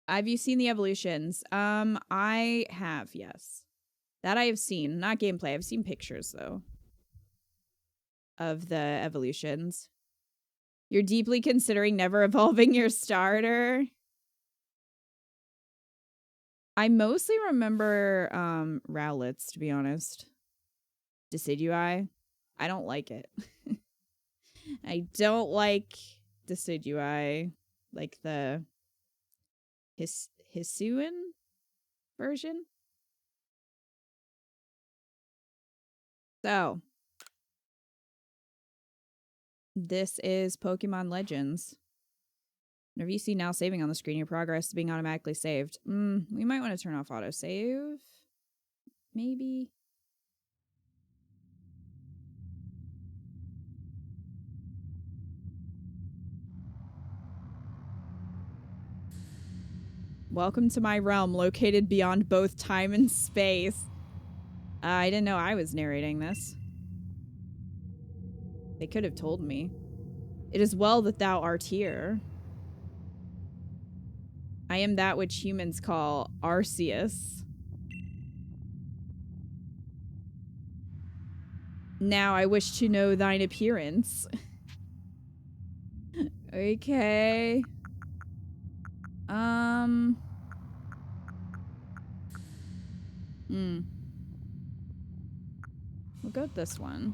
Have you seen the evolutions? I have, yes. That I have seen. Not gameplay. I've seen pictures, though, of the evolutions. You're deeply considering never evolving your starter. I mostly remember Rowlets, to be honest. Decidui. I don't like it. I don't like Decidui. Like the Hisuian version. So, this is Pokemon Legends. Whenever you see now saving on the screen, your progress is being automatically saved. We might want to turn off autosave. Maybe. Welcome to my realm, located beyond both time and space. I didn't know I was narrating this. They could have told me. It is well that thou art here. I am that which humans call Arceus. Now I wish to know thine appearance. Okay. We'll go with this one.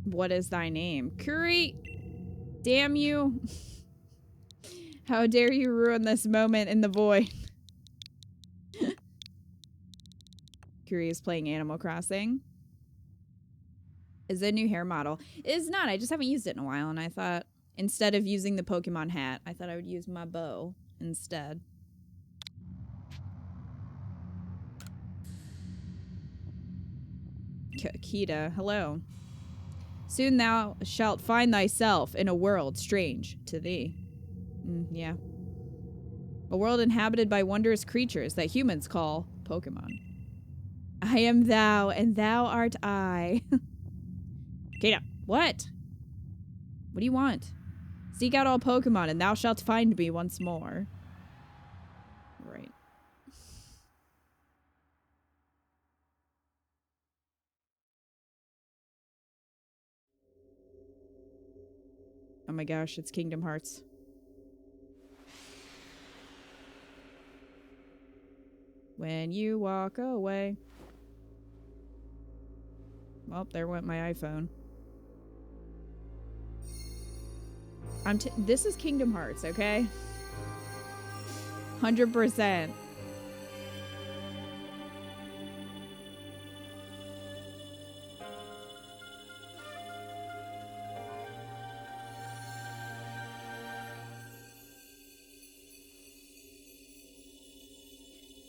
What is thy name? Curry! Damn you! How dare you ruin this moment in the void? Curry is playing Animal Crossing. Is it a new hair model? It is not. I just haven't used it in a while, and I thought instead of using the Pokemon hat, I thought I would use my bow instead. Kita, hello. Soon thou shalt find thyself in a world strange to thee. Yeah. A world inhabited by wondrous creatures that humans call Pokemon. I am thou, and thou art I. Kita, what? What do you want? Seek out all Pokemon, and thou shalt find me once more. Right. Oh my gosh, it's Kingdom Hearts. When you walk away. Well, there went my iPhone. This is Kingdom Hearts, okay? 100%.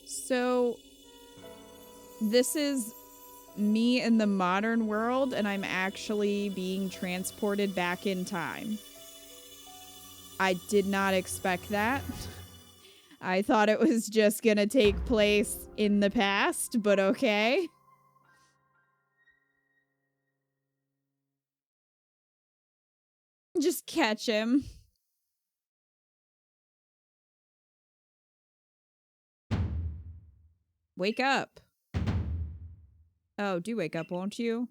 So, this is me in the modern world, and I'm actually being transported back in time. I did not expect that. I thought it was just gonna take place in the past, but okay. Just catch him. Wake up. Oh, do wake up, won't you?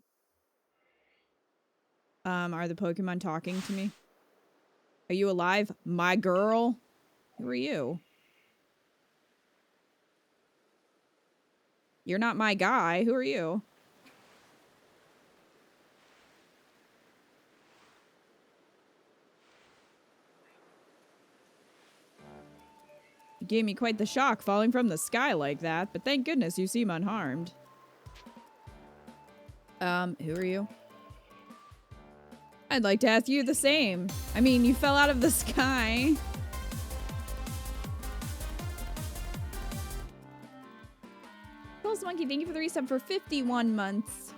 Are the Pokemon talking to me? Are you alive, my girl? Who are you? You're not my guy. Who are you? You gave me quite the shock falling from the sky like that, but thank goodness you seem unharmed. Who are you? I'd like to ask you the same. I mean, you fell out of the sky. Souls Monkey, thank you for the resub for 51 months.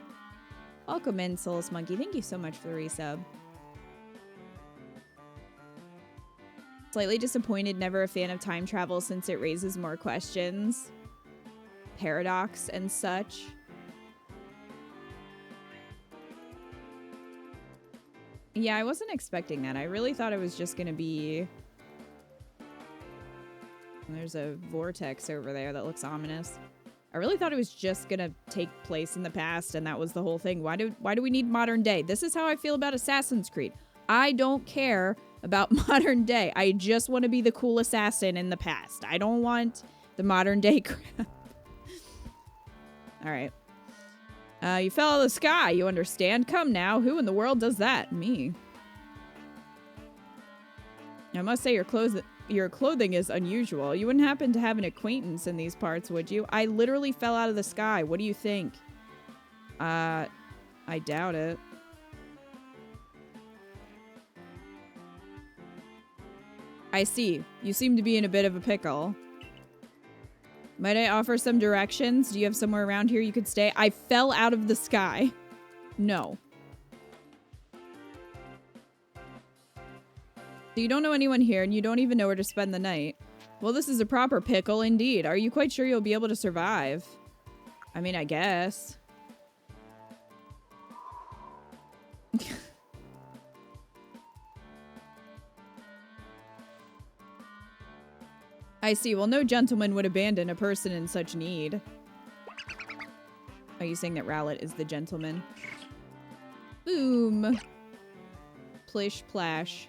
Welcome in, Souls Monkey. Thank you so much for the resub. Slightly disappointed, never a fan of time travel since it raises more questions. Paradox and such. Yeah, I wasn't expecting that. I really thought it was just gonna be There's a vortex over there that looks ominous. I really thought it was just gonna take place in the past and that was the whole thing. Why do we need modern day? This is how I feel about Assassin's Creed. I don't care about modern day. I just want to be the cool assassin in the past. I don't want the modern day crap. Alright. You fell out of the sky, you understand? Come now, who in the world does that? Me. I must say your clothing is unusual. You wouldn't happen to have an acquaintance in these parts, would you? I literally fell out of the sky. What do you think? I doubt it. I see. You seem to be in a bit of a pickle. Might I offer some directions? Do you have somewhere around here you could stay? I fell out of the sky. No. So you don't know anyone here, and you don't even know where to spend the night. Well, this is a proper pickle indeed. Are you quite sure you'll be able to survive? I mean, I guess. I see. Well, no gentleman would abandon a person in such need. Are you saying that Rowlet is the gentleman? Boom. Plish plash.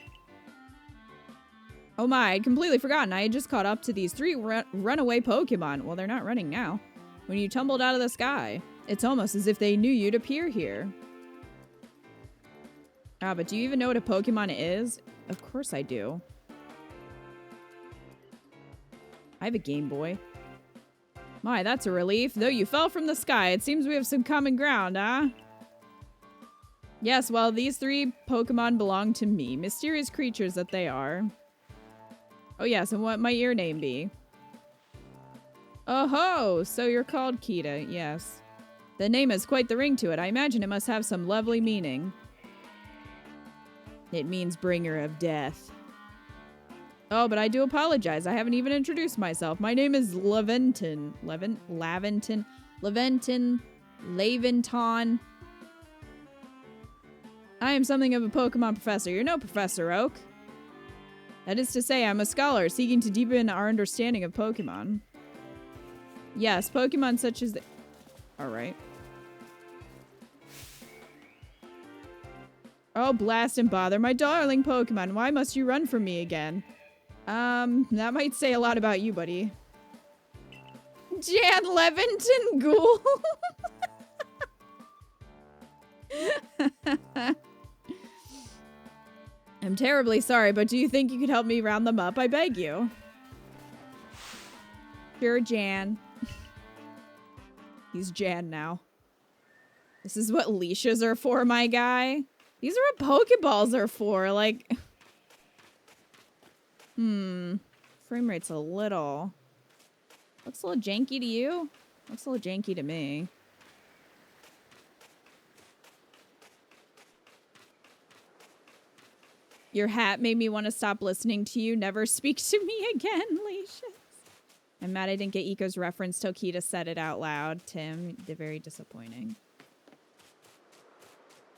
Oh my, I'd completely forgotten. I had just caught up to these 3 runaway Pokemon. Well, they're not running now. When you tumbled out of the sky, it's almost as if they knew you'd appear here. Ah, but do you even know what a Pokemon is? Of course I do. I have a Game Boy. My, that's a relief. Though you fell from the sky, it seems we have some common ground, huh? Yes, well, these 3 Pokemon belong to me. Mysterious creatures that they are. Oh yes, and what might your name be? Oh ho! So you're called Kita, yes. The name has quite the ring to it. I imagine it must have some lovely meaning. It means bringer of death. Oh, but I do apologize. I haven't even introduced myself. My name is Laventon. Laventon. I am something of a Pokemon professor. You're no Professor Oak. That is to say, I'm a scholar seeking to deepen our understanding of Pokemon. Yes, Pokemon such as the... Alright. Oh, blast and bother. My darling Pokemon, why must you run from me again? That might say a lot about you, buddy. Jan Leventon Ghoul. I'm terribly sorry, but do you think you could help me round them up? I beg you. Sure, Jan. He's Jan now. This is what leashes are for, my guy. These are what Pokeballs are for, like... Frame rate's a little... Looks a little janky to you? Looks a little janky to me. Your hat made me want to stop listening to you. Never speak to me again, Leashes. I'm mad I didn't get Eco's reference till Kita said it out loud. Tim, they're very disappointing.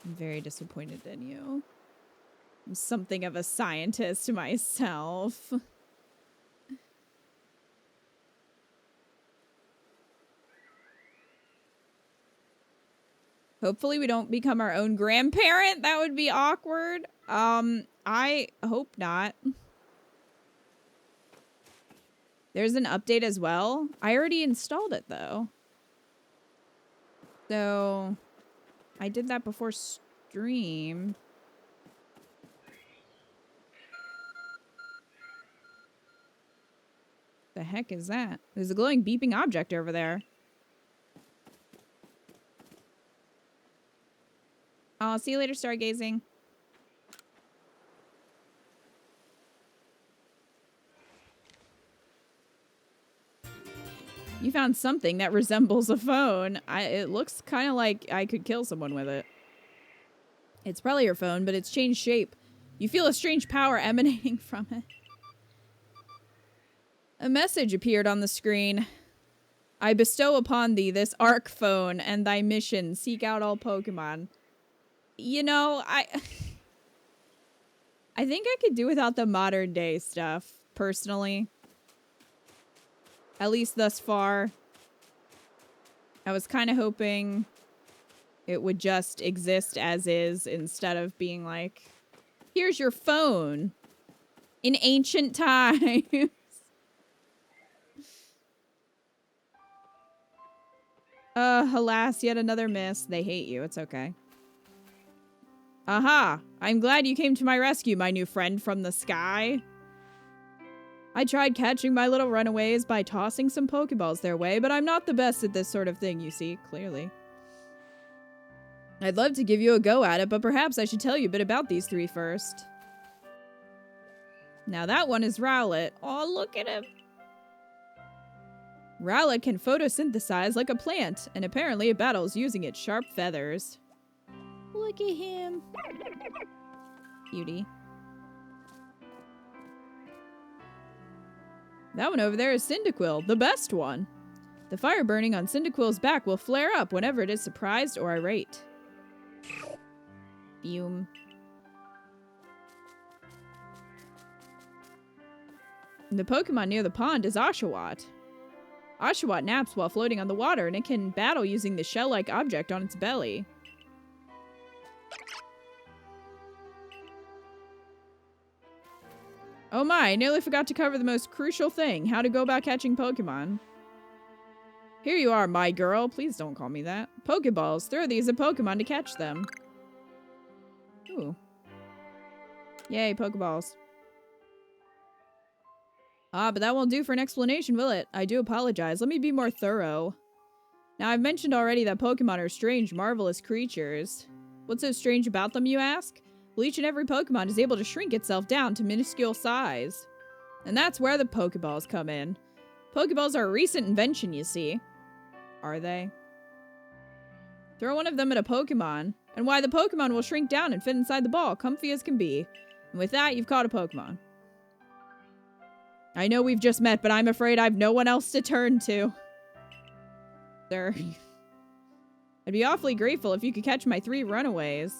I'm very disappointed in you. I'm something of a scientist myself. Hopefully we don't become our own grandparent. That would be awkward. I hope not. There's an update as well. I already installed it though. So I did that before stream. The heck is that? There's a glowing beeping object over there. I'll see you later, stargazing. You found something that resembles a phone. It looks kind of like I could kill someone with it. It's probably your phone, but it's changed shape. You feel a strange power emanating from it. A message appeared on the screen. I bestow upon thee this Arc phone and thy mission. Seek out all Pokemon. You know, I think I could do without the modern day stuff, personally. At least thus far. I was kind of hoping it would just exist as is instead of being like, here's your phone in ancient times. Alas, yet another miss. They hate you. It's okay. Aha! I'm glad you came to my rescue, my new friend from the sky. I tried catching my little runaways by tossing some Pokeballs their way, but I'm not the best at this sort of thing, you see, clearly. I'd love to give you a go at it, but perhaps I should tell you a bit about these three first. Now that one is Rowlet. Oh, look at him. Rowlet can photosynthesize like a plant, and apparently it battles using its sharp feathers. Look at him. Cutie. That one over there is Cyndaquil, the best one. The fire burning on Cyndaquil's back will flare up whenever it is surprised or irate. Fume. The Pokemon near the pond is Oshawott. Oshawott naps while floating on the water, and it can battle using the shell-like object on its belly. Oh my, I nearly forgot to cover the most crucial thing, how to go about catching Pokemon. Here you are, my girl. Please don't call me that. Pokeballs. Throw these at Pokemon to catch them. Ooh. Yay, Pokeballs. Ah, but that won't do for an explanation, will it? I do apologize. Let me be more thorough. Now, I've mentioned already that Pokemon are strange, marvelous creatures. What's so strange about them, you ask? Well, each and every Pokemon is able to shrink itself down to minuscule size. And that's where the Pokeballs come in. Pokeballs are a recent invention, you see. Are they? Throw one of them at a Pokemon, and why, the Pokemon will shrink down and fit inside the ball, comfy as can be. And with that, you've caught a Pokemon. I know we've just met, but I'm afraid I've no one else to turn to. Sir. I'd be awfully grateful if you could catch my 3 runaways.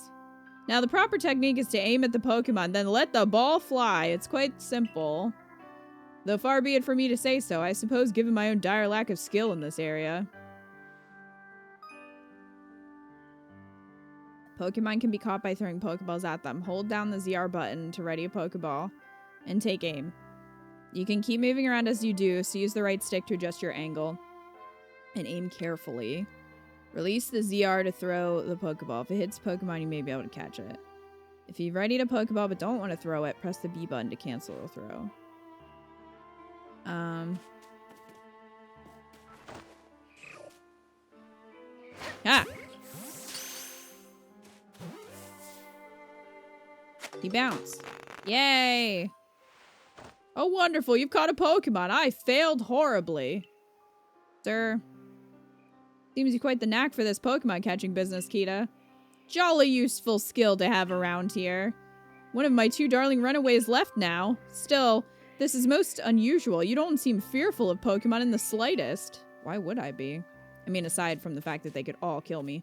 Now, the proper technique is to aim at the Pokemon, then let the ball fly. It's quite simple. Though far be it for me to say so, I suppose, given my own dire lack of skill in this area. Pokemon can be caught by throwing Pokeballs at them. Hold down the ZR button to ready a Pokeball and take aim. You can keep moving around as you do, so use the right stick to adjust your angle. And aim carefully. Release the ZR to throw the Pokeball. If it hits Pokemon, you may be able to catch it. If you've readied a Pokeball but don't want to throw it, press the B button to cancel the throw. Ah! He bounced. Yay! Oh, wonderful. You've caught a Pokemon. I failed horribly. Sir. Seems you quite the knack for this Pokemon catching business, Kita. Jolly useful skill to have around here. One of my 2 darling runaways left now. Still, this is most unusual. You don't seem fearful of Pokemon in the slightest. Why would I be? I mean, aside from the fact that they could all kill me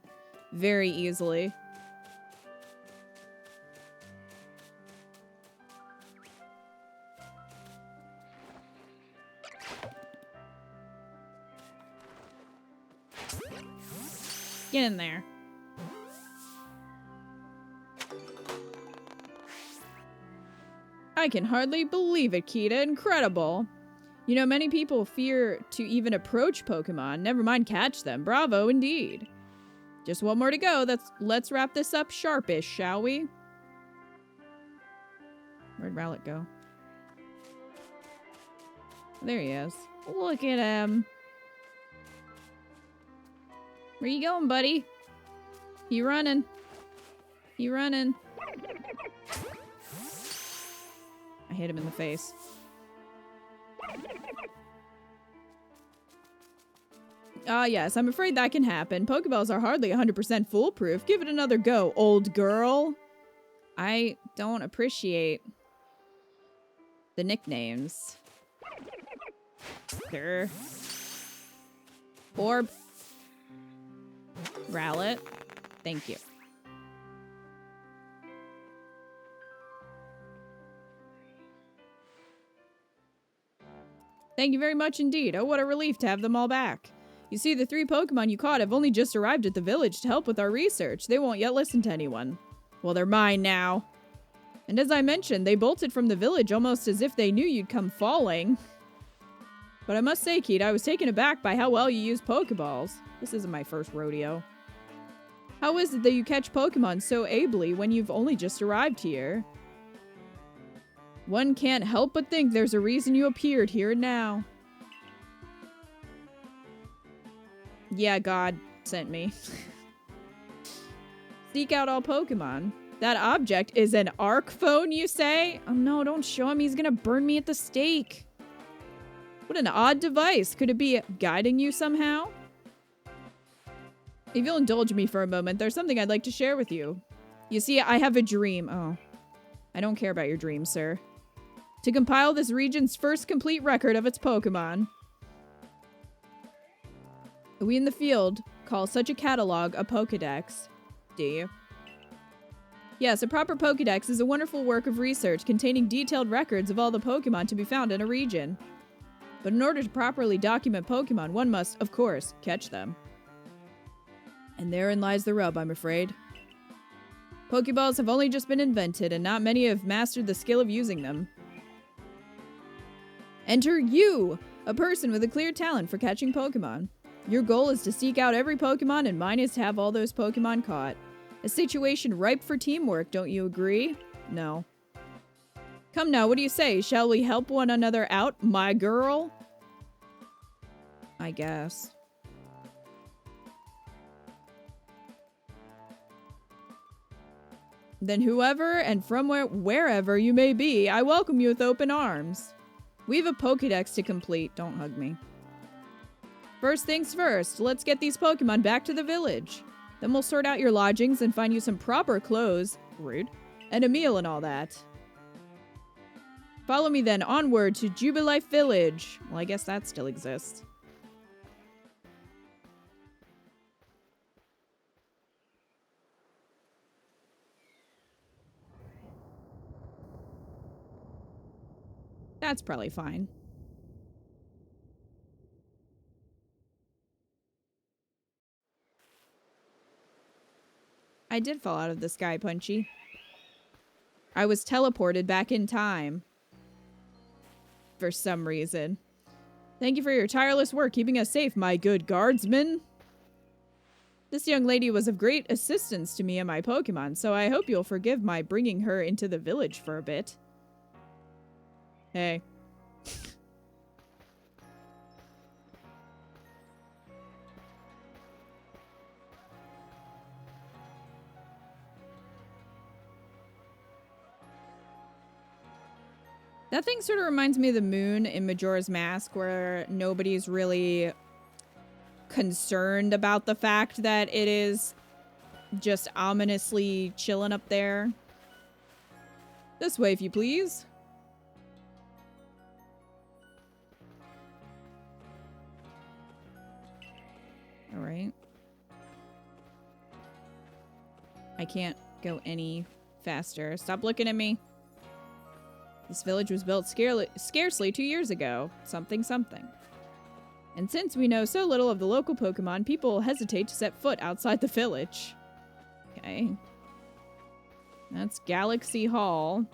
very easily. Get in there. I can hardly believe it, Kita. Incredible. You know, many people fear to even approach Pokemon, never mind catch them. Bravo, indeed. Just one more to go. Let's wrap this up sharpish, shall we? Where'd Rowlet go? There he is. Look at him. Where you going, buddy? You running. You running. I hit him in the face. Ah, yes, I'm afraid that can happen. Pokeballs are hardly 100% foolproof. Give it another go, old girl. I don't appreciate the nicknames. Sure. Orb. Rowlet. Thank you. Thank you very much indeed. Oh, what a relief to have them all back. You see, the 3 Pokemon you caught have only just arrived at the village to help with our research. They won't yet listen to anyone. Well, they're mine now. And as I mentioned, they bolted from the village almost as if they knew you'd come falling. But I must say, Keith, I was taken aback by how well you use Pokeballs. This isn't my first rodeo. How is it that you catch Pokemon so ably when you've only just arrived here? One can't help but think there's a reason you appeared here and now. Yeah, God sent me. Seek out all Pokemon. That object is an arc phone, you say? Oh no, don't show him. He's gonna burn me at the stake. What an odd device. Could it be guiding you somehow? If you'll indulge me for a moment, there's something I'd like to share with you. You see, I have a dream. Oh, I don't care about your dream, sir. To compile this region's first complete record of its Pokemon. We in the field call such a catalog a Pokedex. Do you? Yes, a proper Pokedex is a wonderful work of research containing detailed records of all the Pokemon to be found in a region. But in order to properly document Pokemon, one must, of course, catch them. And therein lies the rub, I'm afraid. Pokeballs have only just been invented, and not many have mastered the skill of using them. Enter you, a person with a clear talent for catching Pokemon. Your goal is to seek out every Pokemon, and mine is to have all those Pokemon caught. A situation ripe for teamwork, don't you agree? No. Come now, what do you say? Shall we help one another out, my girl? I guess. Then whoever and from wherever you may be, I welcome you with open arms. We have a Pokedex to complete. Don't hug me. First things first, let's get these Pokemon back to the village. Then we'll sort out your lodgings and find you some proper clothes. Rude. And a meal and all that. Follow me then onward to Jubilife Village. Well, I guess that still exists. That's probably fine. I did fall out of the sky, Punchy. I was teleported back in time. For some reason. Thank you for your tireless work keeping us safe, my good guardsman. This young lady was of great assistance to me and my Pokemon, so I hope you'll forgive my bringing her into the village for a bit. Hey. That thing sort of reminds me of the moon in Majora's Mask, where nobody's really concerned about the fact that it is just ominously chilling up there. This way, if you please. All right. I can't go any faster. Stop looking at me. This village was built scarcely 2 years ago. Something, something. And since we know so little of the local Pokemon, people hesitate to set foot outside the village. Okay. That's Galaxy Hall.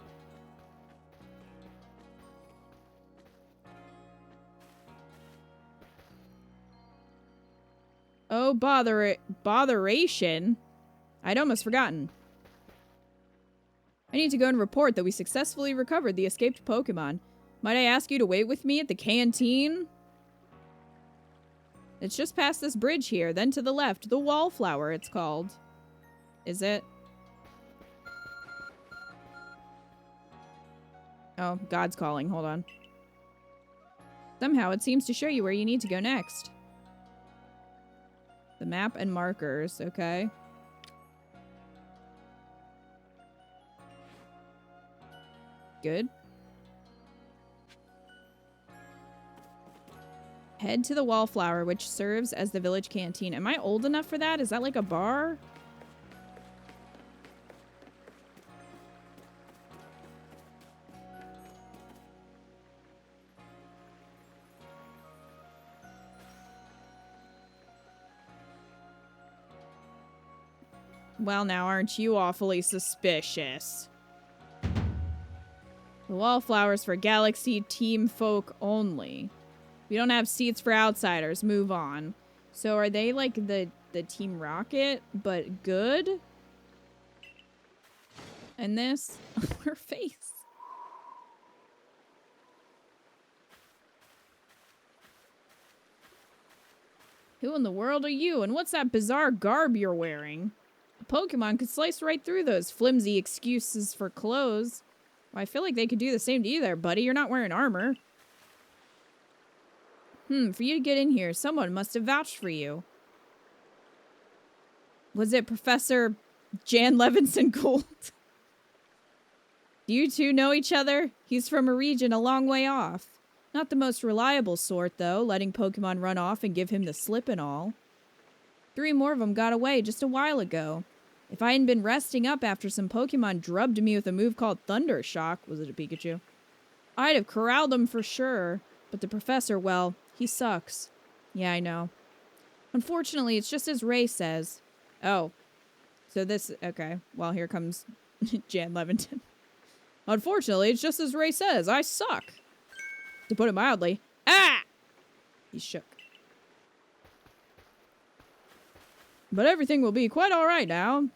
Oh, botheration. I'd almost forgotten. I need to go and report that we successfully recovered the escaped Pokemon. Might I ask you to wait with me at the canteen? It's just past this bridge here, then to the left. The Wallflower, it's called. Is it? Oh, God's calling. Hold on. Somehow it seems to show you where you need to go next. The map and markers, okay. Good. Head to the Wallflower, which serves as the village canteen. Am I old enough for that? Is that like a bar? Well, now aren't you awfully suspicious? The wallflowers for Galaxy Team folk only. We don't have seats for outsiders. Move on. So are they like the Team Rocket, but good? And this? Her face. Who in the world are you? And what's that bizarre garb you're wearing? A Pokemon could slice right through those flimsy excuses for clothes. Well, I feel like they could do the same to you there, buddy. You're not wearing armor. For you to get in here, someone must have vouched for you. Was it Professor Jan Levinson Gould? Do you two know each other? He's from a region a long way off. Not the most reliable sort, though, letting Pokemon run off and give him the slip and all. 3 more of them got away just a while ago. If I hadn't been resting up after some Pokemon drubbed me with a move called Thunder Shock, was it a Pikachu? I'd have corralled them for sure, but the professor, well, he sucks. Yeah, I know. Unfortunately, it's just as Ray says. Oh. So this, okay. Well, here comes Jan Levinson. Unfortunately, it's just as Ray says. I suck. To put it mildly. Ah! He shook. But everything will be quite alright now.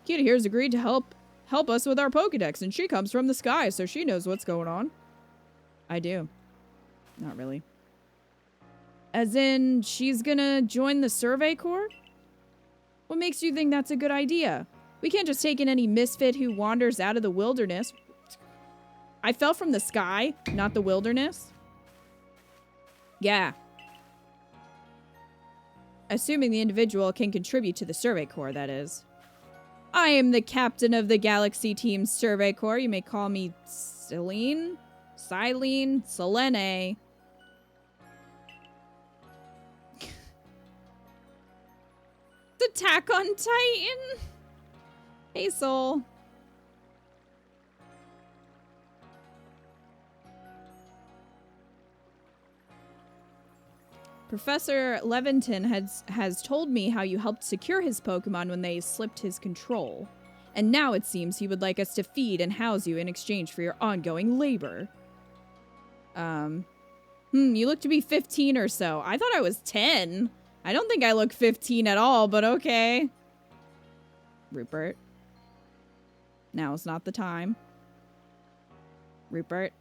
Kita here's agreed to help us with our Pokedex, and she comes from the sky, so she knows what's going on. I do. Not really. As in, she's gonna join the Survey Corps? What makes you think that's a good idea? We can't just take in any misfit who wanders out of the wilderness. I fell from the sky, not the wilderness. Yeah. Assuming the individual can contribute to the Survey Corps, that is. I am the captain of the Galaxy Team's Survey Corps. You may call me Selene, Selene. Attack on Titan. Hey, Soul. Professor Levinson has told me how you helped secure his Pokemon when they slipped his control. And now it seems he would like us to feed and house you in exchange for your ongoing labor. You look to be 15 or so. I thought I was 10. I don't think I look 15 at all, but okay. Rupert. Now is not the time. Rupert.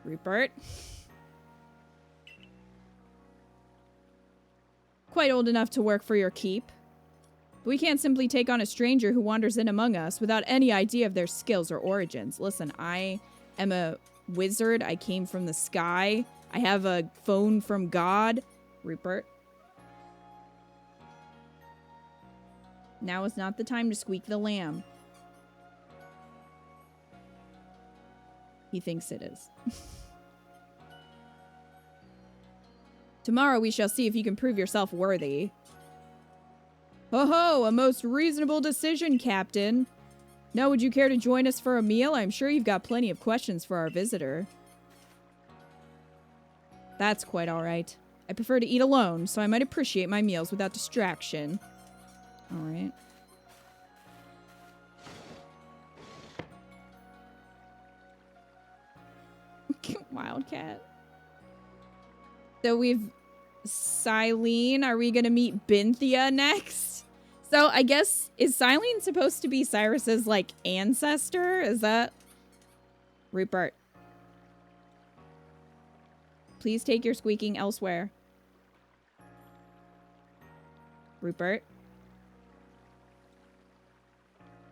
Rupert. Quite old enough to work for your keep. But we can't simply take on a stranger who wanders in among us without any idea of their skills or origins. Listen, I am a wizard. I came from the sky. I have a phone from God. Rupert. Now is not the time to squeak the lamb. He thinks it is. Tomorrow we shall see if you can prove yourself worthy. Ho ho, a most reasonable decision, Captain. Now would you care to join us for a meal? I'm sure you've got plenty of questions for our visitor. That's quite alright. I prefer to eat alone, so I might appreciate my meals without distraction. Alright. Wildcat. So we've Silene. Are we gonna meet Binthia next? So I guess, is Silene supposed to be Cyrus's, like, ancestor? Is that... Rupert. Please take your squeaking elsewhere. Rupert.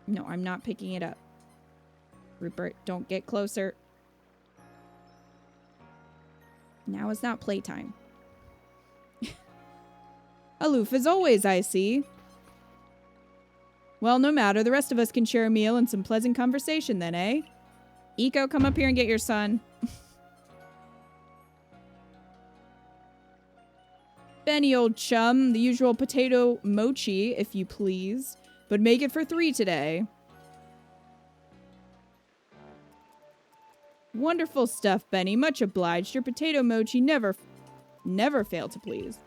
No, I'm not picking it up. Rupert, don't get closer. Now is not playtime. Aloof as always, I see. Well, no matter. The rest of us can share a meal and some pleasant conversation then, eh? Eco, come up here and get your son. Benny, old chum. The usual potato mochi, if you please. But make it for 3 today. Wonderful stuff, Benny. Much obliged. Your potato mochi never failed to please.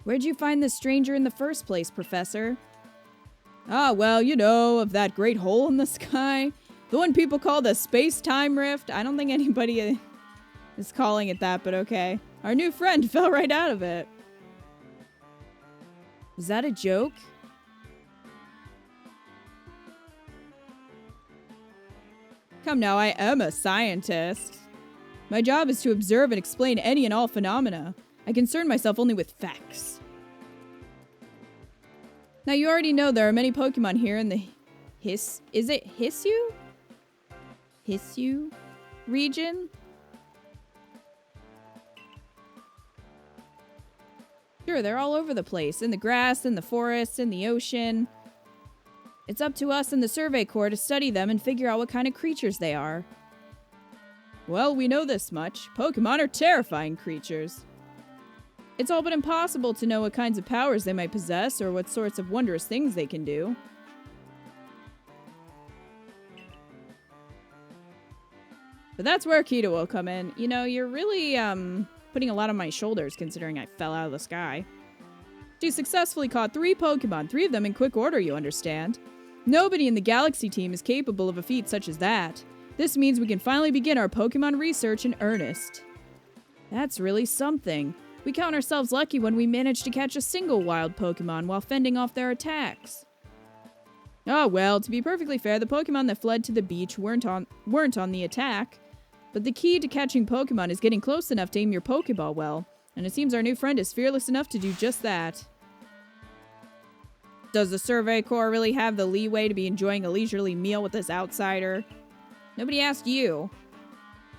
Where'd you find this stranger in the first place, Professor? Ah, well, you know, of that great hole in the sky. The one people call the space-time rift. I don't think anybody is calling it that, but okay. Our new friend fell right out of it. Was that a joke? Come now, I am a scientist. My job is to observe and explain any and all phenomena. I concern myself only with facts. Now, you already know there are many Pokemon here in the is it Hissu? Hissu region? Sure, they're all over the place. In the grass, in the forests, in the ocean. It's up to us in the Survey Corps to study them and figure out what kind of creatures they are. Well, we know this much. Pokemon are terrifying creatures. It's all but impossible to know what kinds of powers they might possess or what sorts of wondrous things they can do. But that's where Kita will come in. You know, you're really, putting a lot on my shoulders considering I fell out of the sky. She successfully caught 3 Pokemon, 3 of them in quick order, you understand. Nobody in the Galaxy team is capable of a feat such as that. This means we can finally begin our Pokemon research in earnest. That's really something. We count ourselves lucky when we manage to catch a single wild Pokemon while fending off their attacks. Oh well, to be perfectly fair, the Pokemon that fled to the beach weren't on the attack. But the key to catching Pokemon is getting close enough to aim your Pokeball well, and it seems our new friend is fearless enough to do just that. Does the Survey Corps really have the leeway to be enjoying a leisurely meal with this outsider? Nobody asked you.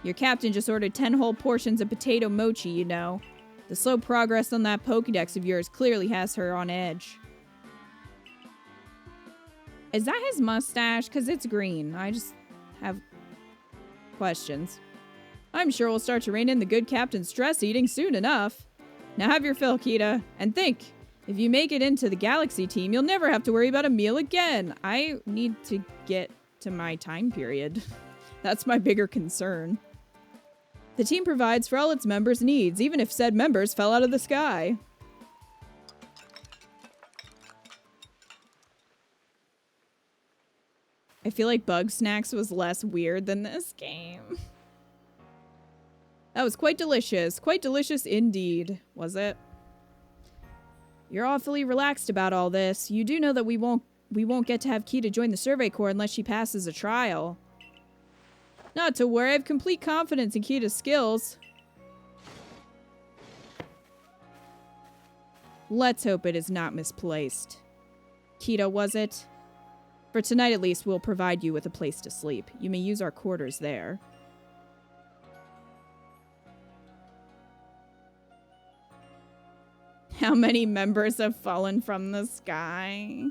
Your captain just ordered 10 whole portions of potato mochi, you know. The slow progress on that Pokédex of yours clearly has her on edge. Is that his mustache? Because it's green. I just have questions. I'm sure we'll start to rein in the good captain's stress eating soon enough. Now have your fill, Kita. And think, if you make it into the Galaxy team, you'll never have to worry about a meal again. I need to get to my time period. That's my bigger concern. The team provides for all its members' needs, even if said members fell out of the sky. I feel like Bug Snacks was less weird than this game. That was quite delicious. Quite delicious indeed, was it? You're awfully relaxed about all this. You do know that we won't get to have Kita join the Survey Corps unless she passes a trial. Not to worry, I have complete confidence in Kita's skills. Let's hope it is not misplaced. Kita, was it? For tonight at least, we'll provide you with a place to sleep. You may use our quarters there. How many members have fallen from the sky?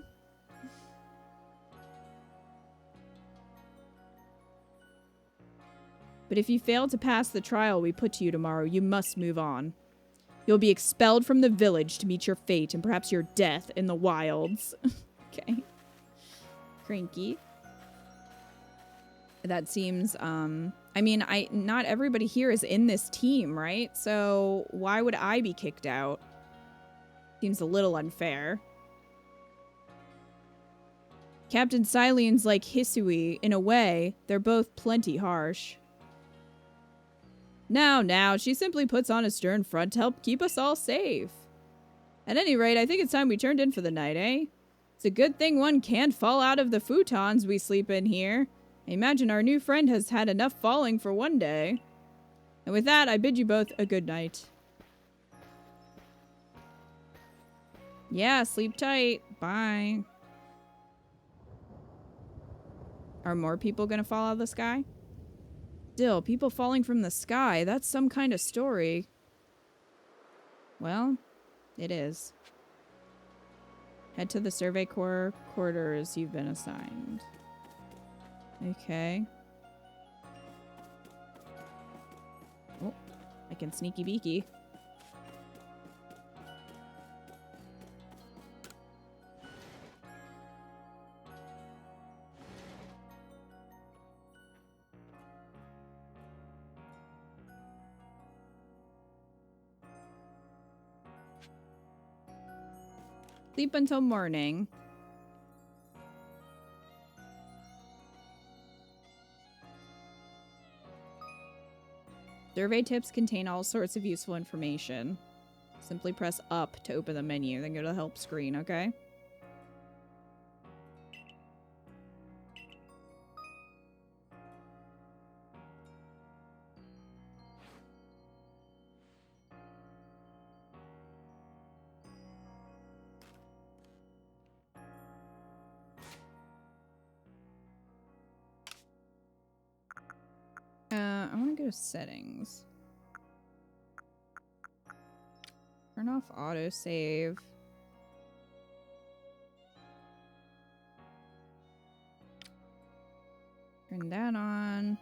But if you fail to pass the trial we put to you tomorrow, you must move on. You'll be expelled from the village to meet your fate and perhaps your death in the wilds. Okay. Cranky. That seems, I mean, not everybody here is in this team, right? So why would I be kicked out? Seems a little unfair. Captain Silene's like Hisui. In a way, they're both plenty harsh. Now, she simply puts on a stern front to help keep us all safe. At any rate, I think it's time we turned in for the night, eh? It's a good thing one can't fall out of the futons we sleep in here. I imagine our new friend has had enough falling for one day. And with that, I bid you both a good night. Yeah, sleep tight. Bye. Are more people gonna fall out of the sky? Still, people falling from the sky, that's some kind of story. Well, it is. Head to the Survey Corps quarters you've been assigned. Okay. Oh, I can sneaky beaky. Sleep until morning. Survey tips contain all sorts of useful information. Simply press up to open the menu, then go to the help screen, okay? I want to go to settings. Turn off autosave. Turn that on.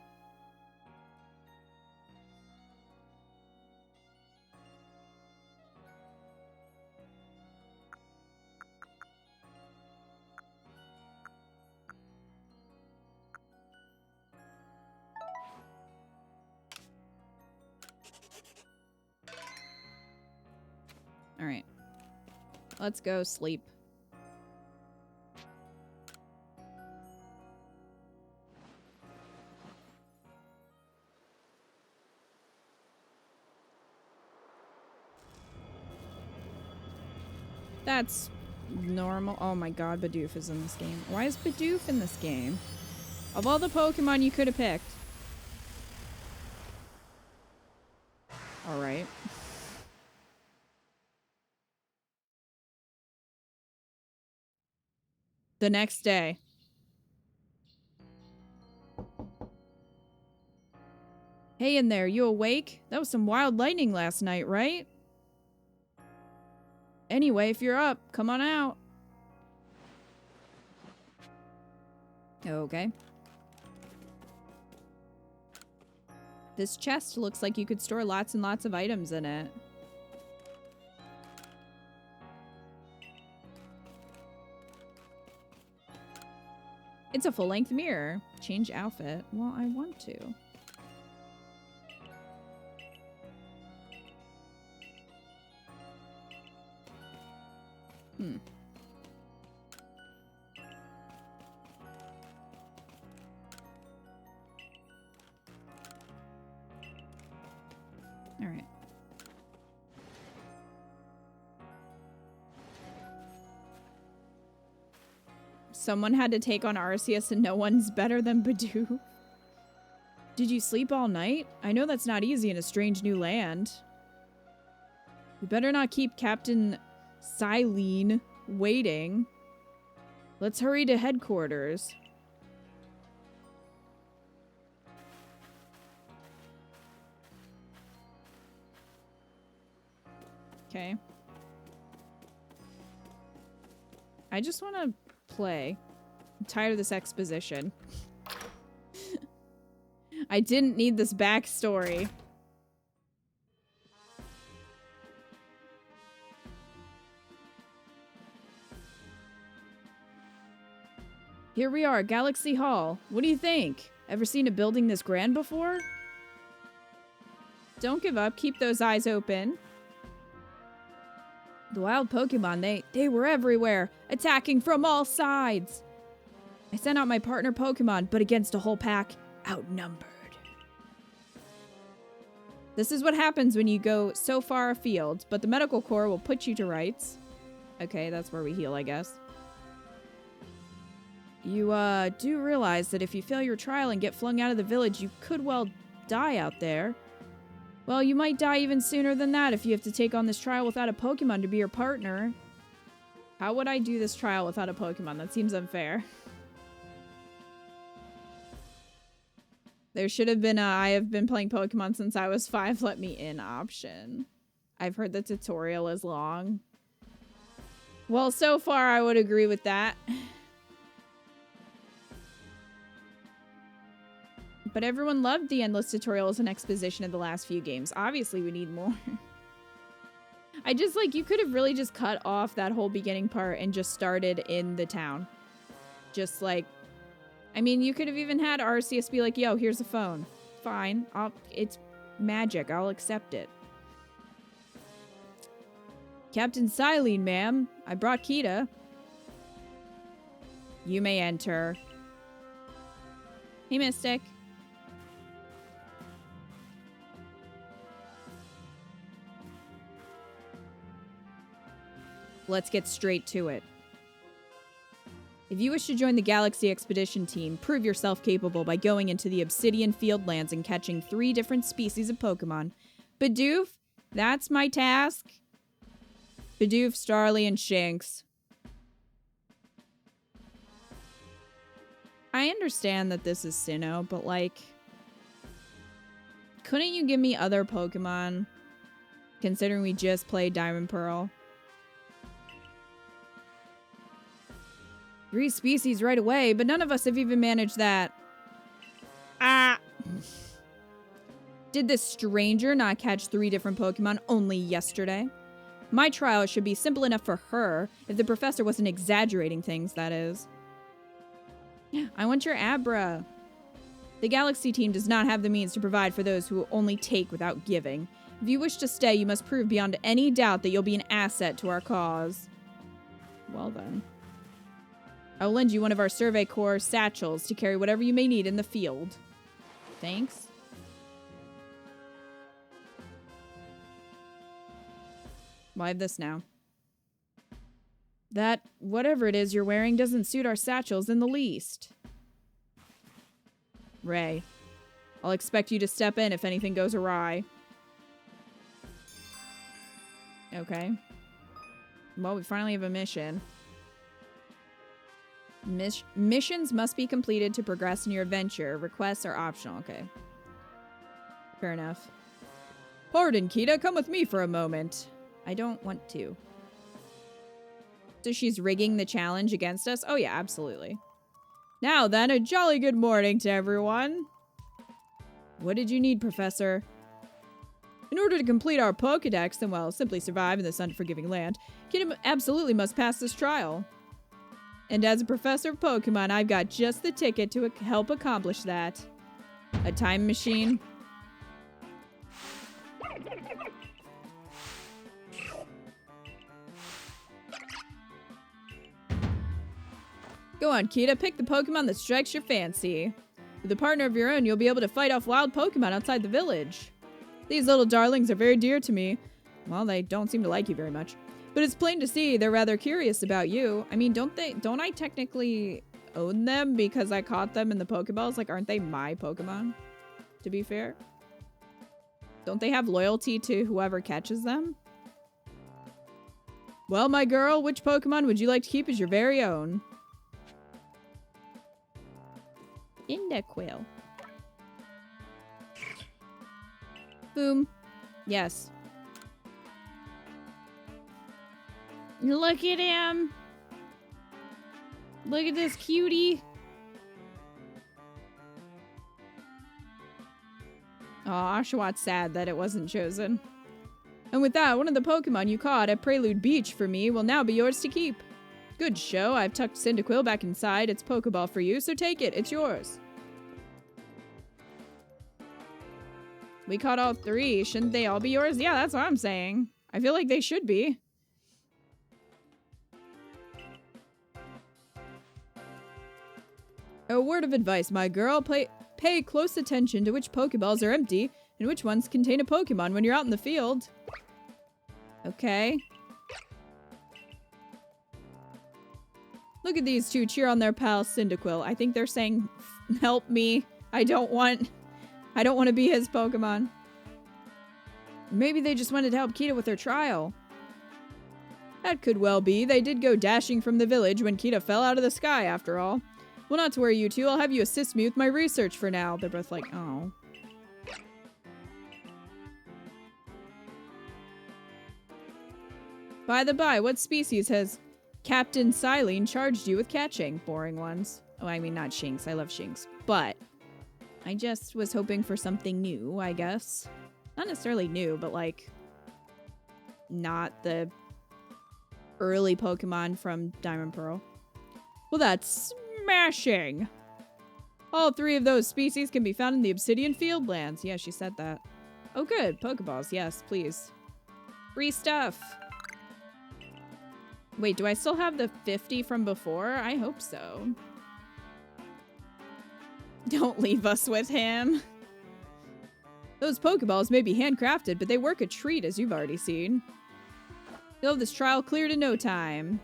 All right. Let's go sleep. That's normal. Oh my god, Bidoof is in this game. Why is Bidoof in this game? Of all the Pokemon you could have picked. Alright. The next day. Hey in there, you awake? That was some wild lightning last night, right? Anyway, if you're up, come on out. Okay. This chest looks like you could store lots and lots of items in it. It's a full-length mirror. Change outfit. Well, I want to. All right. Someone had to take on Arceus and no one's better than Bidoof. Did you sleep all night? I know that's not easy in a strange new land. We better not keep Captain Silene waiting. Let's hurry to headquarters. Okay. I just want to play. I'm tired of this exposition. I didn't need this backstory. Here we are, Galaxy Hall. What do you think? Ever seen a building this grand before? Don't give up. Keep those eyes open. The wild Pokemon, they were everywhere, attacking from all sides. I sent out my partner Pokemon, but against a whole pack, outnumbered. This is what happens when you go so far afield, but the medical corps will put you to rights. Okay, that's where we heal, I guess. You, do realize that if you fail your trial and get flung out of the village, you could well die out there. Well, you might die even sooner than that if you have to take on this trial without a Pokemon to be your partner. How would I do this trial without a Pokemon? That seems unfair. There should have been a I have been playing Pokemon since I was 5, let me in option. I've heard the tutorial is long. Well, so far I would agree with that. But everyone loved the endless tutorials and exposition of the last few games. Obviously, we need more. I just, like, you could have really just cut off that whole beginning part and just started in the town. Just, like... I mean, you could have even had Arceus be like, yo, here's a phone. Fine. It's magic. I'll accept it. Captain Silene, ma'am. I brought Kita. You may enter. Hey, Mystic. Let's get straight to it. If you wish to join the Galaxy Expedition team, prove yourself capable by going into the Obsidian Fieldlands and catching 3 different species of Pokemon. Bidoof, that's my task. Bidoof, Starly, and Shinx. I understand that this is Sinnoh, but like, couldn't you give me other Pokemon, considering we just played Diamond Pearl? 3 species right away, but none of us have even managed that. Ah! Did this stranger not catch 3 different Pokemon only yesterday? My trial should be simple enough for her, if the professor wasn't exaggerating things, that is. I want your Abra. The Galaxy team does not have the means to provide for those who only take without giving. If you wish to stay, you must prove beyond any doubt that you'll be an asset to our cause. Well then. I will lend you one of our Survey Corps satchels to carry whatever you may need in the field. Thanks. Why have this now? That whatever it is you're wearing doesn't suit our satchels in the least. Ray, I'll expect you to step in if anything goes awry. Okay. Well, we finally have a mission. Missions must be completed to progress in your adventure. Requests are optional. Okay. Fair enough. Pardon, Kita. Come with me for a moment. I don't want to. So she's rigging the challenge against us? Oh yeah, absolutely. Now then, a jolly good morning to everyone. What did you need, Professor? In order to complete our Pokedex and, well, simply survive in this unforgiving land, Kita absolutely must pass this trial. And as a professor of Pokemon, I've got just the ticket to help accomplish that. A time machine. Go on, Kita, pick the Pokemon that strikes your fancy. With a partner of your own, you'll be able to fight off wild Pokemon outside the village. These little darlings are very dear to me. Well, they don't seem to like you very much. But it's plain to see they're rather curious about you. I mean, don't I technically own them because I caught them in the Pokeballs? Like, aren't they my Pokemon? To be fair. Don't they have loyalty to whoever catches them? Well, my girl, which Pokemon would you like to keep as your very own? Cyndaquil. Boom. Yes. Look at him. Look at this cutie. Aw, Oshawott sad that it wasn't chosen. And with that, one of the Pokemon you caught at Prelude Beach for me will now be yours to keep. Good show. I've tucked Cyndaquil back inside its Pokeball for you, so take it. It's yours. We caught all 3. Shouldn't they all be yours? Yeah, that's what I'm saying. I feel like they should be. A word of advice, my girl. Pay close attention to which Pokeballs are empty and which ones contain a Pokemon when you're out in the field. Okay. Look at these 2 cheer on their pal Cyndaquil. I think they're saying, help me. I don't want to be his Pokemon. Maybe they just wanted to help Kita with her trial. That could well be. They did go dashing from the village when Kita fell out of the sky, after all. Well, not to worry, you two. I'll have you assist me with my research for now. They're both like, oh. By the by, what species has Captain Silene charged you with catching? Boring ones. Oh, I mean, not Shinx. I love Shinx. But I just was hoping for something new, I guess. Not necessarily new, but like not the early Pokemon from Diamond Pearl. Well, that's smashing. All 3 of those species can be found in the Obsidian Fieldlands. Yeah, she said that. Oh, good. Pokeballs. Yes, please. Free stuff. Wait, do I still have the 50 from before? I hope so. Don't leave us with him. Those Pokeballs may be handcrafted, but they work a treat, as you've already seen. You'll have this trial cleared in no time.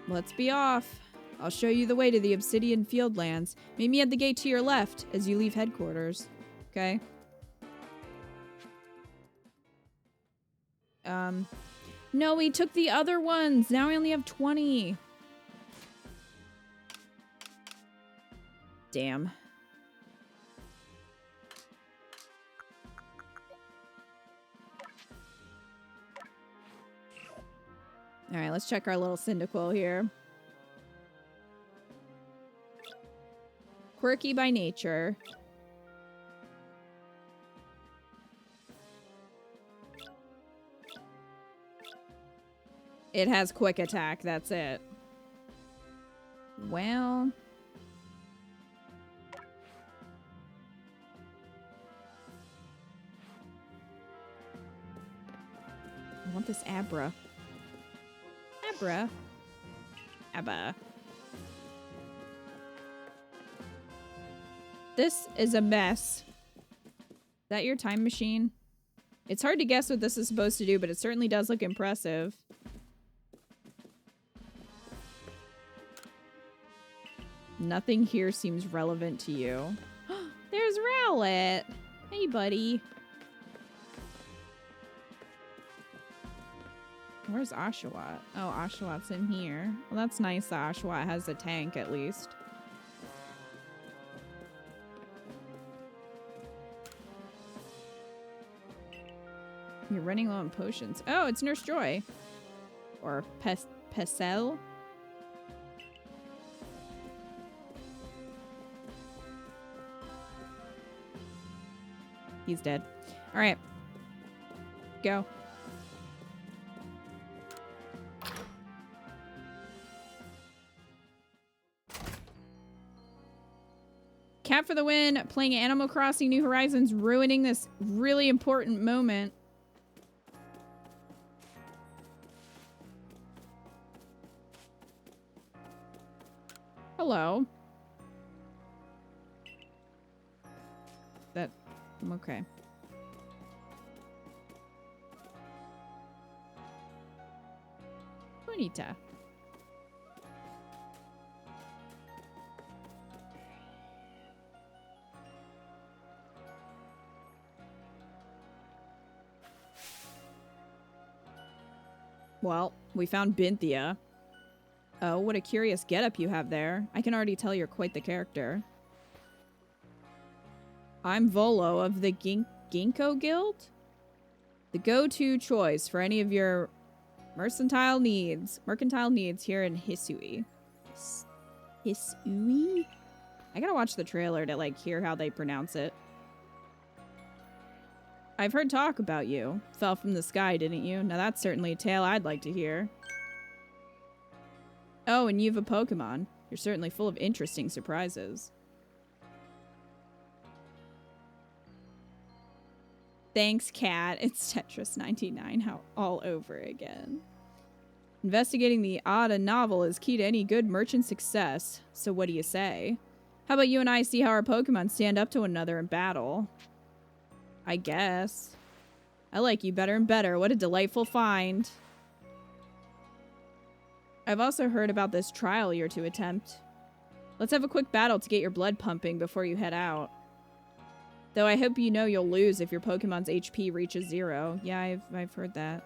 Let's be off. I'll show you the way to the Obsidian Fieldlands. Meet me at the gate to your left as you leave headquarters. Okay. No, we took the other ones. Now we only have 20. Damn. All right, let's check our little Cyndaquil here. Quirky by nature. It has quick attack, that's it. Well... I want this Abra. Abra. Abba. This is a mess. Is that your time machine? It's hard to guess what this is supposed to do, but it certainly does look impressive. Nothing here seems relevant to you. There's Rowlet. Hey, buddy. Where's Oshawott? Oh, Oshawott's in here. Well, that's nice that Oshawott has a tank, at least. You're running low on potions. Oh, it's Nurse Joy. Or Pesel. He's dead. All right. Go. Cat for the win. Playing Animal Crossing New Horizons, ruining this really important moment. Hello. I'm okay. Bonita. Well, we found Binthia. Oh, what a curious getup you have there. I can already tell you're quite the character. I'm Volo of the Ginkgo Guild? The go-to choice for any of your mercantile needs here in Hisui. Hisui? I gotta watch the trailer to, like, hear how they pronounce it. I've heard talk about you. Fell from the sky, didn't you? Now that's certainly a tale I'd like to hear. Oh, and you have a Pokemon. You're certainly full of interesting surprises. Thanks, Cat. It's Tetris 99 all over again. Investigating the odd novel is key to any good merchant success. So what do you say? How about you and I see how our Pokemon stand up to one another in battle? I guess. I like you better and better. What a delightful find. I've also heard about this trial you're to attempt. Let's have a quick battle to get your blood pumping before you head out. Though I hope you know you'll lose if your Pokemon's HP reaches 0. Yeah, I've heard that.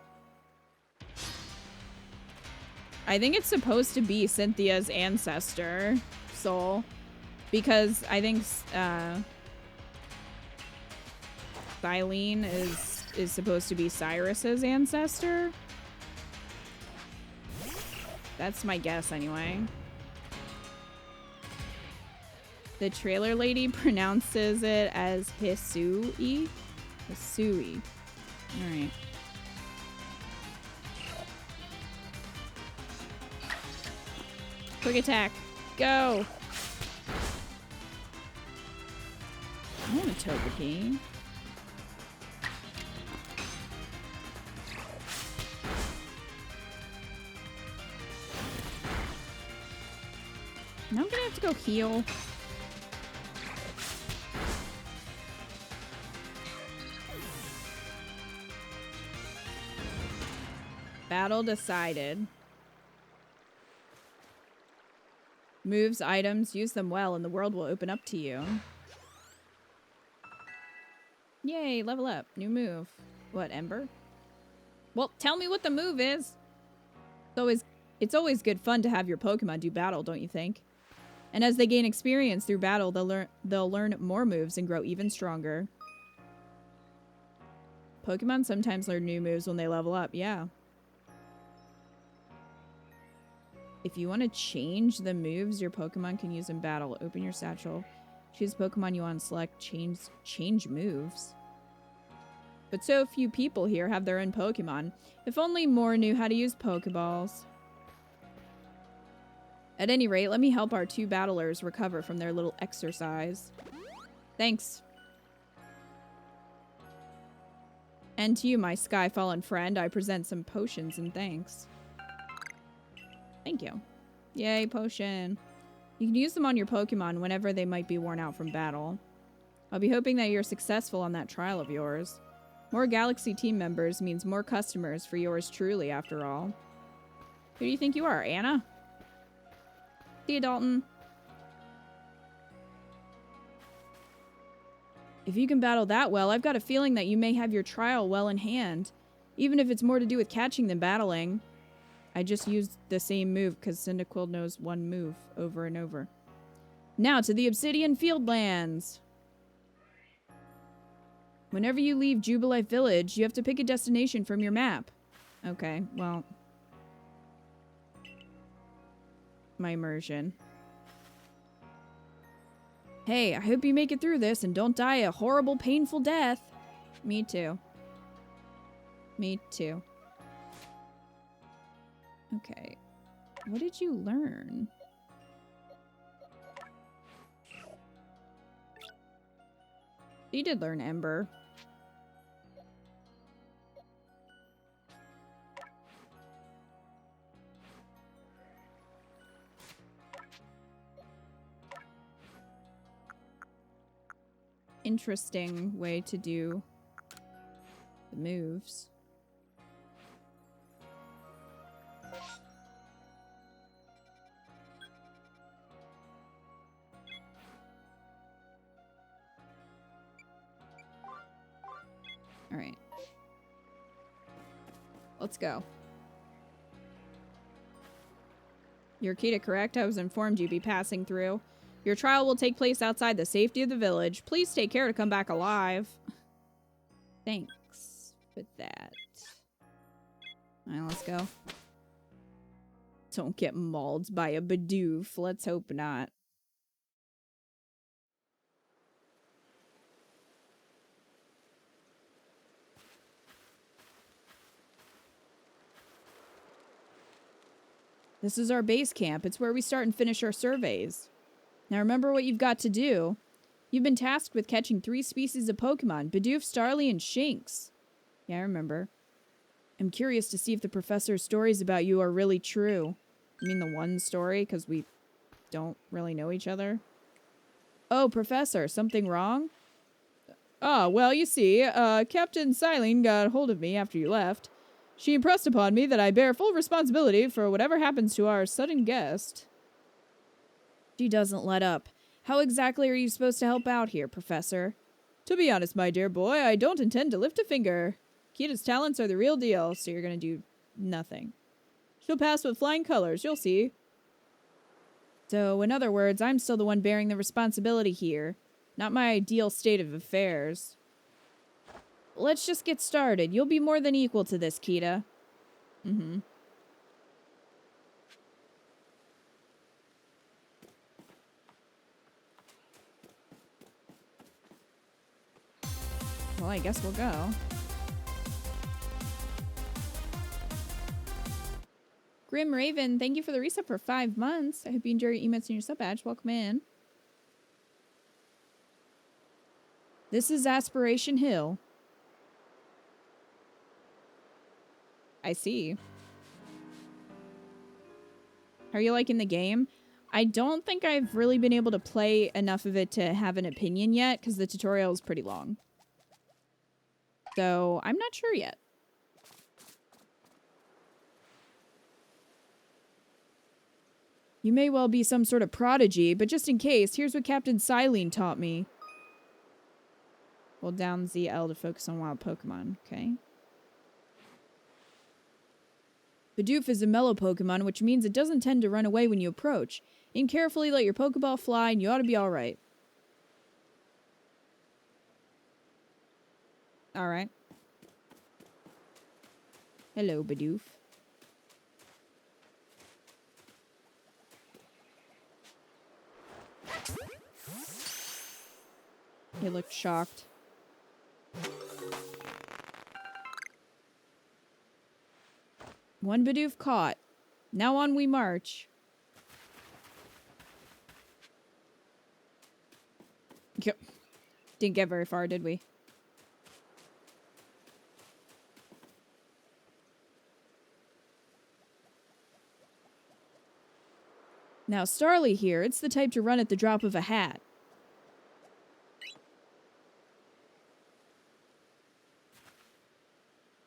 I think it's supposed to be Cynthia's ancestor, Soul. Because I think Xylene is supposed to be Cyrus's ancestor. That's my guess anyway. The trailer lady pronounces it as Hisui. Hisui. Alright. Quick attack. Go! I want a Togepi. Now I'm gonna have to go heal. Battle decided. Moves, items, use them well, and the world will open up to you. Yay, level up. New move. What, Ember? Well, tell me what the move is. It's always good fun to have your Pokemon do battle, don't you think? And as they gain experience through battle, they'll learn more moves and grow even stronger. Pokemon sometimes learn new moves when they level up, yeah. If you want to change the moves your Pokemon can use in battle, open your satchel. Choose Pokemon you want to select, change moves. But so few people here have their own Pokemon. If only more knew how to use Pokeballs. At any rate, let me help our two battlers recover from their little exercise. Thanks. And to you, my sky-fallen friend, I present some potions and thanks. Thank you. Yay, potion. You can use them on your Pokemon whenever they might be worn out from battle. I'll be hoping that you're successful on that trial of yours. More Galaxy team members means more customers for yours truly, after all. Who do you think you are, Anna? See you, Dalton. If you can battle that well, I've got a feeling that you may have your trial well in hand. Even if it's more to do with catching than battling. I just used the same move because Cyndaquil knows one move over and over. Now to the Obsidian Fieldlands. Whenever you leave Jubilife Village, you have to pick a destination from your map. Okay, well. My immersion. Hey, I hope you make it through this and don't die a horrible, painful death. Me too. Me too. Okay. What did you learn? You did learn Ember. Interesting way to do the moves. All right. Let's go. You're Kita, correct? I was informed you'd be passing through. Your trial will take place outside the safety of the village. Please take care to come back alive. Thanks for that. Alright, let's go. Don't get mauled by a Bidoof. Let's hope not. This is our base camp. It's where we start and finish our surveys. Now remember what you've got to do. You've been tasked with catching 3 species of Pokemon, Bidoof, Starly, and Shinx. Yeah, I remember. I'm curious to see if the professor's stories about you are really true. I mean the one story, because we don't really know each other. Oh, Professor, something wrong? Ah, well, you see, Captain Silene got hold of me after you left. She impressed upon me that I bear full responsibility for whatever happens to our sudden guest. She doesn't let up. How exactly are you supposed to help out here, Professor? To be honest, my dear boy, I don't intend to lift a finger. Kita's talents are the real deal, so you're gonna do nothing. She'll pass with flying colors, you'll see. So, in other words, I'm still the one bearing the responsibility here. Not my ideal state of affairs. Let's just get started. You'll be more than equal to this, Kita. Mm-hmm. Well, I guess we'll go. Grim Raven, thank you for the reset for 5 months. I hope you enjoy your emotes and your sub badge. Welcome in. This is Aspiration Hill. I see. How are you liking the game? I don't think I've really been able to play enough of it to have an opinion yet, because the tutorial is pretty long. So, I'm not sure yet. You may well be some sort of prodigy, but just in case, here's what Captain Silene taught me. Hold down ZL to focus on wild Pokemon. Okay. Bidoof is a mellow Pokemon, which means it doesn't tend to run away when you approach. Aim carefully, let your Pokeball fly, and you ought to be alright. Alright. Hello, Bidoof. He looked shocked. One Bidoof caught. Now on we march. Yep. Didn't get very far, did we? Now, Starly here, it's the type to run at the drop of a hat.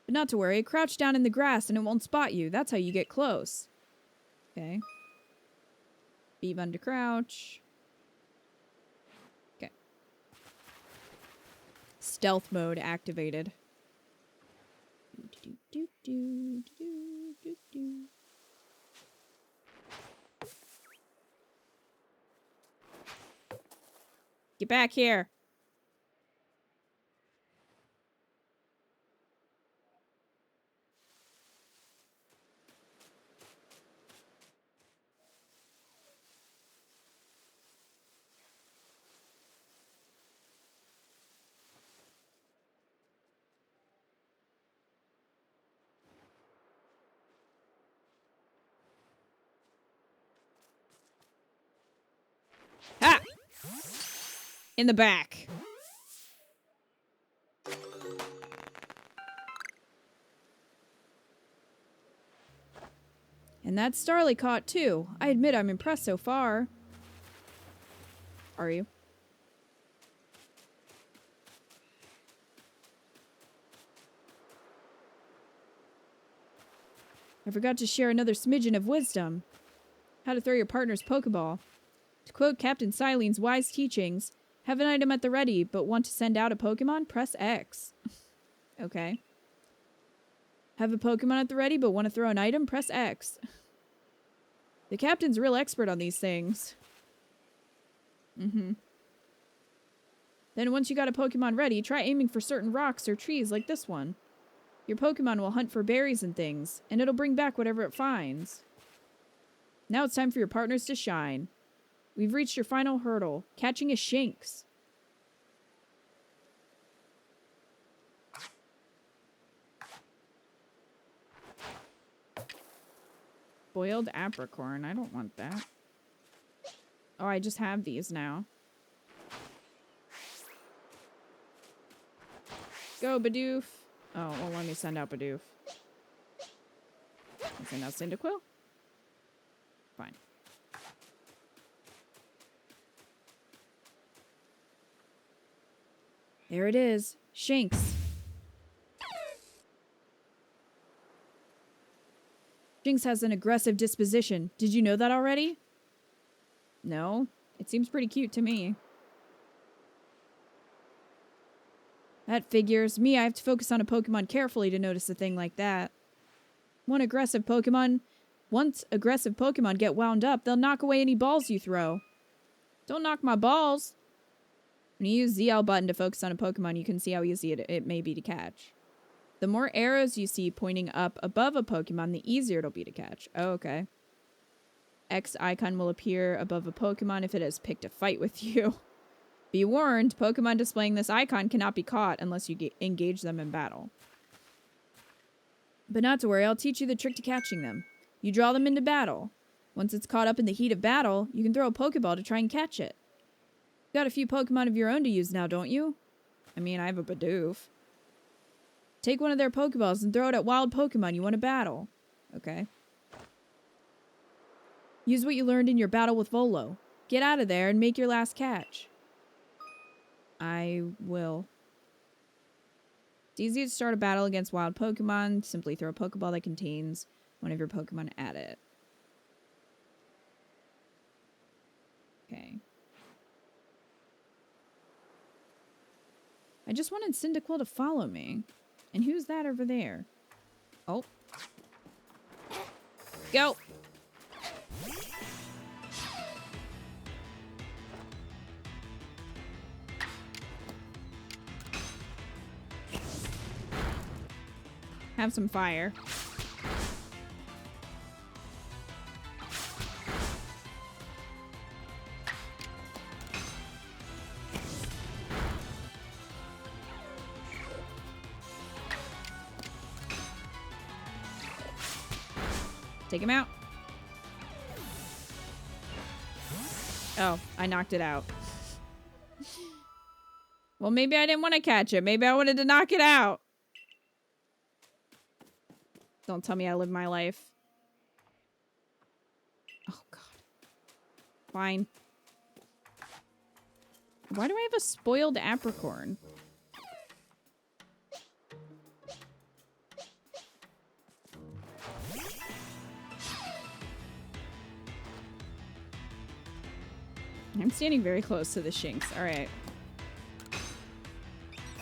But not to worry, crouch down in the grass and it won't spot you. That's how you get close. Okay. Beep under crouch. Okay. Stealth mode activated. Get back here. Ah! In the back. And that's Starly caught too. I admit I'm impressed so far. Are you? I forgot to share another smidgen of wisdom. How to throw your partner's Pokeball. To quote Captain Silene's wise teachings, have an item at the ready, but want to send out a Pokemon? Press X. Okay. Have a Pokemon at the ready, but want to throw an item? Press X. The Captain's real expert on these things. Then once you got a Pokemon ready, try aiming for certain rocks or trees like this one. Your Pokemon will hunt for berries and things, and it'll bring back whatever it finds. Now it's time for your partners to shine. We've reached your final hurdle, catching a Shinx. Boiled apricorn, I don't want that. Oh, I just have these now. Go, Bidoof. Oh, well, let me send out Bidoof. I'll send out Cyndaquil. Fine. There it is. Shinx. Shinx has an aggressive disposition. Did you know that already? No. It seems pretty cute to me. That figures. Me, I have to focus on a Pokemon carefully to notice a thing like that. Once aggressive Pokemon get wound up, they'll knock away any balls you throw. Don't knock my balls. When you use ZL button to focus on a Pokemon, you can see how easy it may be to catch. The more arrows you see pointing up above a Pokemon, the easier it'll be to catch. Oh, okay. X icon will appear above a Pokemon if it has picked a fight with you. Be warned, Pokemon displaying this icon cannot be caught unless you engage them in battle. But not to worry, I'll teach you the trick to catching them. You draw them into battle. Once it's caught up in the heat of battle, you can throw a Pokeball to try and catch it. You got a few Pokemon of your own to use now, don't you? I mean, I have a Bidoof. Take one of their Pokeballs and throw it at wild Pokemon you want to battle. Okay. Use what you learned in your battle with Volo. Get out of there and make your last catch. I will. It's easy to start a battle against wild Pokemon. Simply throw a Pokeball that contains one of your Pokemon at it. Okay. I just wanted Cyndaquil to follow me. And who's that over there? Oh. Go! Have some fire. Take him out. Oh, I knocked it out. Well, maybe I didn't want to catch it. Maybe I wanted to knock it out. Don't tell me I live my life. Oh, God. Fine. Why do I have a spoiled apricorn? I'm standing very close to the Shinx. Alright.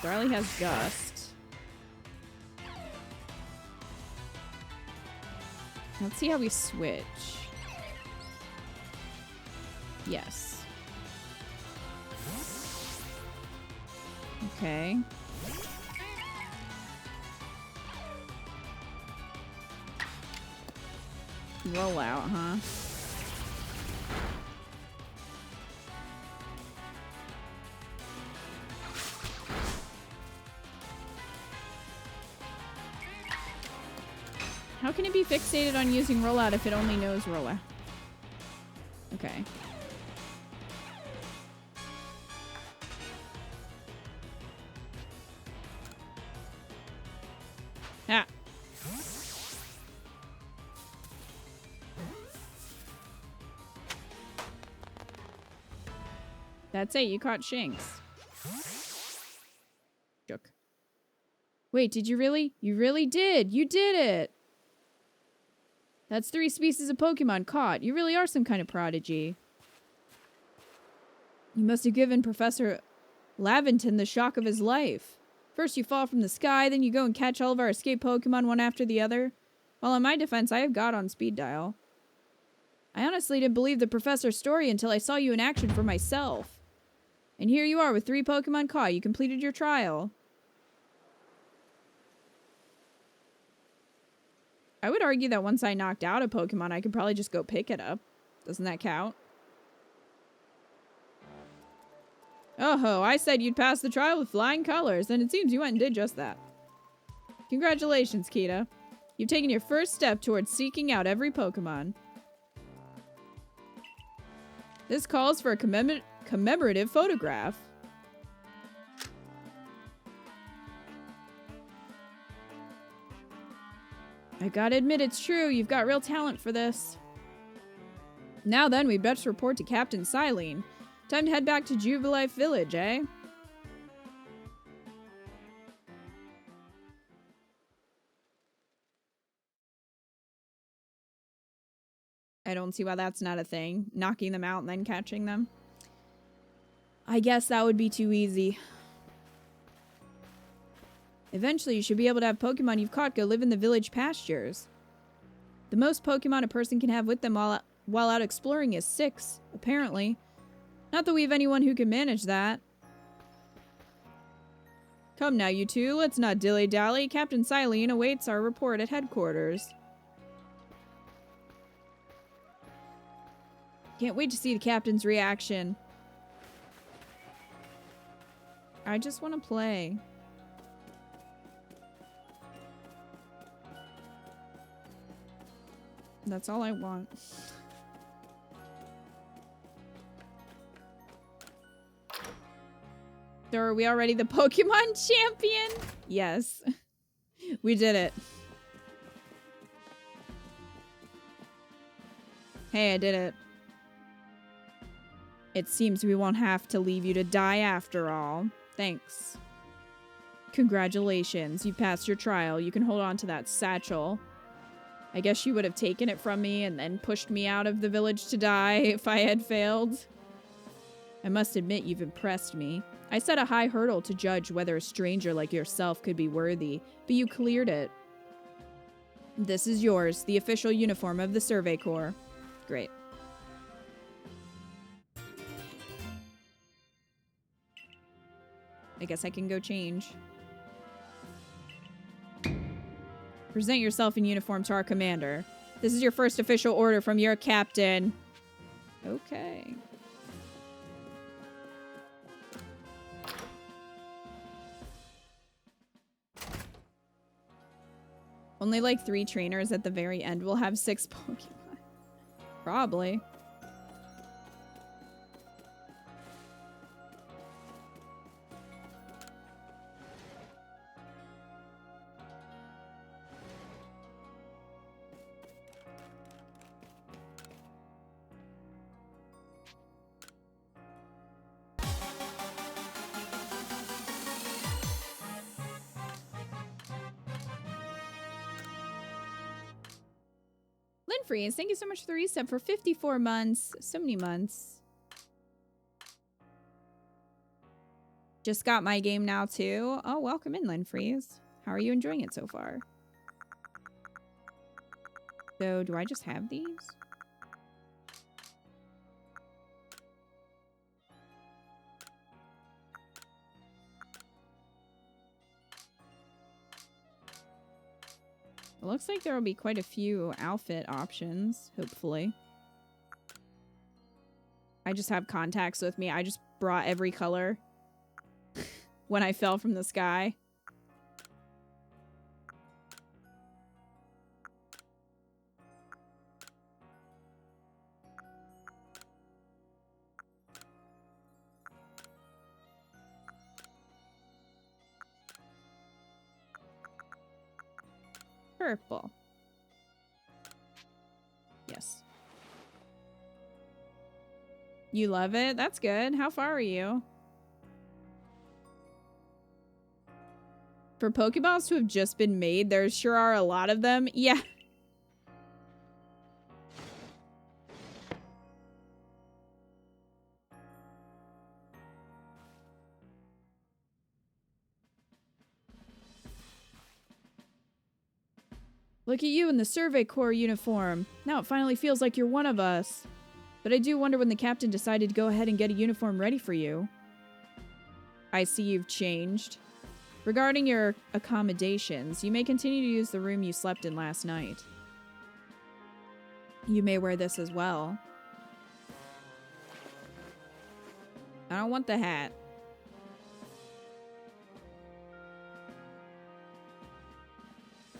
Darlie has Gust. Let's see how we switch. Yes. Okay. Roll out, huh? How can it be fixated on using rollout if it only knows rollout? Okay. Ah. That's it. You caught Shinx. Shook. Wait, did you really? You really did. You did it. That's 3 species of Pokemon caught. You really are some kind of prodigy. You must have given Professor Laventon the shock of his life. First you fall from the sky, then you go and catch all of our escaped Pokemon one after the other. Well, in my defense, I have God on speed dial. I honestly didn't believe the professor's story until I saw you in action for myself. And here you are with 3 Pokemon caught. You completed your trial. I would argue that once I knocked out a Pokemon, I could probably just go pick it up. Doesn't that count? Oh ho, I said you'd pass the trial with flying colors, and it seems you went and did just that. Congratulations, Kita. You've taken your first step towards seeking out every Pokemon. This calls for a commemorative photograph. I gotta admit, it's true. You've got real talent for this. Now then, we'd best report to Captain Silene. Time to head back to Jubilife Village, eh? I don't see why that's not a thing. Knocking them out and then catching them. I guess that would be too easy. Eventually, you should be able to have Pokemon you've caught go live in the village pastures. The most Pokemon a person can have with them while out exploring is 6, apparently. Not that we have anyone who can manage that. Come now, you two. Let's not dilly-dally. Captain Silene awaits our report at headquarters. Can't wait to see the captain's reaction. I just want to play. That's all I want. So are we already the Pokemon champion? Yes. We did it. Hey, I did it. It seems we won't have to leave you to die after all. Thanks. Congratulations, you passed your trial. You can hold on to that satchel. I guess you would have taken it from me and then pushed me out of the village to die if I had failed. I must admit you've impressed me. I set a high hurdle to judge whether a stranger like yourself could be worthy, but you cleared it. This is yours, the official uniform of the Survey Corps. Great. I guess I can go change. Present yourself in uniform to our commander. This is your first official order from your captain. Okay. Only like 3 trainers at the very end will have 6 Pokemon. Probably. Freeze, thank you so much for the reset for 54 months. So many months. Just got my game now too. Oh, welcome in, Linfreeze. How are you enjoying it so far? So, do I just have these? It looks like there will be quite a few outfit options, hopefully. I just have contacts with me. I just brought every color when I fell from the sky. Purple. Yes. You love it? That's good. How far are you? For Pokeballs to have just been made, there sure are a lot of them. Yeah. Look at you in the Survey Corps uniform. Now it finally feels like you're one of us. But I do wonder when the captain decided to go ahead and get a uniform ready for you. I see you've changed. Regarding your accommodations, you may continue to use the room you slept in last night. You may wear this as well. I don't want the hat.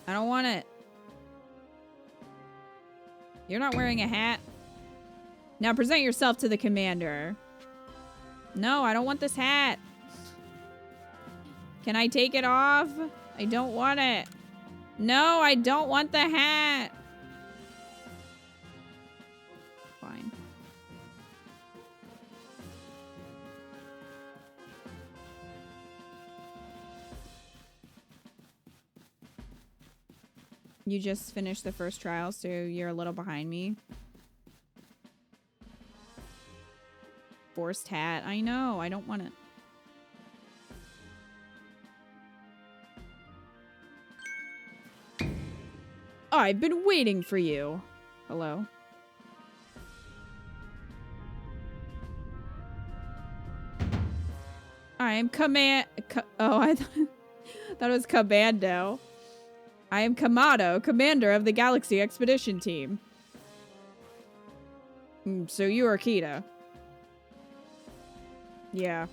I don't want it. You're not wearing a hat. Now present yourself to the commander. No, I don't want this hat. Can I take it off? I don't want it. No, I don't want the hat. Fine. You just finished the first trial, so you're a little behind me. Forced hat. I know. I don't want it. I've been waiting for you. Hello. I am oh, I thought it was Commando. I am Kamado, commander of the Galaxy Expedition Team. So you are Kita. Yeah.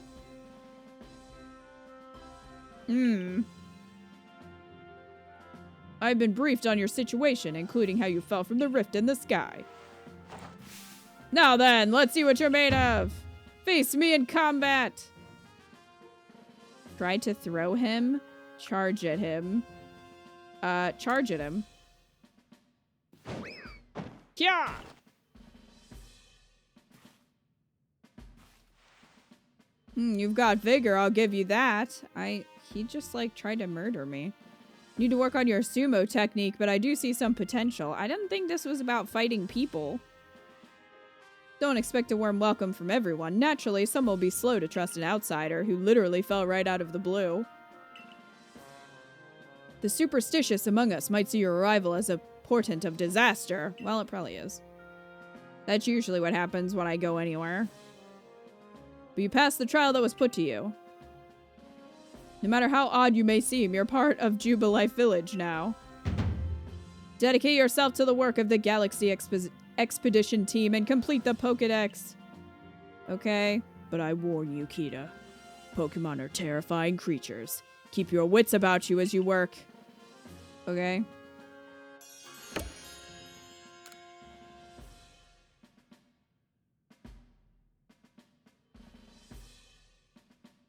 I've been briefed on your situation, including how you fell from the rift in the sky. Now then, let's see what you're made of. Face me in combat. Try to throw him. Charge at him. Charge at him. Yeah. You've got vigor, I'll give you that. He just, like, tried to murder me. Need to work on your sumo technique, but I do see some potential. I didn't think this was about fighting people. Don't expect a warm welcome from everyone. Naturally, some will be slow to trust an outsider who literally fell right out of the blue. The superstitious among us might see your arrival as a portent of disaster. Well, it probably is. That's usually what happens when I go anywhere. But you passed the trial that was put to you. No matter how odd you may seem, you're part of Jubilife Village now. Dedicate yourself to the work of the Galaxy Expedition team and complete the Pokédex. Okay, but I warn you, Kita. Pokemon are terrifying creatures. Keep your wits about you as you work. Okay?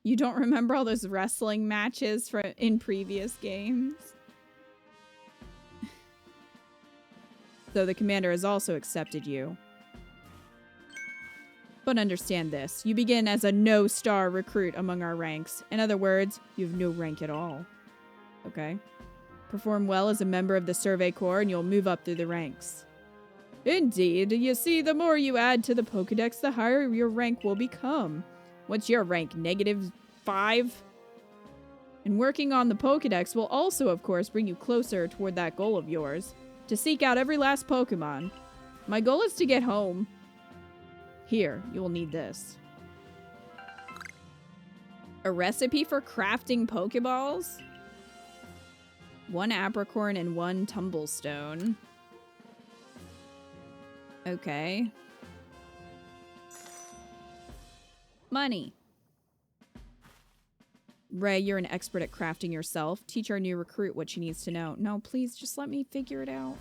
You don't remember all those wrestling matches in previous games? Though the commander has also accepted you. But understand this. You begin as a no-star recruit among our ranks. In other words, you have no rank at all. Okay? Perform well as a member of the Survey Corps and you'll move up through the ranks. Indeed. You see, the more you add to the Pokédex, the higher your rank will become. What's your rank? -5? And working on the Pokédex will also, of course, bring you closer toward that goal of yours. To seek out every last Pokemon. My goal is to get home. Here, you will need this. A recipe for crafting Pokeballs? 1 apricorn and 1 tumblestone. Okay. Money. Ray, you're an expert at crafting yourself. Teach our new recruit what she needs to know. No, please, just let me figure it out.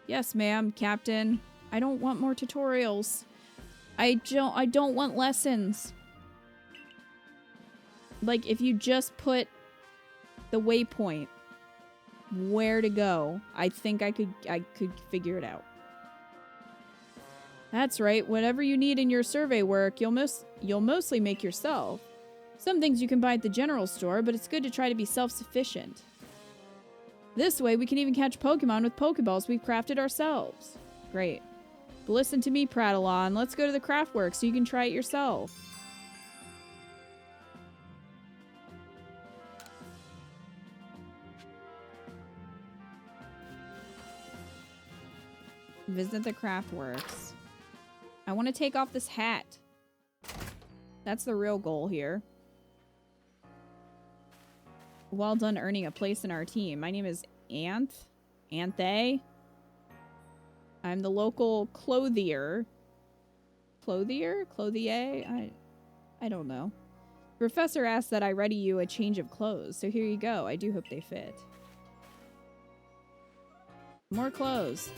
Yes, ma'am, Captain. I don't want more tutorials. I don't want lessons. Like, if you just put the waypoint where to go, I think I could figure it out. That's right. Whatever you need in your survey work, you'll mostly make yourself. Some things you can buy at the general store, but it's good to try to be self-sufficient. This way, we can even catch Pokemon with Pokeballs we've crafted ourselves. Great. But listen to me, Prattlon. Let's go to the craft work so you can try it yourself. Visit the craft works. I want to take off this hat. That's the real goal here. Well done earning a place in our team. My name is Anthe. I'm the local clothier. Clothier? Clothier? I don't know. The professor asked that I ready you a change of clothes, so here you go. I do hope they fit. More clothes.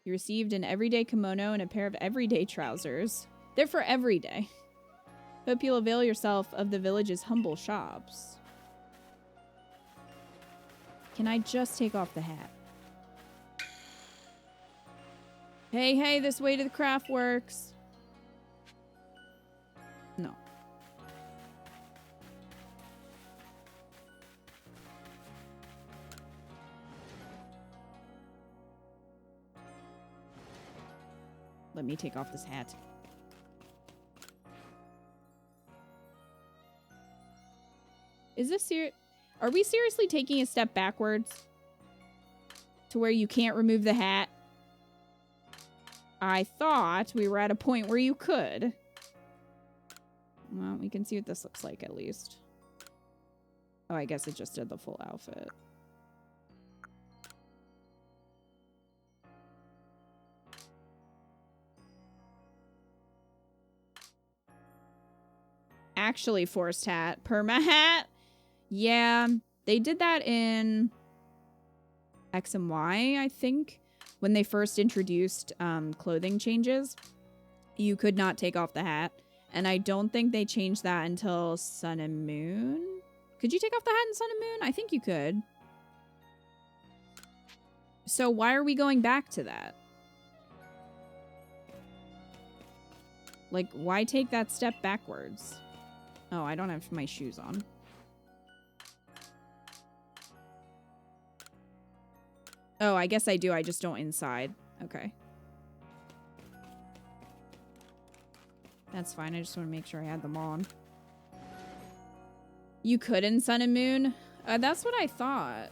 You received an everyday kimono and a pair of everyday trousers. They're for every day. Hope you'll avail yourself of the village's humble shops. Can I just take off the hat? Hey, this way to the craft works. No. Let me take off this hat. Is this serious? Are we seriously taking a step backwards? To where you can't remove the hat? I thought we were at a point where you could. Well, we can see what this looks like at least. Oh, I guess it just did the full outfit. Actually forced hat. Perma hat? Yeah, they did that in X and Y, I think. When they first introduced clothing changes, you could not take off the hat. And I don't think they changed that until Sun and Moon. Could you take off the hat in Sun and Moon? I think you could. So why are we going back to that? Like, why take that step backwards? Oh, I don't have my shoes on. Oh, I guess I do. I just don't inside. Okay. That's fine. I just want to make sure I had them on. You could in Sun and Moon? That's what I thought.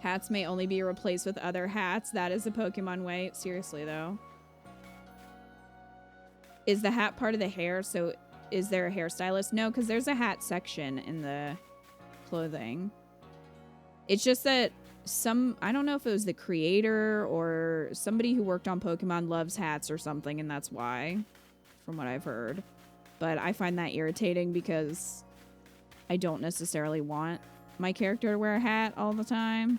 Hats may only be replaced with other hats. That is the Pokemon way. Seriously, though. Is the hat part of the hair? So is there a hairstylist? No, because there's a hat section in the clothing. It's just that I don't know if it was the creator or somebody who worked on Pokemon loves hats or something, and that's why, from what I've heard. But I find that irritating because I don't necessarily want my character to wear a hat all the time.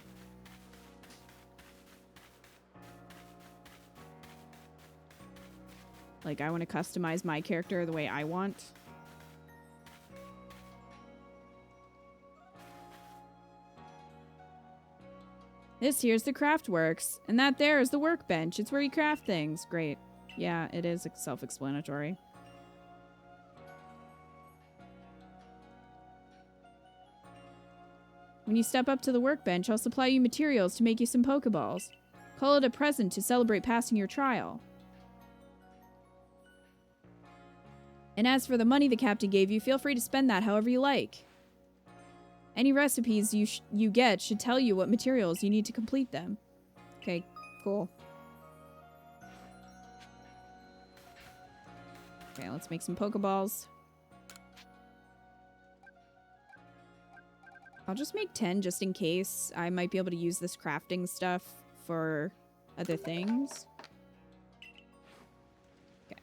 Like, I want to customize my character the way I want. This here's the craft works, and that there is the workbench. It's where you craft things. Great. Yeah, it is self-explanatory. When you step up to the workbench, I'll supply you materials to make you some Pokeballs. Call it a present to celebrate passing your trial. And as for the money the captain gave you, feel free to spend that however you like. Any recipes you get should tell you what materials you need to complete them. Okay, cool. Okay, let's make some Pokeballs. I'll just make 10 just in case. I might be able to use this crafting stuff for other things. Okay.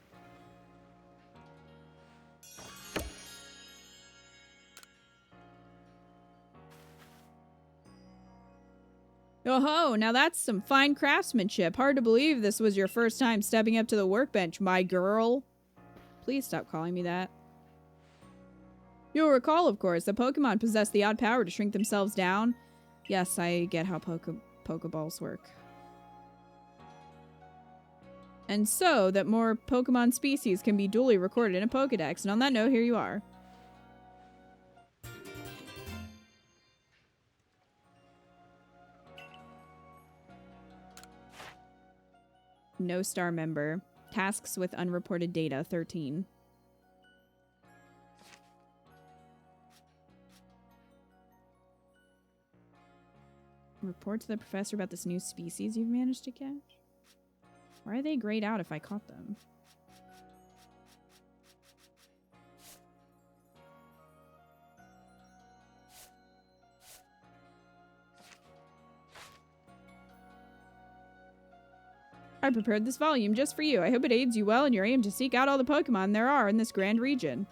Oh-ho, now that's some fine craftsmanship. Hard to believe this was your first time stepping up to the workbench, my girl. Please stop calling me that. You'll recall, of course, that Pokemon possess the odd power to shrink themselves down. Yes, I get how Pokeballs work. And so, that more Pokemon species can be duly recorded in a Pokedex. And on that note, here you are. No star member. Tasks with unreported data, 13. Report to the professor about this new species you've managed to catch. Why are they grayed out if I caught them? I prepared this volume just for you. I hope it aids you well in your aim to seek out all the Pokemon there are in this grand region.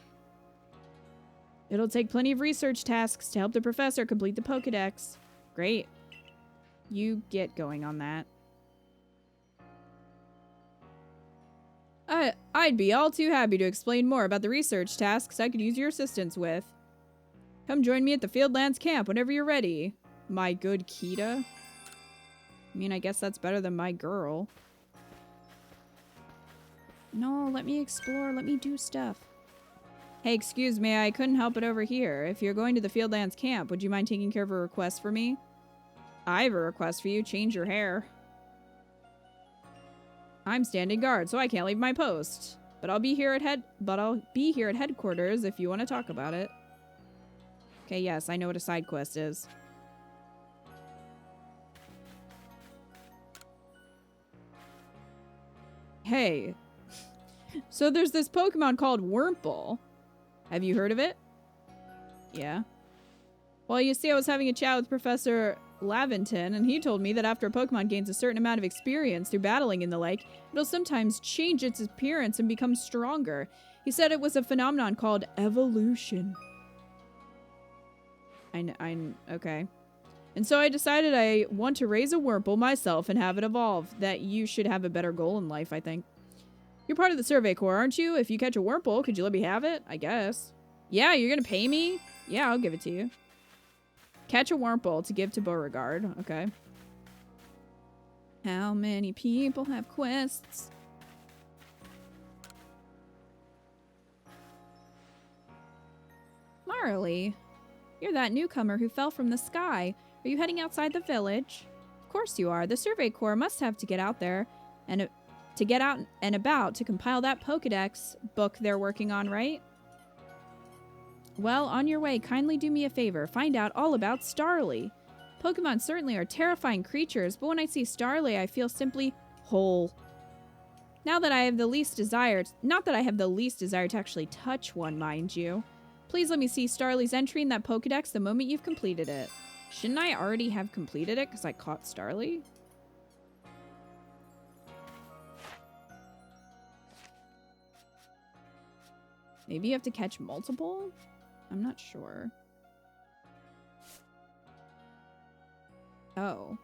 It'll take plenty of research tasks to help the professor complete the Pokedex. Great. You get going on that. I'd be all too happy to explain more about the research tasks I could use your assistance with. Come join me at the Fieldlands camp whenever you're ready. My good Kita. I mean, I guess that's better than my girl. No, let me explore. Let me do stuff. Hey, excuse me. I couldn't help it over here. If you're going to the Fieldlands camp, would you mind taking care of a request for me? I have a request for you. Change your hair. I'm standing guard, so I can't leave my post. But I'll be here at headquarters if you want to talk about it. Okay, yes, I know what a side quest is. Hey. So there's this Pokemon called Wurmple. Have you heard of it? Yeah. Well, you see, I was having a chat with Professor Laventon, and he told me that after a Pokemon gains a certain amount of experience through battling in the lake, it'll sometimes change its appearance and become stronger. He said it was a phenomenon called evolution. Okay. And so I decided I want to raise a Wurmple myself and have it evolve. That you should have a better goal in life, I think. You're part of the Survey Corps, aren't you? If you catch a Wurmple, could you let me have it? I guess. Yeah, you're gonna pay me? Yeah, I'll give it to you. Catch a Wurmple to give to Beauregard. Okay. How many people have quests? Marley, you're that newcomer who fell from the sky. Are you heading outside the village? Of course you are. The Survey Corps must have to get out there and to get out and about to compile that Pokedex book they're working on, right? Well, on your way, kindly do me a favor. Find out all about Starly. Pokemon certainly are terrifying creatures, but when I see Starly, I feel simply whole. Now that I have the least desire, not that I have the least desire to actually touch one, mind you. Please let me see Starly's entry in that Pokedex the moment you've completed it. Shouldn't I already have completed it because I caught Starly? Maybe you have to catch multiple? I'm not sure. Oh.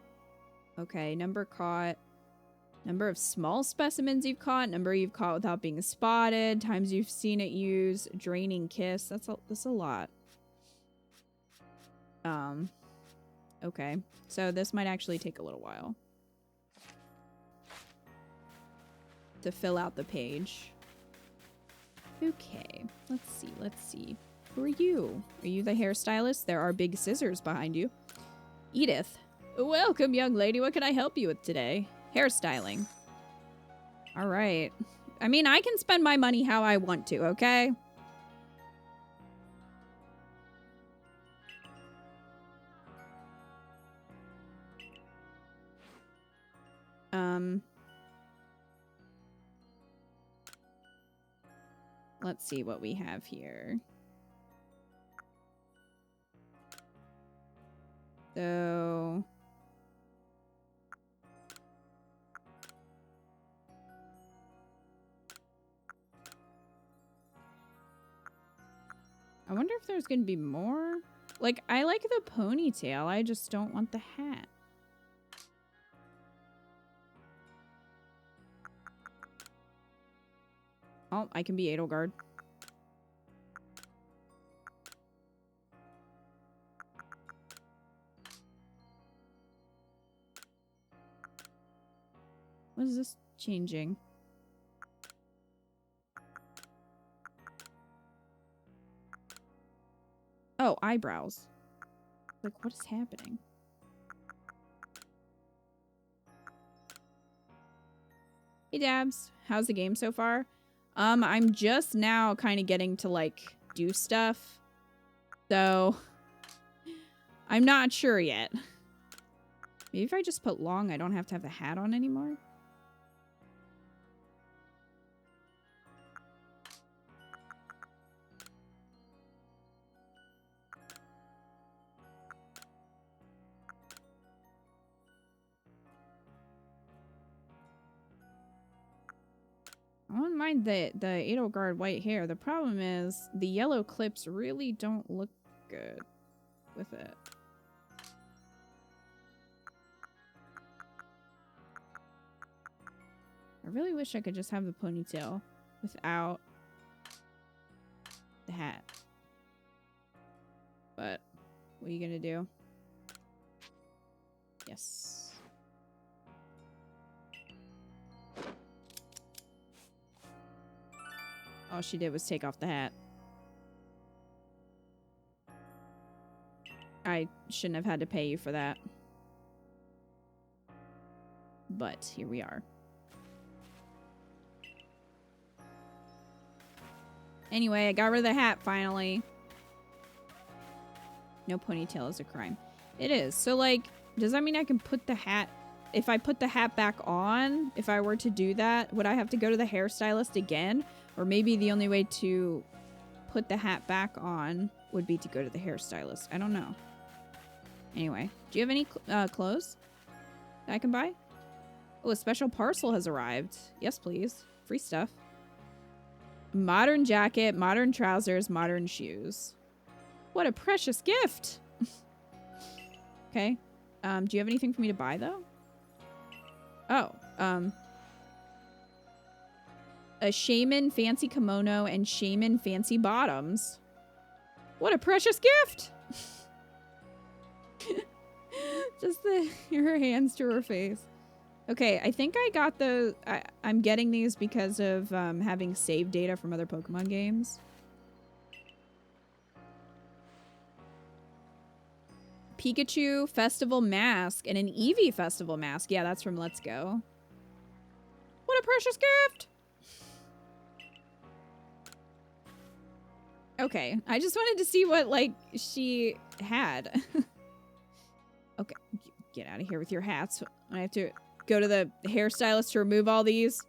Okay, number caught. Number of small specimens you've caught. Number you've caught without being spotted. Times you've seen it use. Draining kiss. That's a lot. Okay. So this might actually take a little while to fill out the page. Okay. Let's see. Who are you? Are you the hairstylist? There are big scissors behind you. Edith. Welcome, young lady. What can I help you with today? Hairstyling. All right. I mean, I can spend my money how I want to, okay? Let's see what we have here. So... I wonder if there's gonna be more. Like, I like the ponytail. I just don't want the hat. Oh, I can be Edelgard. What is this changing? Oh, eyebrows. Like, what is happening? Hey, Dabs. How's the game so far? I'm just now kind of getting to, like, do stuff. So, I'm not sure yet. Maybe if I just put long, I don't have to have the hat on anymore. I wouldn't mind the Edelgard white hair. The problem is the yellow clips really don't look good with it. I really wish I could just have the ponytail without the hat. But what are you gonna do? Yes. All she did was take off the hat. I shouldn't have had to pay you for that. But here we are. Anyway, I got rid of the hat finally. No ponytail is a crime. It is. So, like, does that mean I can put the hat... If I put the hat back on, if I were to do that, would I have to go to the hairstylist again? Or maybe the only way to put the hat back on would be to go to the hairstylist. I don't know. Anyway, do you have any clothes that I can buy? Oh, a special parcel has arrived. Yes, please. Free stuff. Modern jacket, modern trousers, modern shoes. What a precious gift! Okay. Do you have anything for me to buy, though? Oh, a shaman fancy kimono and shaman fancy bottoms. What a precious gift! Just her hands to her face. Okay, I think I got the... I'm getting these because of having saved data from other Pokemon games. Pikachu Festival mask and an Eevee Festival mask. Yeah, that's from Let's Go. What a precious gift! Okay, I just wanted to see what, like, she had. Okay, get out of here with your hats. I have to go to the hairstylist to remove all these.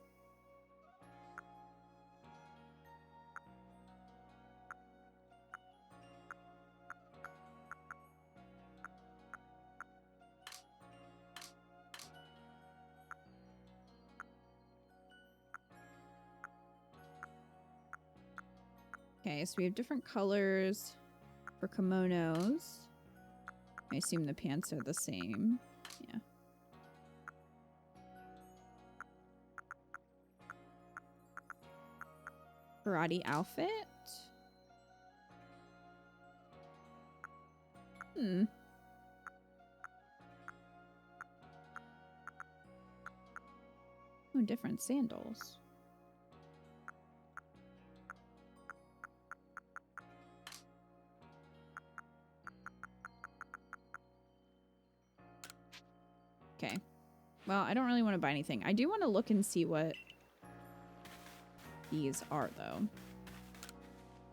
Okay, so we have different colors for kimonos. I assume the pants are the same. Yeah. Karate outfit? Hmm. Oh, different sandals. Okay. Well, I don't really want to buy anything. I do want to look and see what these are, though.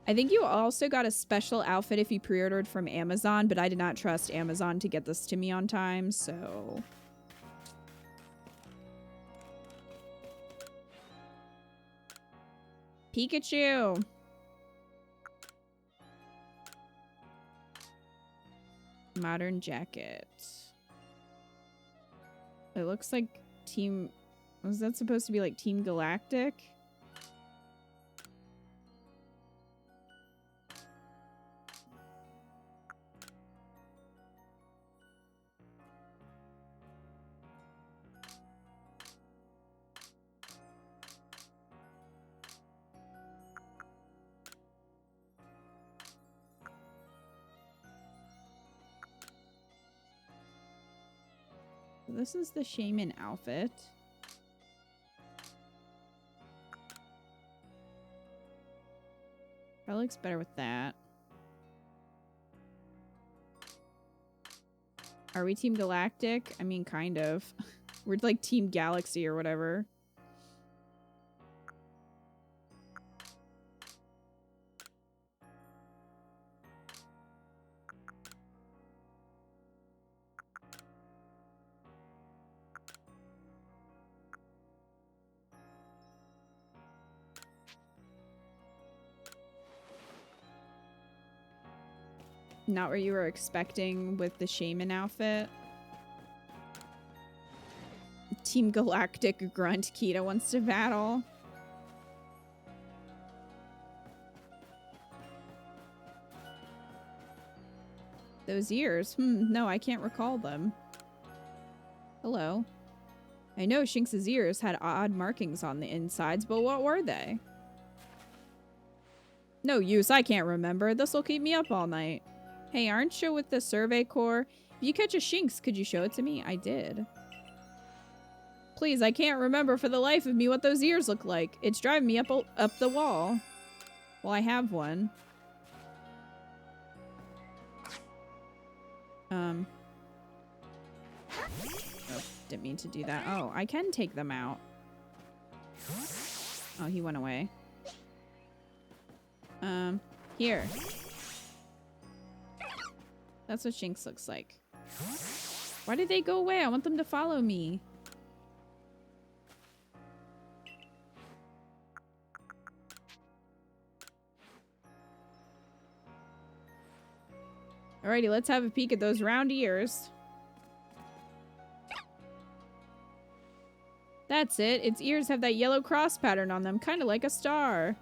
I think you also got a special outfit if you pre-ordered from Amazon, but I did not trust Amazon to get this to me on time, so... Pikachu! Modern jacket. It looks like Team... Was that supposed to be like Team Galactic? This is the shaman outfit. That looks better with that. Are we Team Galactic? I mean, kind of. We're like Team Galaxy or whatever. Not what you were expecting with the shaman outfit. Team Galactic Grunt Kita wants to battle. Those ears? No, I can't recall them. Hello. I know Shinx's ears had odd markings on the insides, but what were they? No use, I can't remember. This'll keep me up all night. Hey, aren't you with the Survey Corps? If you catch a Shinx, could you show it to me? I did. Please, I can't remember for the life of me what those ears look like. It's driving me up the wall. Well, I have one. Oh, didn't mean to do that. Oh, I can take them out. Oh, he went away. Here. That's what Shinx looks like. Why did they go away? I want them to follow me. Alrighty, let's have a peek at those round ears. That's it. Its ears have that yellow cross pattern on them, kind of like a star.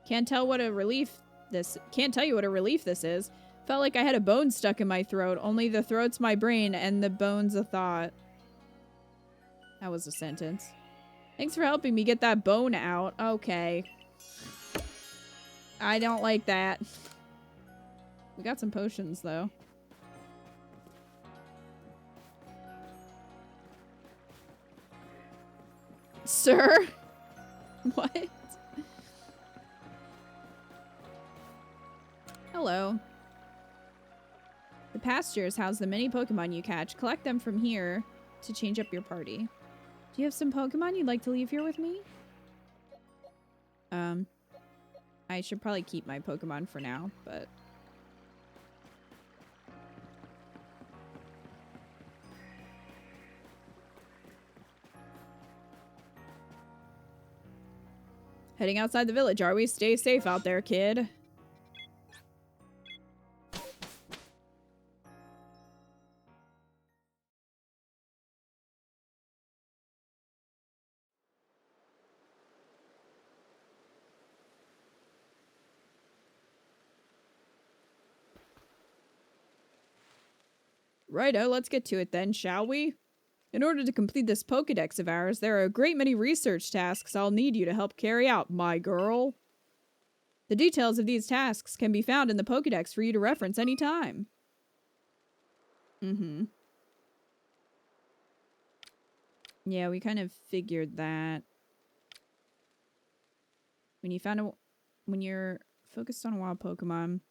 Can't tell you what a relief this is. Felt like I had a bone stuck in my throat, only the throat's my brain and the bone's a thought. That was a sentence. Thanks for helping me get that bone out. Okay. I don't like that. We got some potions, though. Sir? What? Hello. The pastures house the many Pokemon you catch. Collect them from here to change up your party. Do you have some Pokemon you'd like to leave here with me? I should probably keep my Pokemon for now, but... Heading outside the village, are we? Stay safe out there, kid. Righto, let's get to it then, shall we? In order to complete this Pokedex of ours, there are a great many research tasks I'll need you to help carry out, my girl. The details of these tasks can be found in the Pokedex for you to reference any time. Mm-hmm. Yeah, we kind of figured that. When you're focused on a wild Pokemon,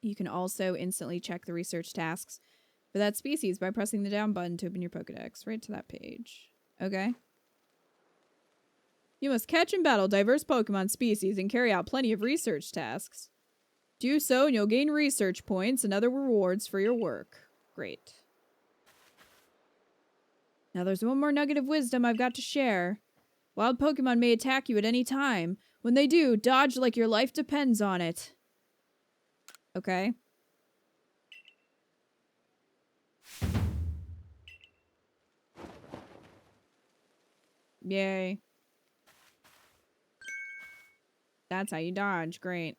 you can also instantly check the research tasks for that species by pressing the down button to open your Pokedex. Right to that page. Okay. You must catch and battle diverse Pokemon species and carry out plenty of research tasks. Do so and you'll gain research points and other rewards for your work. Great. Now there's one more nugget of wisdom I've got to share. Wild Pokemon may attack you at any time. When they do, dodge like your life depends on it. Okay. Yay. That's how you dodge. Great.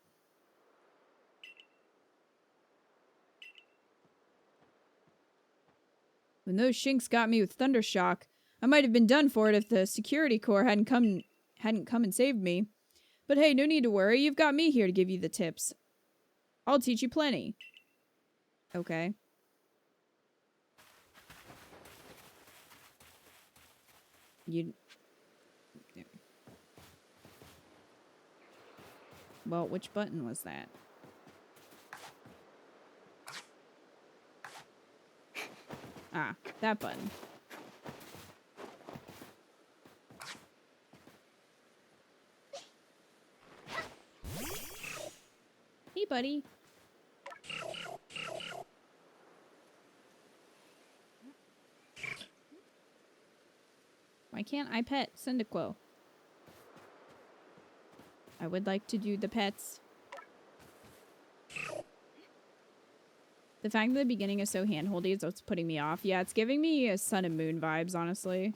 When those Shinx got me with Thundershock, I might have been done for it if the security corps hadn't come and saved me. But hey, no need to worry. You've got me here to give you the tips. I'll teach you plenty. Okay. Well, which button was that? Ah, that button. Hey, buddy. Why can't I pet Cyndaquil? I would like to do the pets. The fact that the beginning is so handholdy is what's putting me off. Yeah, it's giving me Sun and Moon vibes, honestly.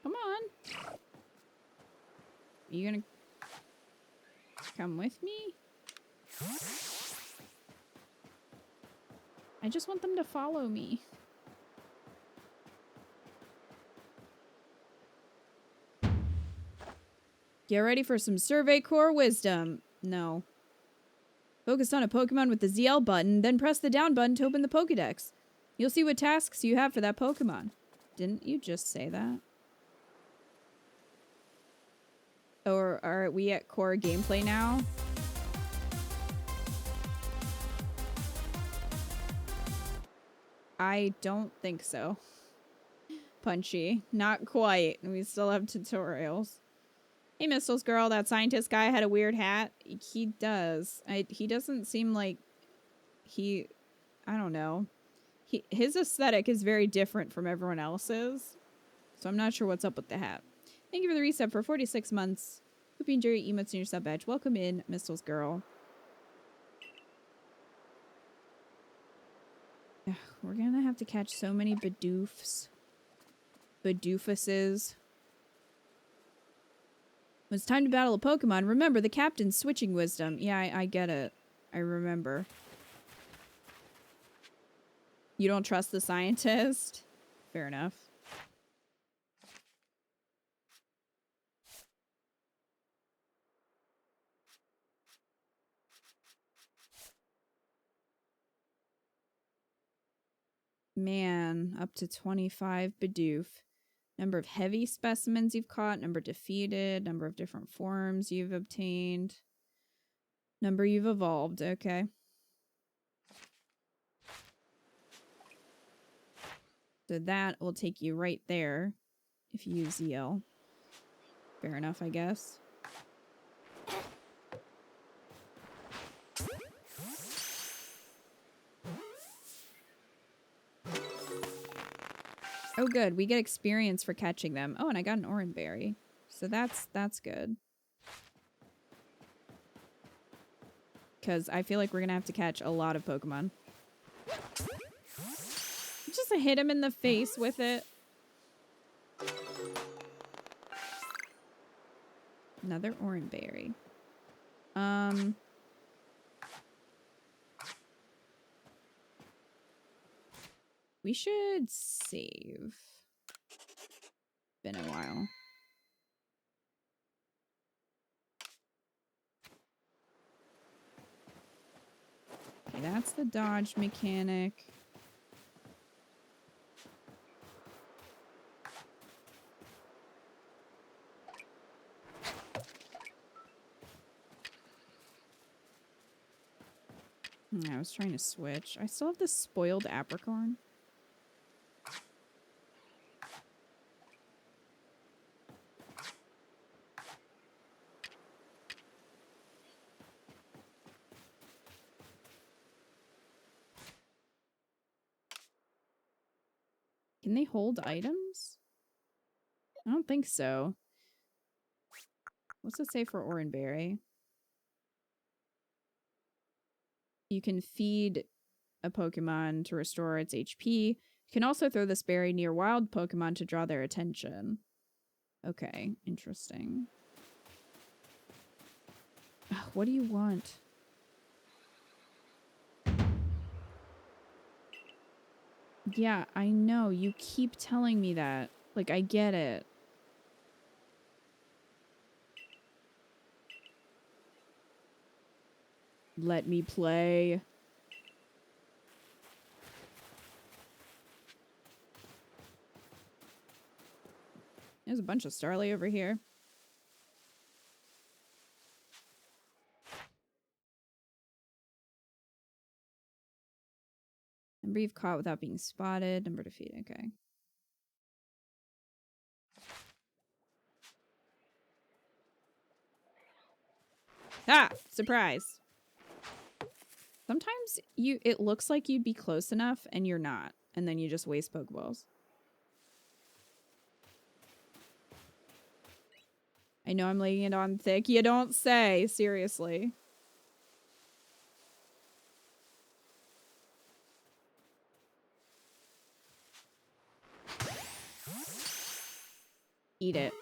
Come on. Are you gonna come with me? I just want them to follow me. Get ready for some Survey Corps wisdom. No. Focus on a Pokemon with the ZL button, then press the down button to open the Pokedex. You'll see what tasks you have for that Pokemon. Didn't you just say that? Or are we at core gameplay now? I don't think so. Punchy. Not quite. We still have tutorials. Hey, Missiles Girl, that scientist guy had a weird hat. He does. He doesn't seem like he... I don't know. His aesthetic is very different from everyone else's. So I'm not sure what's up with the hat. Thank you for the reset for 46 months. Hope you enjoy your emotes and your sub badge. Welcome in, Missiles Girl. Ugh, we're gonna have to catch so many Bidoofs. Bidoofuses. When it's time to battle a Pokemon, remember the captain's switching wisdom. Yeah, I get it. I remember. You don't trust the scientist? Fair enough. Man, up to 25 Bidoof. Number of heavy specimens you've caught, number defeated, number of different forms you've obtained, number you've evolved. Okay. So that will take you right there if you use ZL. Fair enough, I guess. Oh, good. We get experience for catching them. Oh, and I got an orange berry. So that's good. Because I feel like we're going to have to catch a lot of Pokemon. Just hit him in the face with it. Another orange berry. We should save. Been a while. Okay, that's the dodge mechanic. I was trying to switch. I still have this spoiled apricorn. Can they hold items? I don't think so. What's it say for Oranberry? You can feed a Pokemon to restore its HP. You can also throw this berry near wild Pokemon to draw their attention. Okay, interesting. Ugh, what do you want? Yeah, I know. You keep telling me that. Like, I get it. Let me play. There's a bunch of Starly over here. Number you've caught without being spotted. Number defeated. Okay. Ah! Surprise! Sometimes it looks like you'd be close enough and you're not. And then you just waste Pokeballs. I know I'm laying it on thick. You don't say. Seriously. Eat it.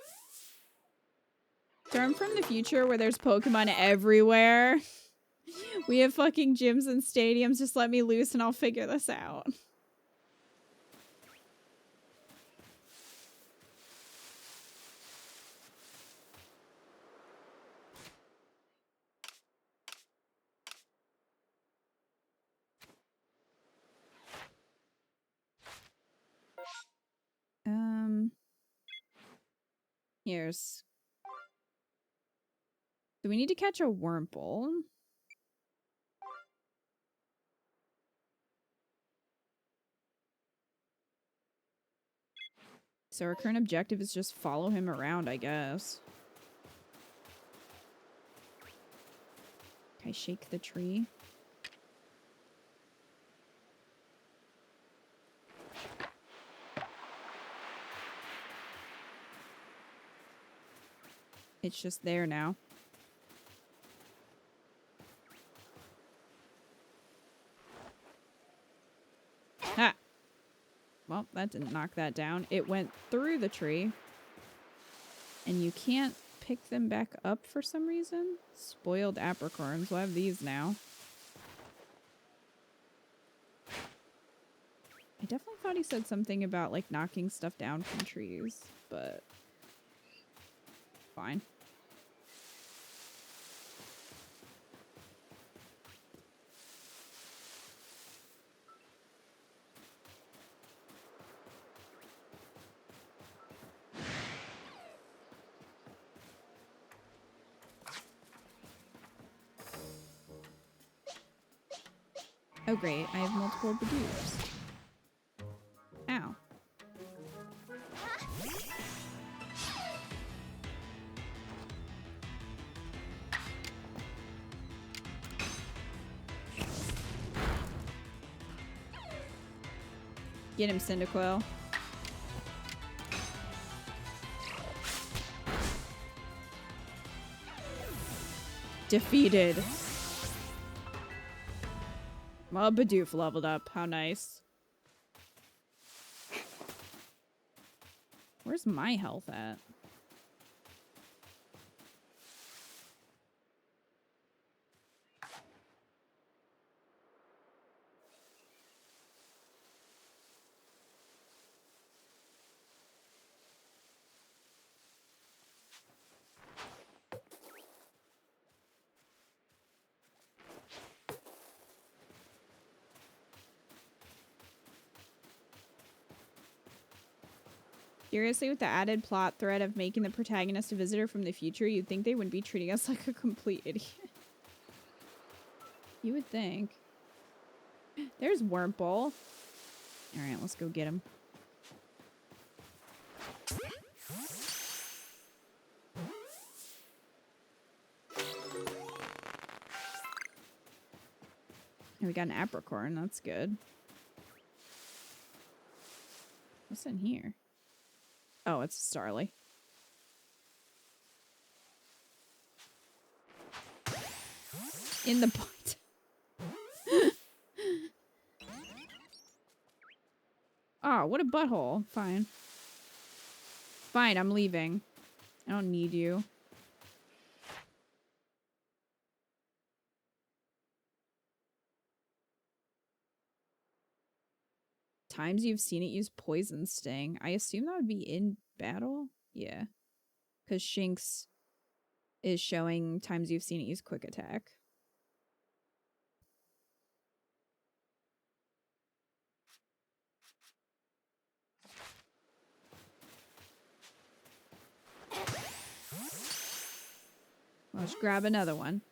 So I'm from the future where there's Pokemon everywhere. We have fucking gyms and stadiums. Just let me loose and I'll figure this out. Here's... So we need to catch a Wurmple. So our current objective is just follow him around, I guess. Can I shake the tree? It's just there now. Ha! Well, that didn't knock that down. It went through the tree. And you can't pick them back up for some reason. Spoiled apricorns. We'll have these now. I definitely thought he said something about, like, knocking stuff down from trees. But... fine. Oh great, I have multiple Bidoofs. Ow. Get him, Cyndaquil. Defeated. Well, Bidoof leveled up. How nice. Where's my health at? Seriously, with the added plot thread of making the protagonist a visitor from the future, you'd think they wouldn't be treating us like a complete idiot. You would think. There's Wurmple. Alright, let's go get him. And we got an apricorn, that's good. What's in here? Oh, it's a Starly. In the butt. Oh, what a butthole. Fine. Fine, I'm leaving. I don't need you. Times you've seen it use Poison Sting. I assume that would be in battle? Yeah. Because Shinx is showing times you've seen it use Quick Attack. Let's grab another one.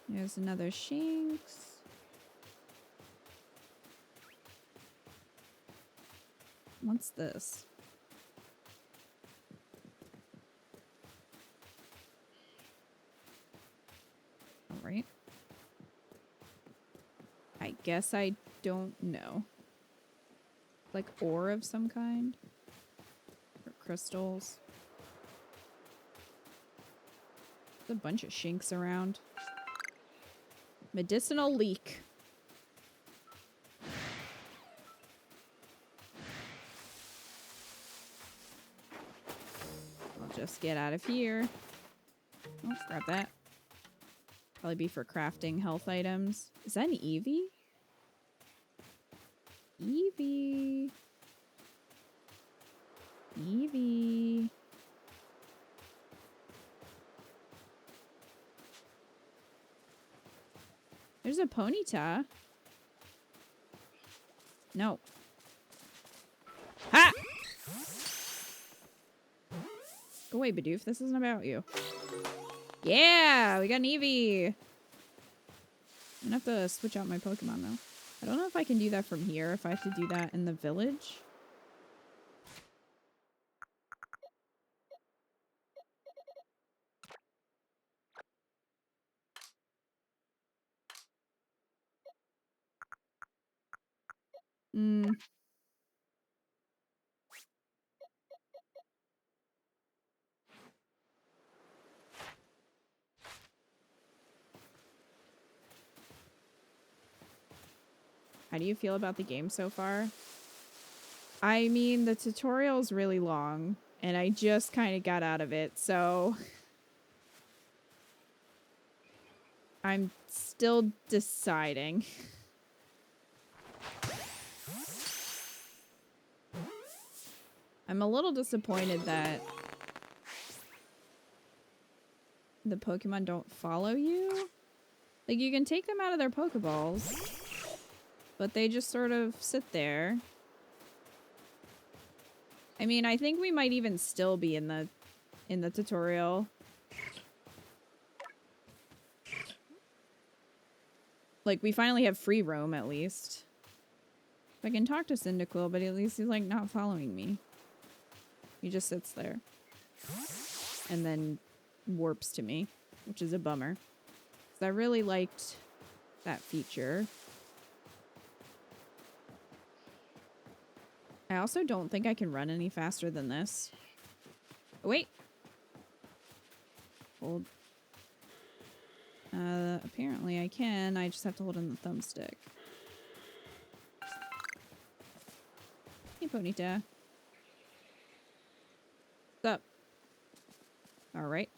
There's another Shinx. What's this? All right. I guess I don't know. Like ore of some kind? Or crystals? There's a bunch of Shinx around. Medicinal leek. I'll just get out of here. Oh, grab that. Probably be for crafting health items. Is that an Eevee? Eevee. Eevee. There's a Ponyta. No. Ha! Go away, Bidoof. This isn't about you. Yeah! We got an Eevee! I'm gonna have to switch out my Pokemon, though. I don't know if I can do that from here, if I have to do that in the village. How do you feel about the game so far? I mean, the tutorial's really long, and I just kind of got out of it, so I'm still deciding. I'm a little disappointed that the Pokemon don't follow you. Like, you can take them out of their Pokeballs, but they just sort of sit there. I mean, I think we might even still be in the tutorial. Like, we finally have free roam, at least. I can talk to Cyndaquil, but at least he's, like, not following me. He just sits there. And then warps to me, which is a bummer. 'Cause I really liked that feature. I also don't think I can run any faster than this. Oh, wait. Hold. Apparently I can. I just have to hold in the thumbstick. Hey, Ponyta. What's up? Alright.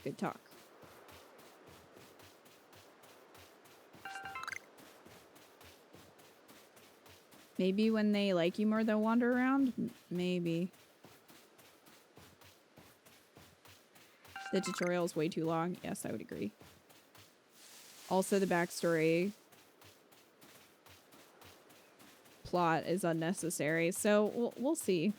Good talk. Maybe when they like you more, they'll wander around? Maybe. The tutorial is way too long. Yes, I would agree. Also, the backstory plot is unnecessary, so we'll see.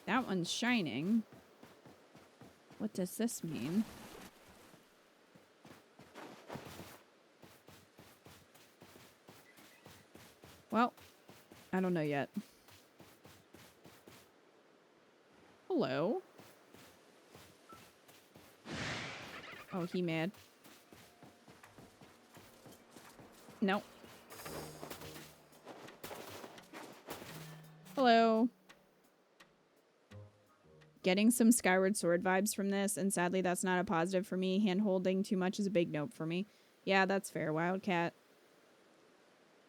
That one's shining. What does this mean? Well, I don't know yet. Hello? Oh, he mad. No. Hello. Getting some Skyward Sword vibes from this, and sadly that's not a positive for me. Hand-holding too much is a big nope for me. Yeah, that's fair, Wildcat.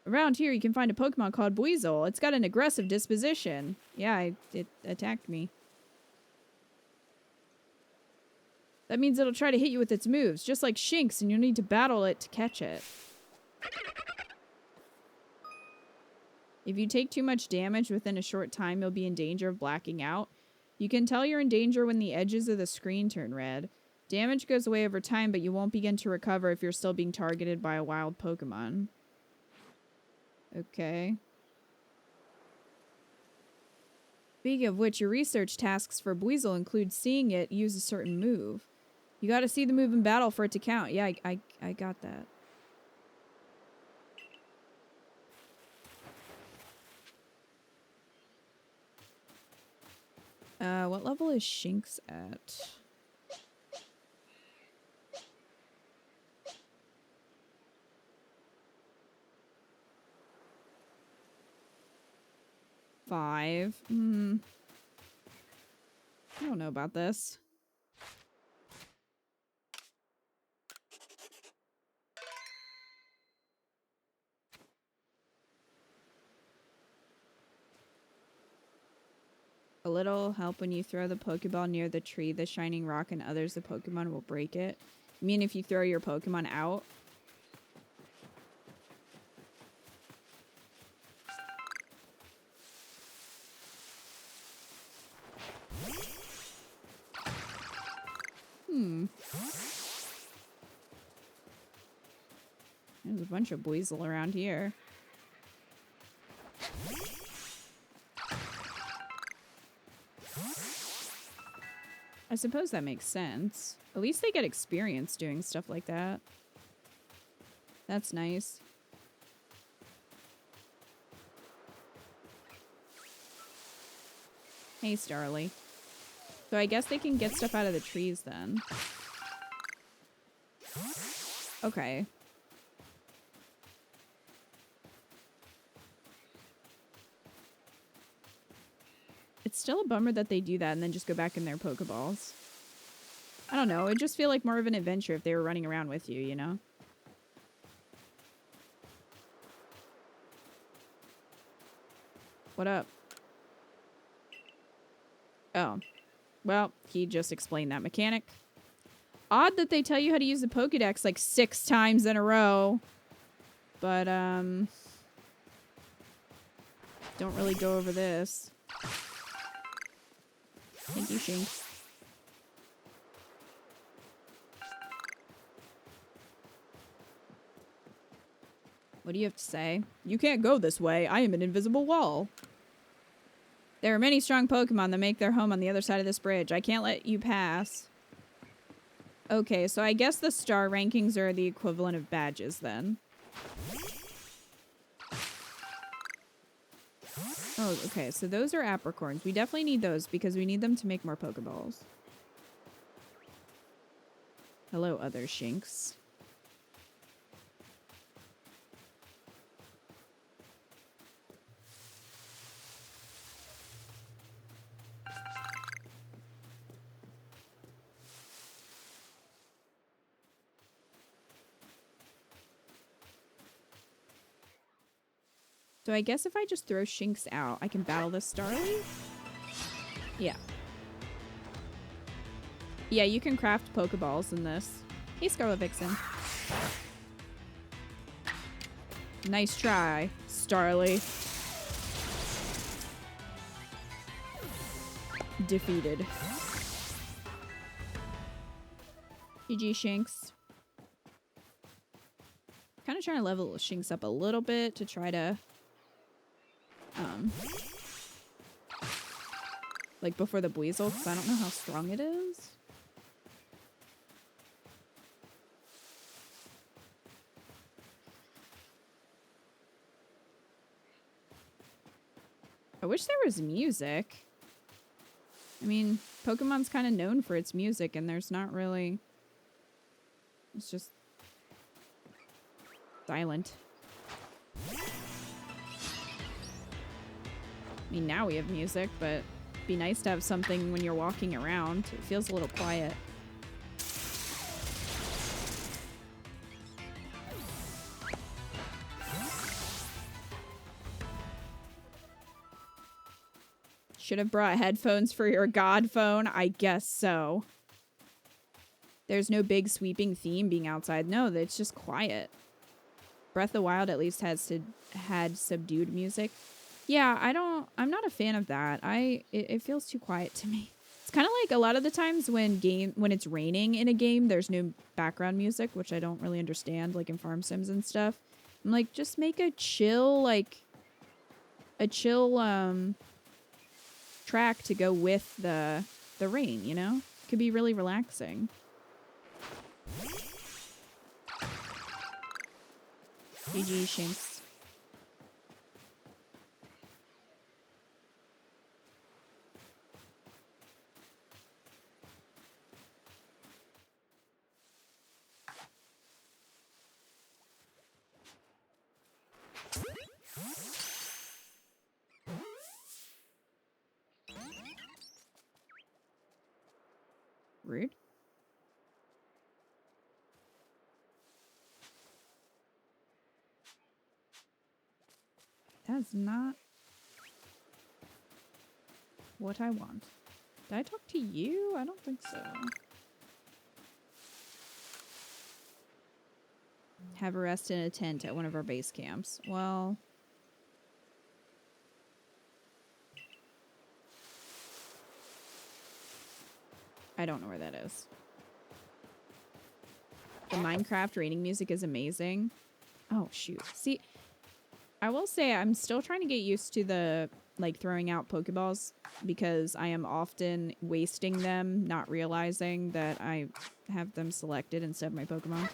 Around here you can find a Pokemon called Buizel. It's got an aggressive disposition. Yeah, it attacked me. That means it'll try to hit you with its moves, just like Shinx, and you'll need to battle it to catch it. If you take too much damage within a short time, you'll be in danger of blacking out. You can tell you're in danger when the edges of the screen turn red. Damage goes away over time, but you won't begin to recover if you're still being targeted by a wild Pokemon. Okay. Speaking of which, your research tasks for Buizel include seeing it use a certain move. You gotta see the move in battle for it to count. Yeah, I got that. What level is Shinx at? Five. I don't know about this. A little help when you throw the Pokeball near the tree, the shining rock, and others, the Pokemon will break it. You mean if you throw your Pokemon out? There's a bunch of Buizel around here. I suppose that makes sense. At least they get experience doing stuff like that. That's nice. Hey, Starly. So I guess they can get stuff out of the trees then. Okay. It's still a bummer that they do that and then just go back in their Pokeballs. I don't know. It'd just feel like more of an adventure if they were running around with you, you know? What up? Oh. Well, he just explained that mechanic. Odd that they tell you how to use the Pokedex like 6 times in a row. But, don't really go over this. Thank you, Shinx. What do you have to say? You can't go this way. I am an invisible wall. There are many strong Pokemon that make their home on the other side of this bridge. I can't let you pass. Okay, so I guess the star rankings are the equivalent of badges then. Oh, okay, so those are apricorns. We definitely need those because we need them to make more Pokeballs. Hello, other Shinx. So I guess if I just throw Shinx out, I can battle this Starly? Yeah. Yeah, you can craft Pokeballs in this. Hey, Scarlet Vixen. Nice try, Starly. Defeated. GG, Shinx. Kind of trying to level Shinx up a little bit to try to like before the Buizel, because I don't know how strong it is. I wish there was music. I mean, Pokemon's kind of known for its music, and there's not really... It's just... silent. I mean, now we have music, but it'd be nice to have something when you're walking around. It feels a little quiet. Should have brought headphones for your god phone. I guess so. There's no big sweeping theme being outside. No, it's just quiet. Breath of the Wild at least had subdued music. Yeah, I'm not a fan of that. It feels too quiet to me. It's kind of like a lot of the times when it's raining in a game, there's no background music, which I don't really understand, like in Farm Sims and stuff. I'm like, just make a chill track to go with the rain, you know? It could be really relaxing. GG, Shinx. Rude. That's not what I want. Did I talk to you? I don't think so. Have a rest in a tent at one of our base camps. Well... I don't know where that is. The Minecraft raining music is amazing. Oh, shoot. See, I will say I'm still trying to get used to the, like, throwing out Pokeballs because I am often wasting them, not realizing that I have them selected instead of my Pokemon.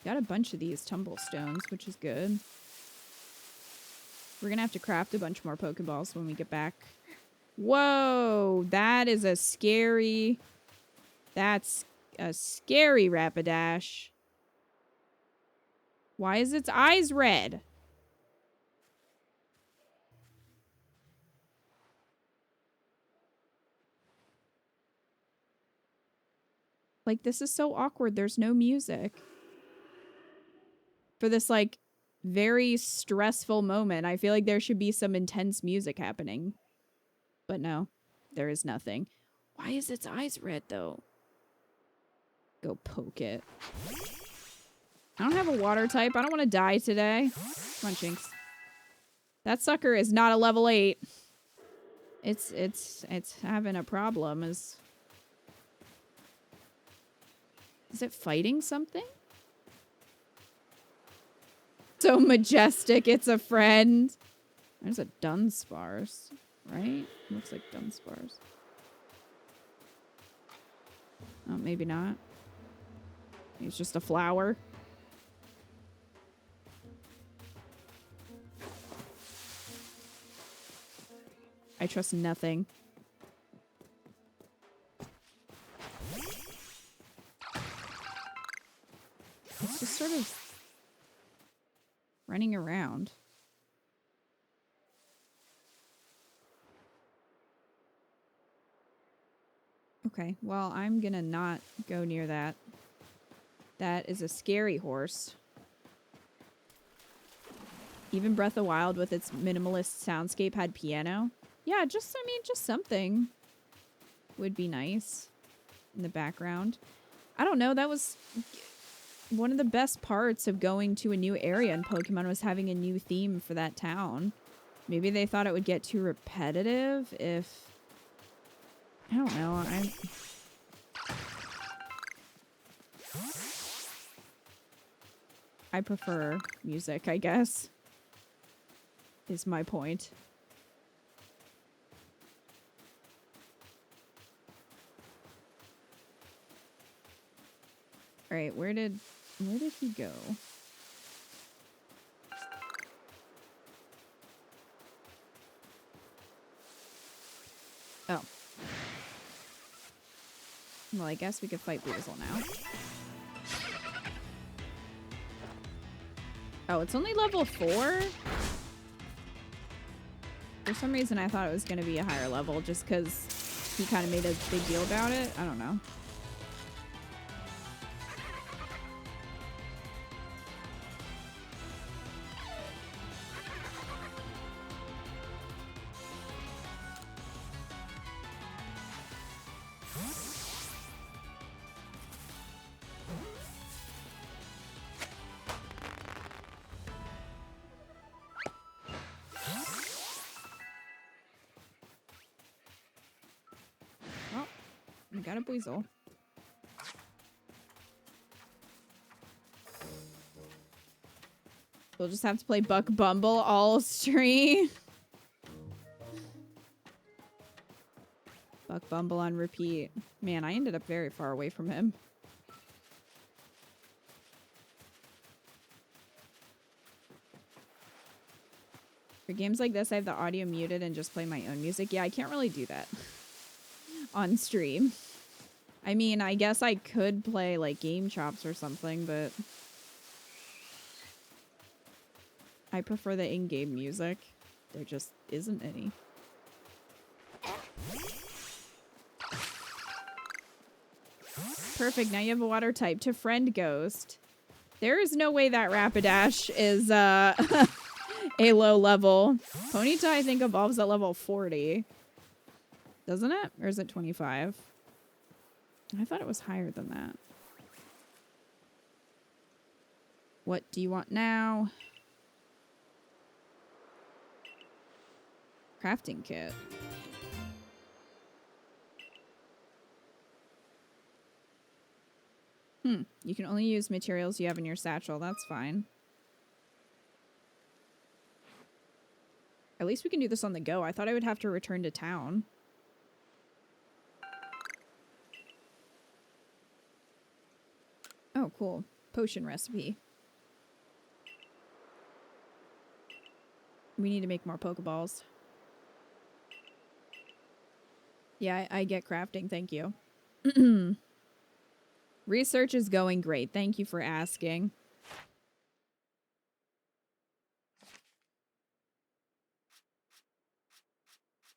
Got a bunch of these tumble stones, which is good. We're gonna have to craft a bunch more Pokeballs when we get back. Whoa, that is a scary... That's a scary Rapidash. Why is its eyes red? Like, this is so awkward. There's no music. For this, like, very stressful moment, I feel like there should be some intense music happening. But no, there is nothing. Why is its eyes red, though? Go poke it. I don't have a water type. I don't want to die today. Come on, Jinx. That sucker is not a level 8. It's having a problem. Is it fighting something? So majestic, it's a friend. There's a Dunsparce, right? Looks like Dunsparce. Oh, maybe not. It's just a flower. I trust nothing. It's just sort of running around. Okay, well, I'm gonna not go near that. That is a scary horse. Even Breath of the Wild with its minimalist soundscape had piano. Yeah, I mean, just something would be nice in the background. I don't know, that was one of the best parts of going to a new area in Pokemon was having a new theme for that town. Maybe they thought it would get too repetitive if... I don't know, I prefer music, I guess, is my point. All right, where did he go? Oh. Well, I guess we could fight Weasel now. Oh, it's only level 4? For some reason, I thought it was going to be a higher level just because he kind of made a big deal about it. I don't know. Got a Weasel. We'll just have to play Buck Bumble all stream. Buck Bumble on repeat. Man, I ended up very far away from him. For games like this, I have the audio muted and just play my own music. Yeah, I can't really do that on stream. I mean, I guess I could play, like, Game Chops or something, but I prefer the in-game music. There just isn't any. Perfect, now you have a water type to friend Ghost. There is no way that Rapidash is, a low level. Ponyta, I think, evolves at level 40. Doesn't it? Or is it 25? I thought it was higher than that. What do you want now? Crafting kit. You can only use materials you have in your satchel. That's fine. At least we can do this on the go. I thought I would have to return to town. Oh, cool. Potion recipe. We need to make more Pokeballs. Yeah, I get crafting. Thank you. Research is going great. Thank you for asking.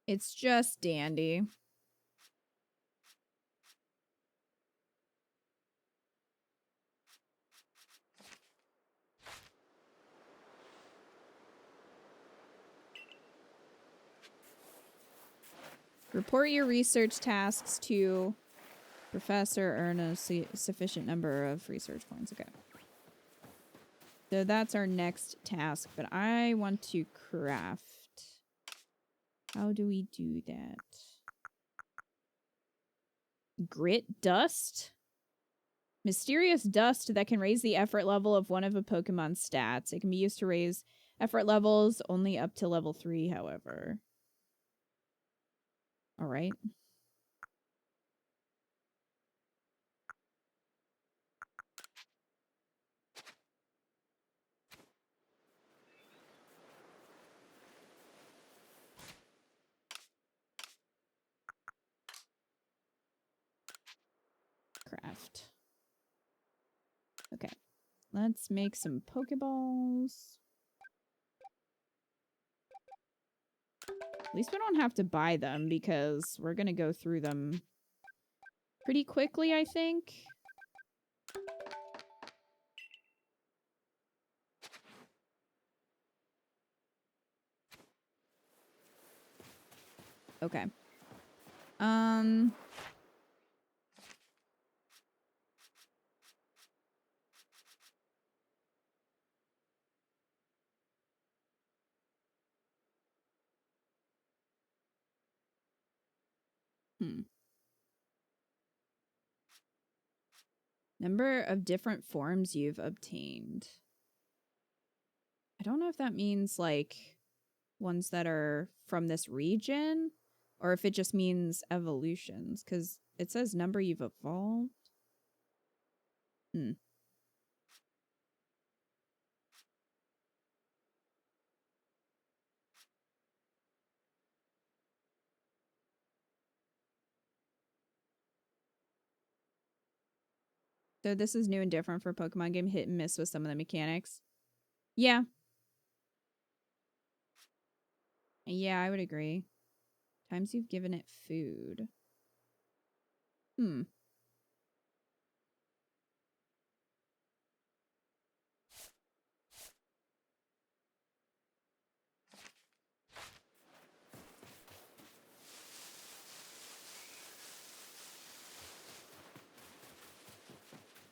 It's just dandy. Report your research tasks to Professor. Earn a sufficient number of research points. Okay. So that's our next task, but I want to craft. How do we do that? Grit dust? Mysterious dust that can raise the effort level of one of a Pokemon's stats. It can be used to raise effort levels only up to level 3, however. Alright. Craft. Okay. Let's make some Pokeballs. At least we don't have to buy them because we're gonna go through them pretty quickly, I think. Okay. Number of different forms you've obtained. I don't know if that means, like, ones that are from this region, or if it just means evolutions, because it says number you've evolved. So this is new and different for Pokemon game, hit and miss with some of the mechanics. Yeah. Yeah, I would agree. Times you've given it food.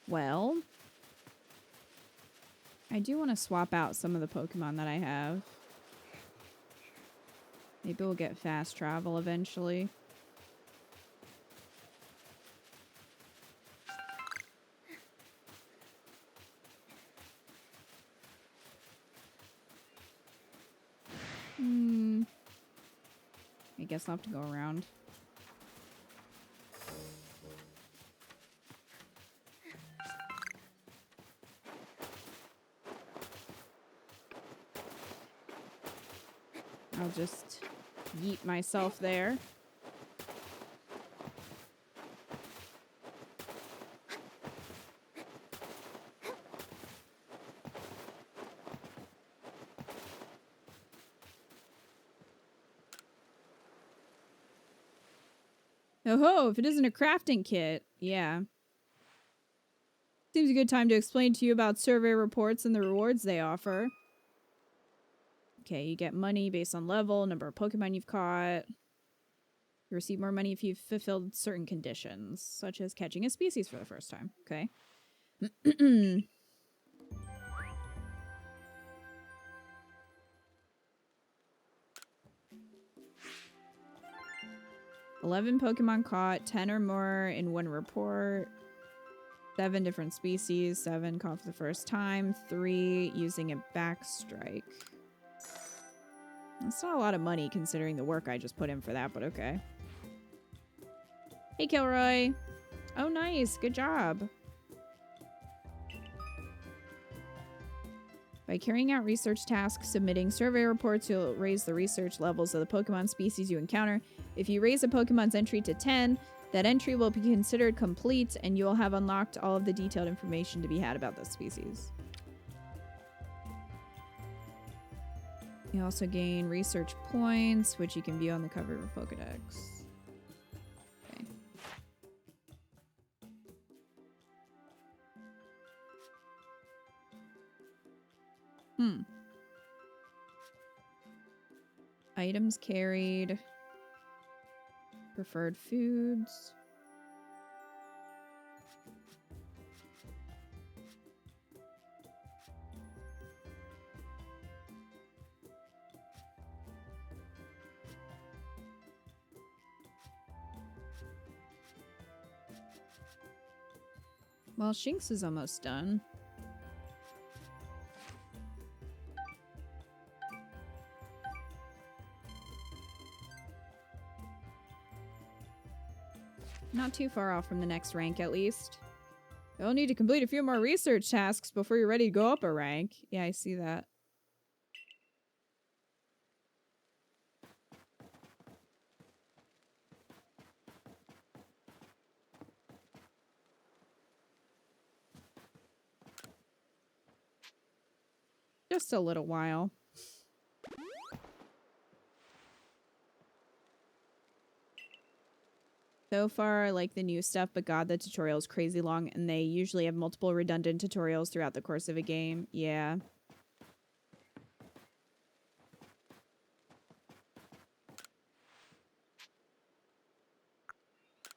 Well, I do want to swap out some of the Pokemon that I have. Maybe we'll get fast travel eventually. I guess I'll have to go around. I'll just yeet myself there. Oh, if it isn't a crafting kit. Yeah. Seems a good time to explain to you about survey reports and the rewards they offer. Okay, you get money based on level, number of Pokemon you've caught. You receive more money if you've fulfilled certain conditions, such as catching a species for the first time. Okay. 11 Pokemon caught, 10 or more in one report. 7 different species, 7 caught for the first time, 3 using a backstrike. That's not a lot of money considering the work I just put in for that, but okay. Hey, Kilroy. Oh, nice. Good job. By carrying out research tasks, submitting survey reports, you'll raise the research levels of the Pokemon species you encounter. If you raise a Pokemon's entry to 10, that entry will be considered complete, and you will have unlocked all of the detailed information to be had about this species. You also gain research points, which you can view on the cover of a Pokedex. Okay. Items carried. Preferred foods. Well, Shinx is almost done. Not too far off from the next rank, at least. You'll need to complete a few more research tasks before you're ready to go up a rank. Yeah, I see that. Just a little while. So far, I like the new stuff, but God, the tutorial is crazy long, and they usually have multiple redundant tutorials throughout the course of a game. Yeah.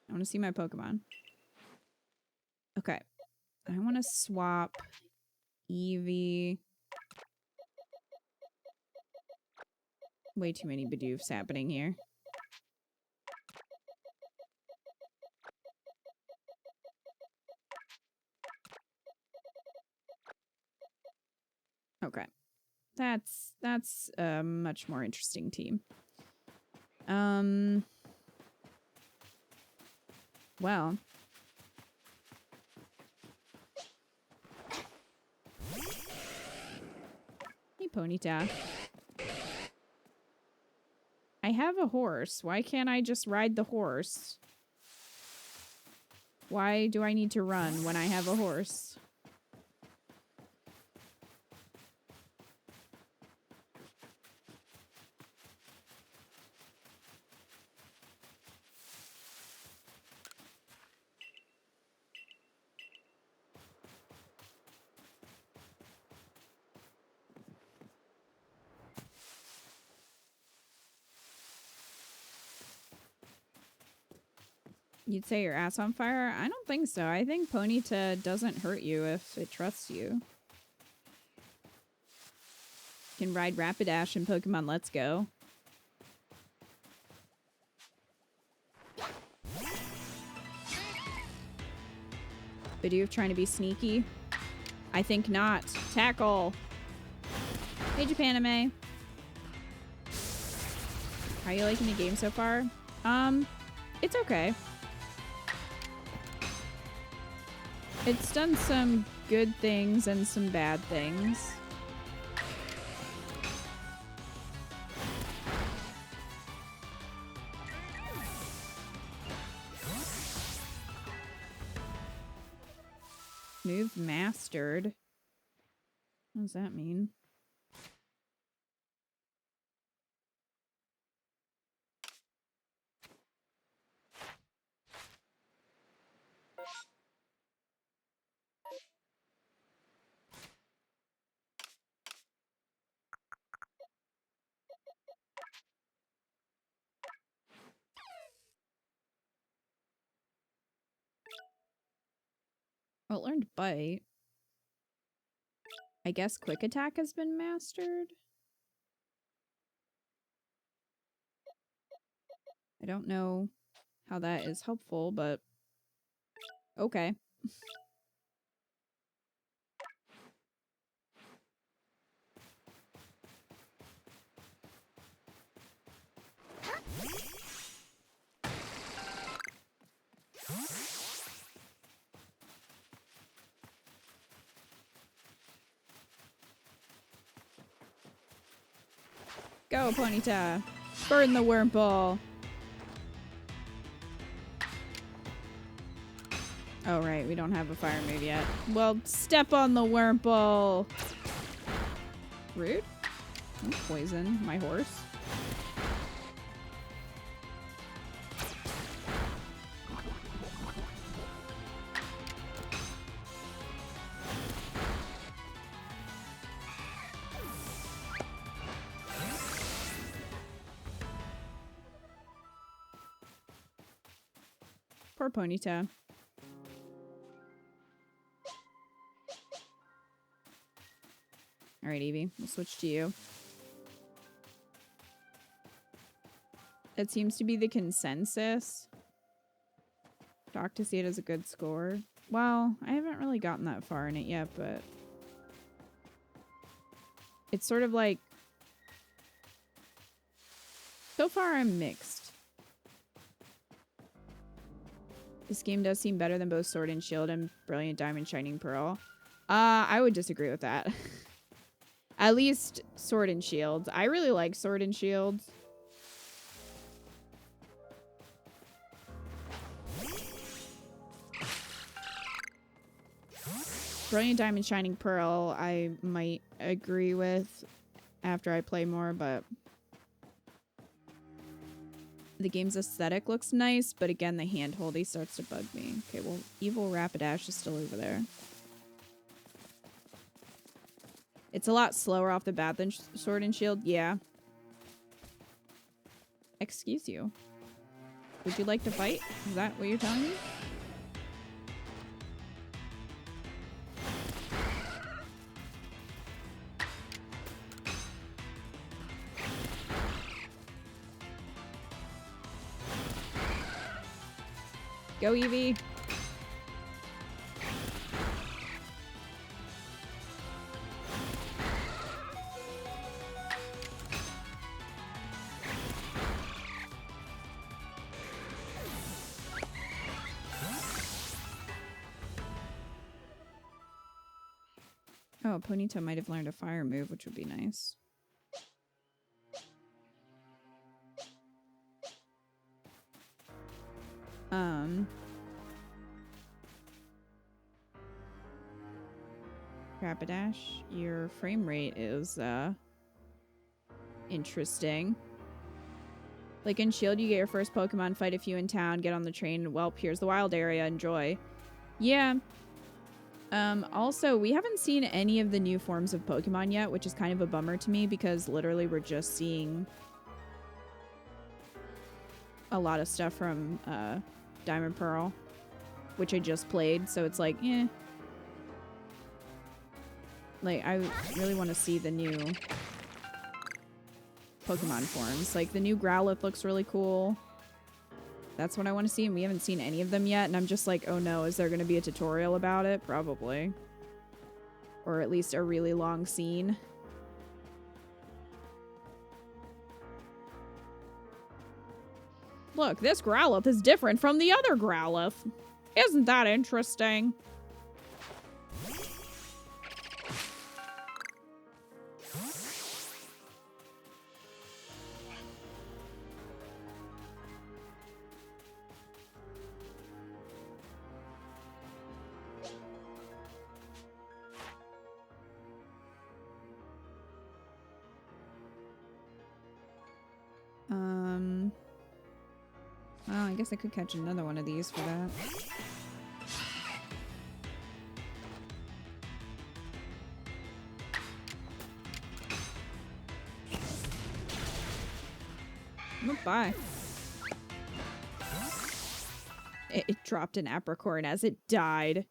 I want to see my Pokemon. Okay. I want to swap Eevee. Way too many Bidoofs happening here. Okay. That's a much more interesting team. Well. Hey, Ponyta. I have a horse. Why can't I just ride the horse? Why do I need to run when I have a horse? You'd say your ass on fire? I don't think so. I think Ponyta doesn't hurt you if it trusts you. Can ride Rapidash in Pokemon Let's Go. Bidoof trying to be sneaky? I think not. Tackle! Hey, Japanime. How are you liking the game so far? It's okay. It's done some good things and some bad things. Move mastered. What does that mean? Well, it learned bite. I guess quick attack has been mastered. I don't know how that is helpful, but okay. Go, Ponyta. Burn the Wurmple. Oh, right. We don't have a fire move yet. Well, step on the Wurmple. Rude. Don't poison my horse. power, Ponyta. Alright, Evie. We'll switch to you. That seems to be the consensus. Doc to see it as a good score. Well, I haven't really gotten that far in it yet, but... it's sort of like... so far, I'm mixed. This game does seem better than both Sword and Shield and Brilliant Diamond Shining Pearl. I would disagree with that. At least Sword and Shield. I really like Sword and Shield. Brilliant Diamond Shining Pearl, I might agree with after I play more, but the game's aesthetic looks nice, but again, the hand-holdy starts to bug me. Okay, well, Evil Rapidash is still over there. It's a lot slower off the bat than Sword and Shield, yeah. Excuse you. Would you like to fight? Is that what you're telling me? Go, Eevee. Oh, Ponyta might have learned a fire move, which would be nice. Rapidash, your frame rate is, interesting. Like in Shield, you get your first Pokemon, fight a few in town, get on the train, well, here's the wild area, enjoy. Yeah. Also, we haven't seen any of the new forms of Pokemon yet, which is kind of a bummer to me because literally we're just seeing a lot of stuff from, Diamond Pearl, which I just played, so it's like, eh. Like, I really want to see the new Pokemon forms. Like, the new Growlithe looks really cool. That's what I want to see, and we haven't seen any of them yet, and I'm just like, oh no, is there going to be a tutorial about it? Probably. Or at least a really long scene. Look, this Growlithe is different from the other Growlithe. Isn't that interesting? Well, I guess I could catch another one of these for that. Oh, bye. It dropped an apricorn as it died.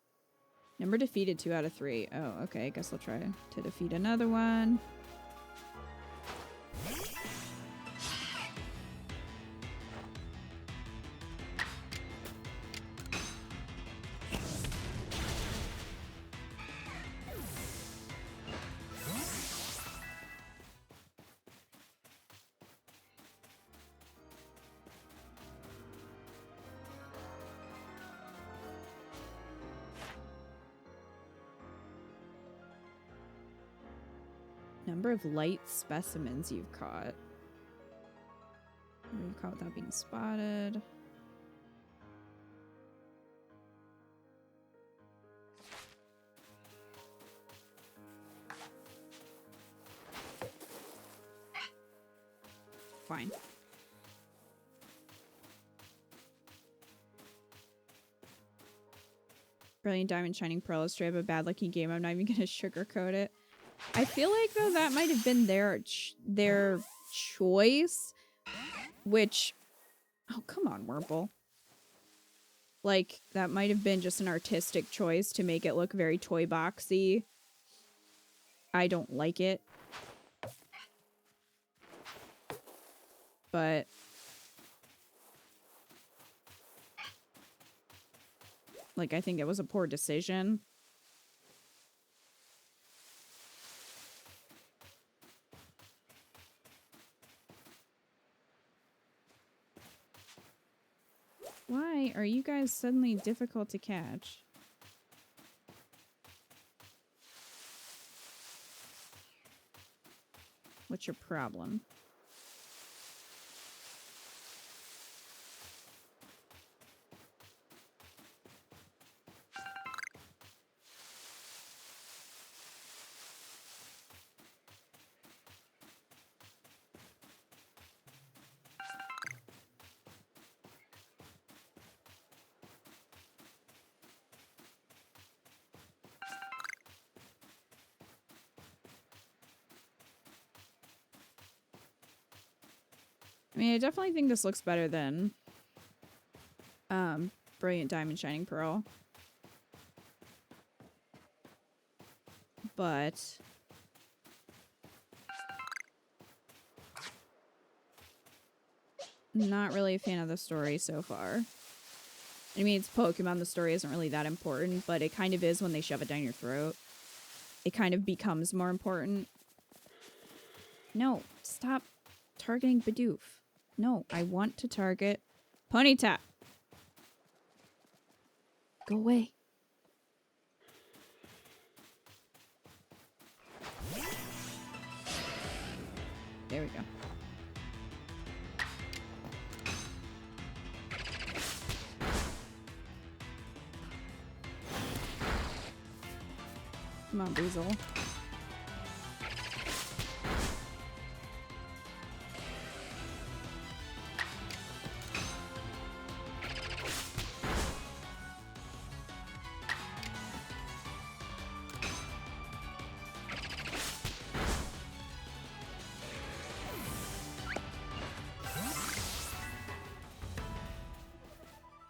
Number defeated 2 out of 3. Oh, okay. I guess I'll try to defeat another one. Number of light specimens you've caught. You've caught without being spotted. Fine. Brilliant Diamond Shining Pearl is straight up a bad looking game. I'm not even gonna sugarcoat it. I feel like, though, that might have been their choice, which... oh, come on, Wurmple. like that might have been just an artistic choice to make it look very toy boxy. I don't like it. But like, I think it was a poor decision. Why are you guys suddenly difficult to catch? What's your problem? I mean, I definitely think this looks better than Brilliant Diamond Shining Pearl. But not really a fan of the story so far. I mean, it's Pokemon, the story isn't really that important, but it kind of is when they shove it down your throat. It kind of becomes more important. No, stop targeting Bidoof. No, I want to target Ponyta. Go away. There we go. Come on, Weasel.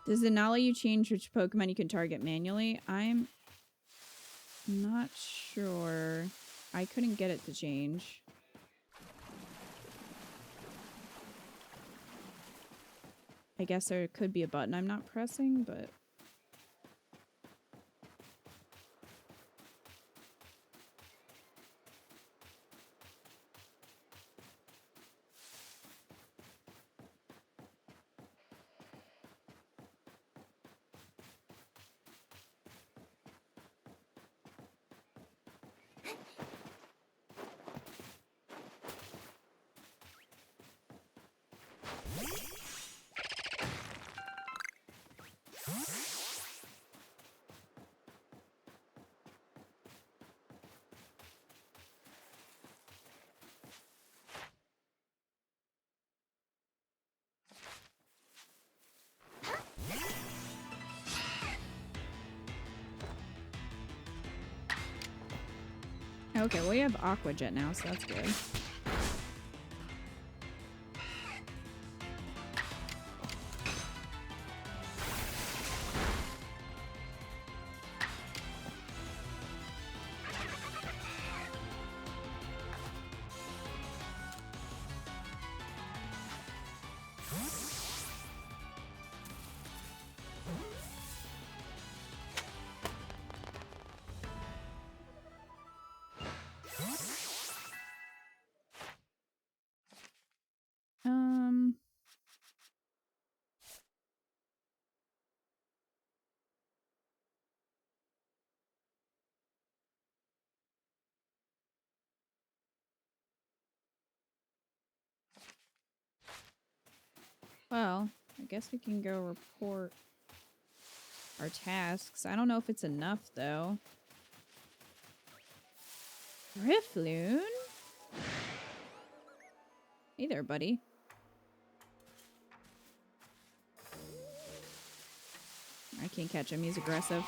Does it not let you change which Pokemon you can target manually? I'm not sure. I couldn't get it to change. I guess there could be a button I'm not pressing, but... Okay, well, we have Aqua Jet now, so that's good. Well, I guess we can go report our tasks. I don't know if it's enough, though. Riffloon? Hey there, buddy. I can't catch him. He's aggressive.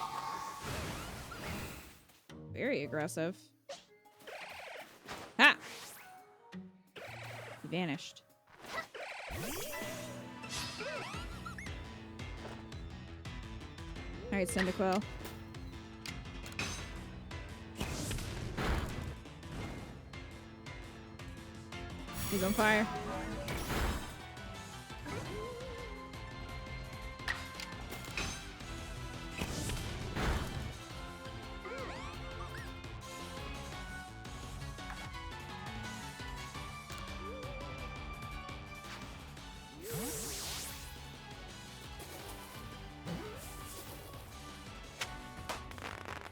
Very aggressive. Ha! He vanished. Alright, Cyndaquil. He's on fire.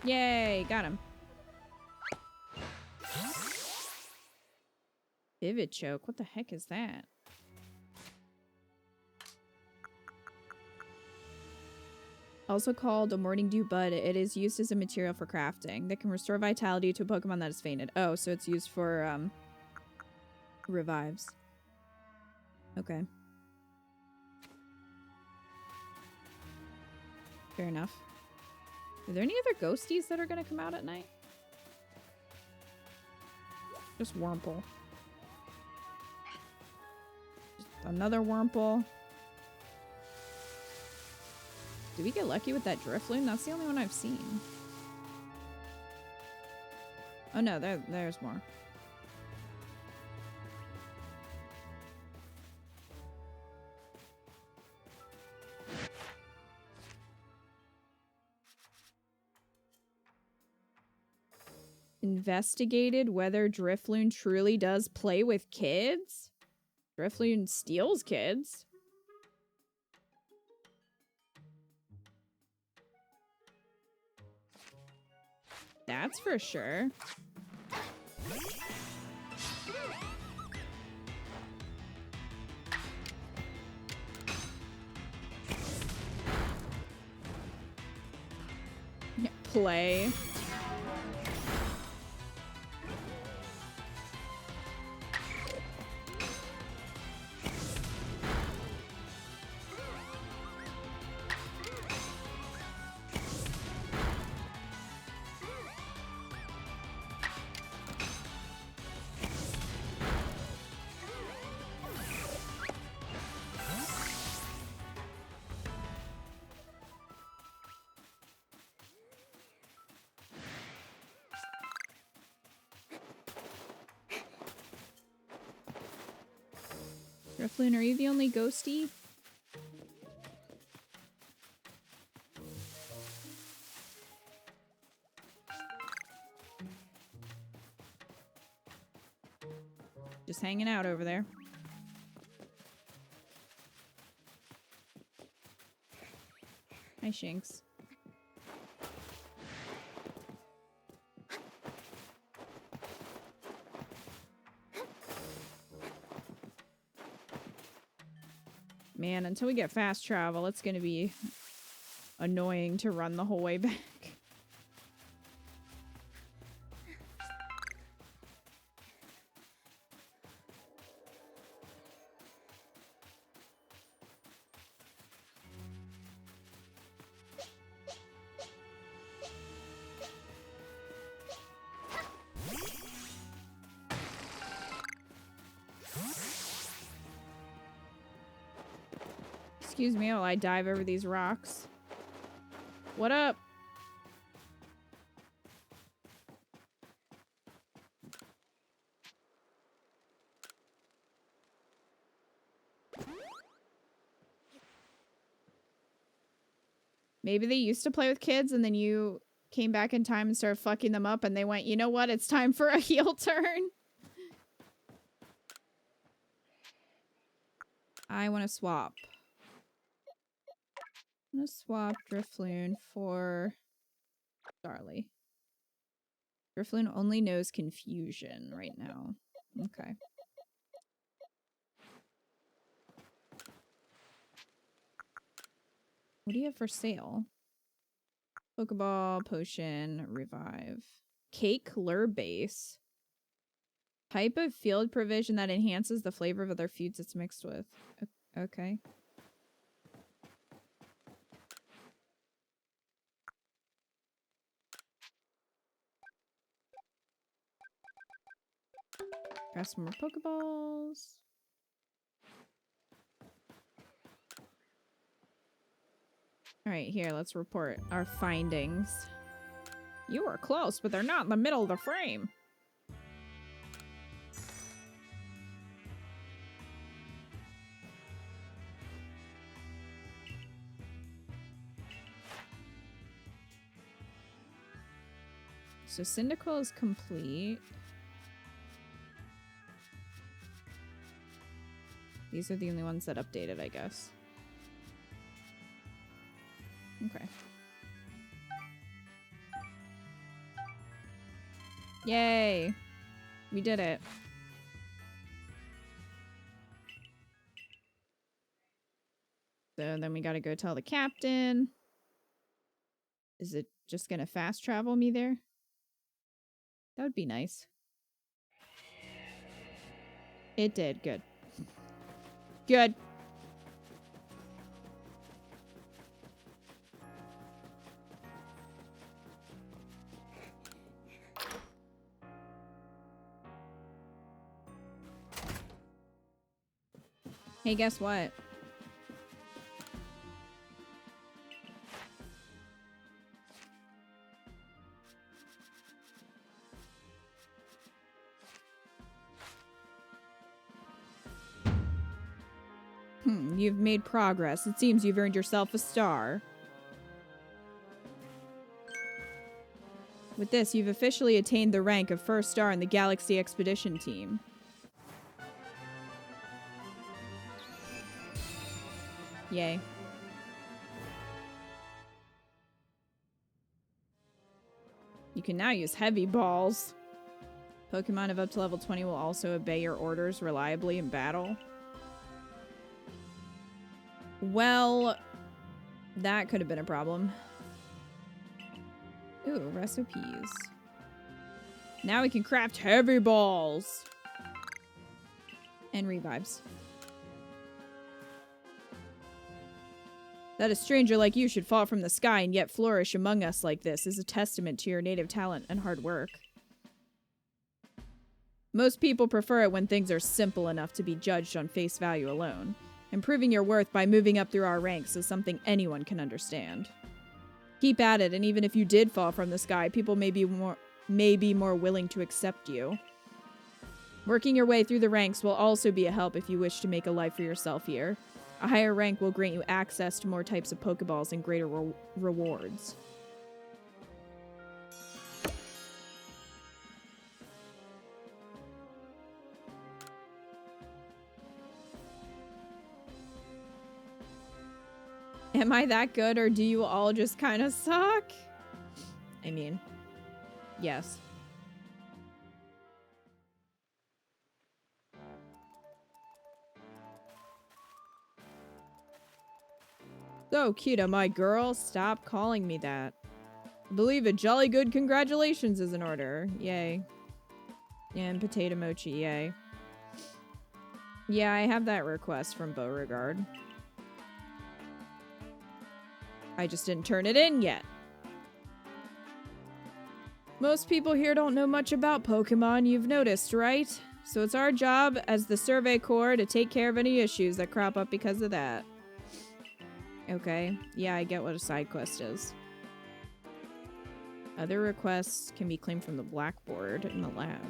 Yay, got him. Vivid Choke, what the heck is that? Also called a Morning Dew Bud, it is used as a material for crafting that can restore vitality to a Pokemon that is fainted. Oh, so it's used for revives. Okay. Fair enough. Are there any other ghosties that are gonna come out at night? Just Wurmple. Just another Wurmple. Did we get lucky with that Drifloon? That's the only one I've seen. Oh no, there's more. Investigated whether Drifloon truly does play with kids? Drifloon steals kids. That's for sure. Play. Drifloon, are you the only ghosty? Just hanging out over there. Hi, Shinx. Man, until we get fast travel, it's gonna be annoying to run the whole way back. Excuse me while I dive over these rocks. What up? Maybe they used to play with kids and then you came back in time and started fucking them up and they went, you know what? It's time for a heel turn. I want to swap. I'm gonna swap Drifloon for Starly. Drifloon only knows confusion right now. Okay. What do you have for sale? Pokeball, potion, revive. Cake lure base. Type of field provision that enhances the flavor of other foods it's mixed with. Okay. Grab some more Pokeballs. Alright, here, let's report our findings. You were close, but they're not in the middle of the frame. So Cyndaquil is complete. These are the only ones that updated, I guess. Okay. Yay! We did it. So then we gotta go tell the captain. Is it just gonna fast travel me there? That would be nice. It did. Good. Good. Hey, guess what? You've made progress. It seems you've earned yourself a star. With this, you've officially attained the rank of first star in the Galaxy Expedition Team. Yay. You can now use heavy balls. Pokemon of up to level 20 will also obey your orders reliably in battle. Well, that could have been a problem. Ooh, recipes. Now we can craft heavy balls. And revives. That a stranger like you should fall from the sky and yet flourish among us like this is a testament to your native talent and hard work. Most people prefer it when things are simple enough to be judged on face value alone. Improving your worth by moving up through our ranks is something anyone can understand. Keep at it, and even if you did fall from the sky, people may be more willing to accept you. Working your way through the ranks will also be a help if you wish to make a life for yourself here. A higher rank will grant you access to more types of Pokeballs and greater rewards. Am I that good, or do you all just kind of suck? I mean, yes. So, Kita, my girl, stop calling me that. I believe a jolly good congratulations is in order. Yay. And potato mochi, yay. Yeah, I have that request from Beauregard. I just didn't turn it in yet. Most people here don't know much about Pokemon, you've noticed, right? So it's our job as the Survey Corps to take care of any issues that crop up because of that. Okay, yeah, I get what a side quest is. Other requests can be claimed from the blackboard in the lab.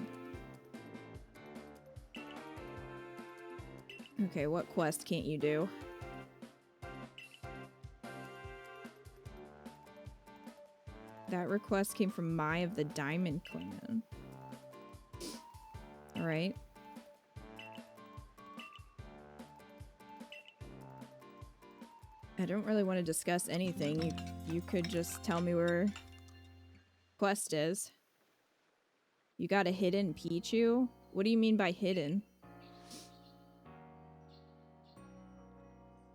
Okay, what quest can't you do? That request came from Mai of the Diamond Clan. Alright. I don't really want to discuss anything. You could just tell me where quest is. You got a hidden Pichu? What do you mean by hidden?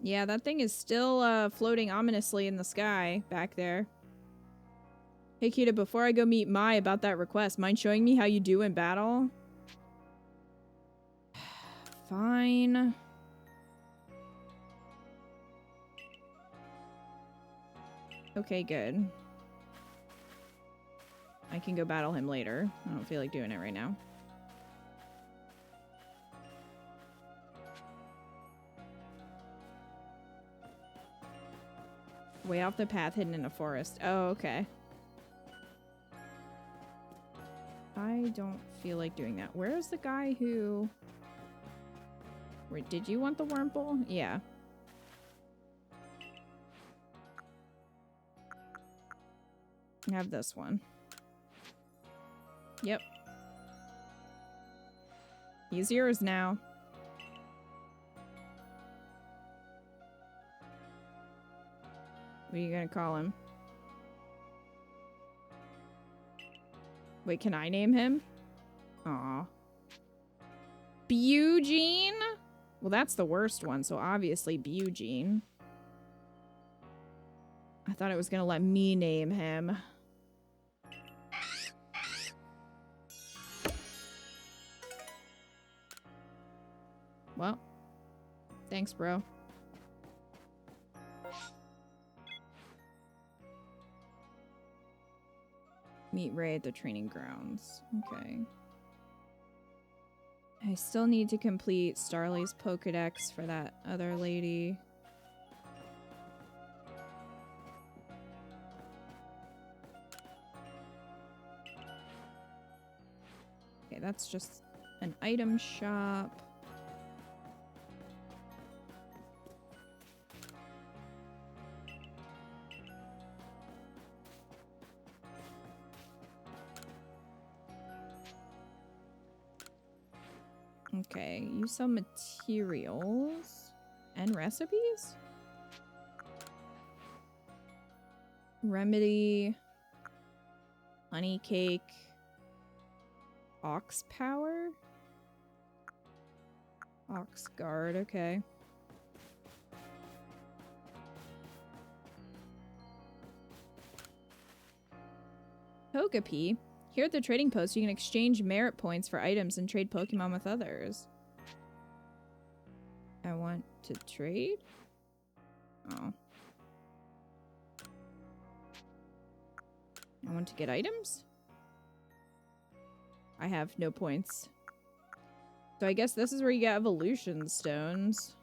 Yeah, that thing is still floating ominously in the sky back there. Hey, Kita, before I go meet Mai about that request, mind showing me how you do in battle? Fine. Okay, good. I can go battle him later. I don't feel like doing it right now. Way off the path, hidden in a forest. Oh, okay. I don't feel like doing that. Where is the guy who... Wait, did you want the Wurmple? Yeah. I have this one. Yep. He's yours now. What are you gonna call him? Wait, can I name him? Aw. Bugene? Well, that's the worst one, so obviously Bugene. I thought it was gonna let me name him. Well, thanks, bro. Meet Ray at the training grounds. Okay. I still need to complete Starly's Pokedex for that other lady. Okay, that's just an item shop. Okay, you sell materials and recipes? Remedy, honey cake, ox power? Ox guard, okay. Togepi. Here at the trading post, you can exchange merit points for items and trade Pokemon with others. I want to trade? Oh. I want to get items? I have no points. So I guess this is where you get evolution stones.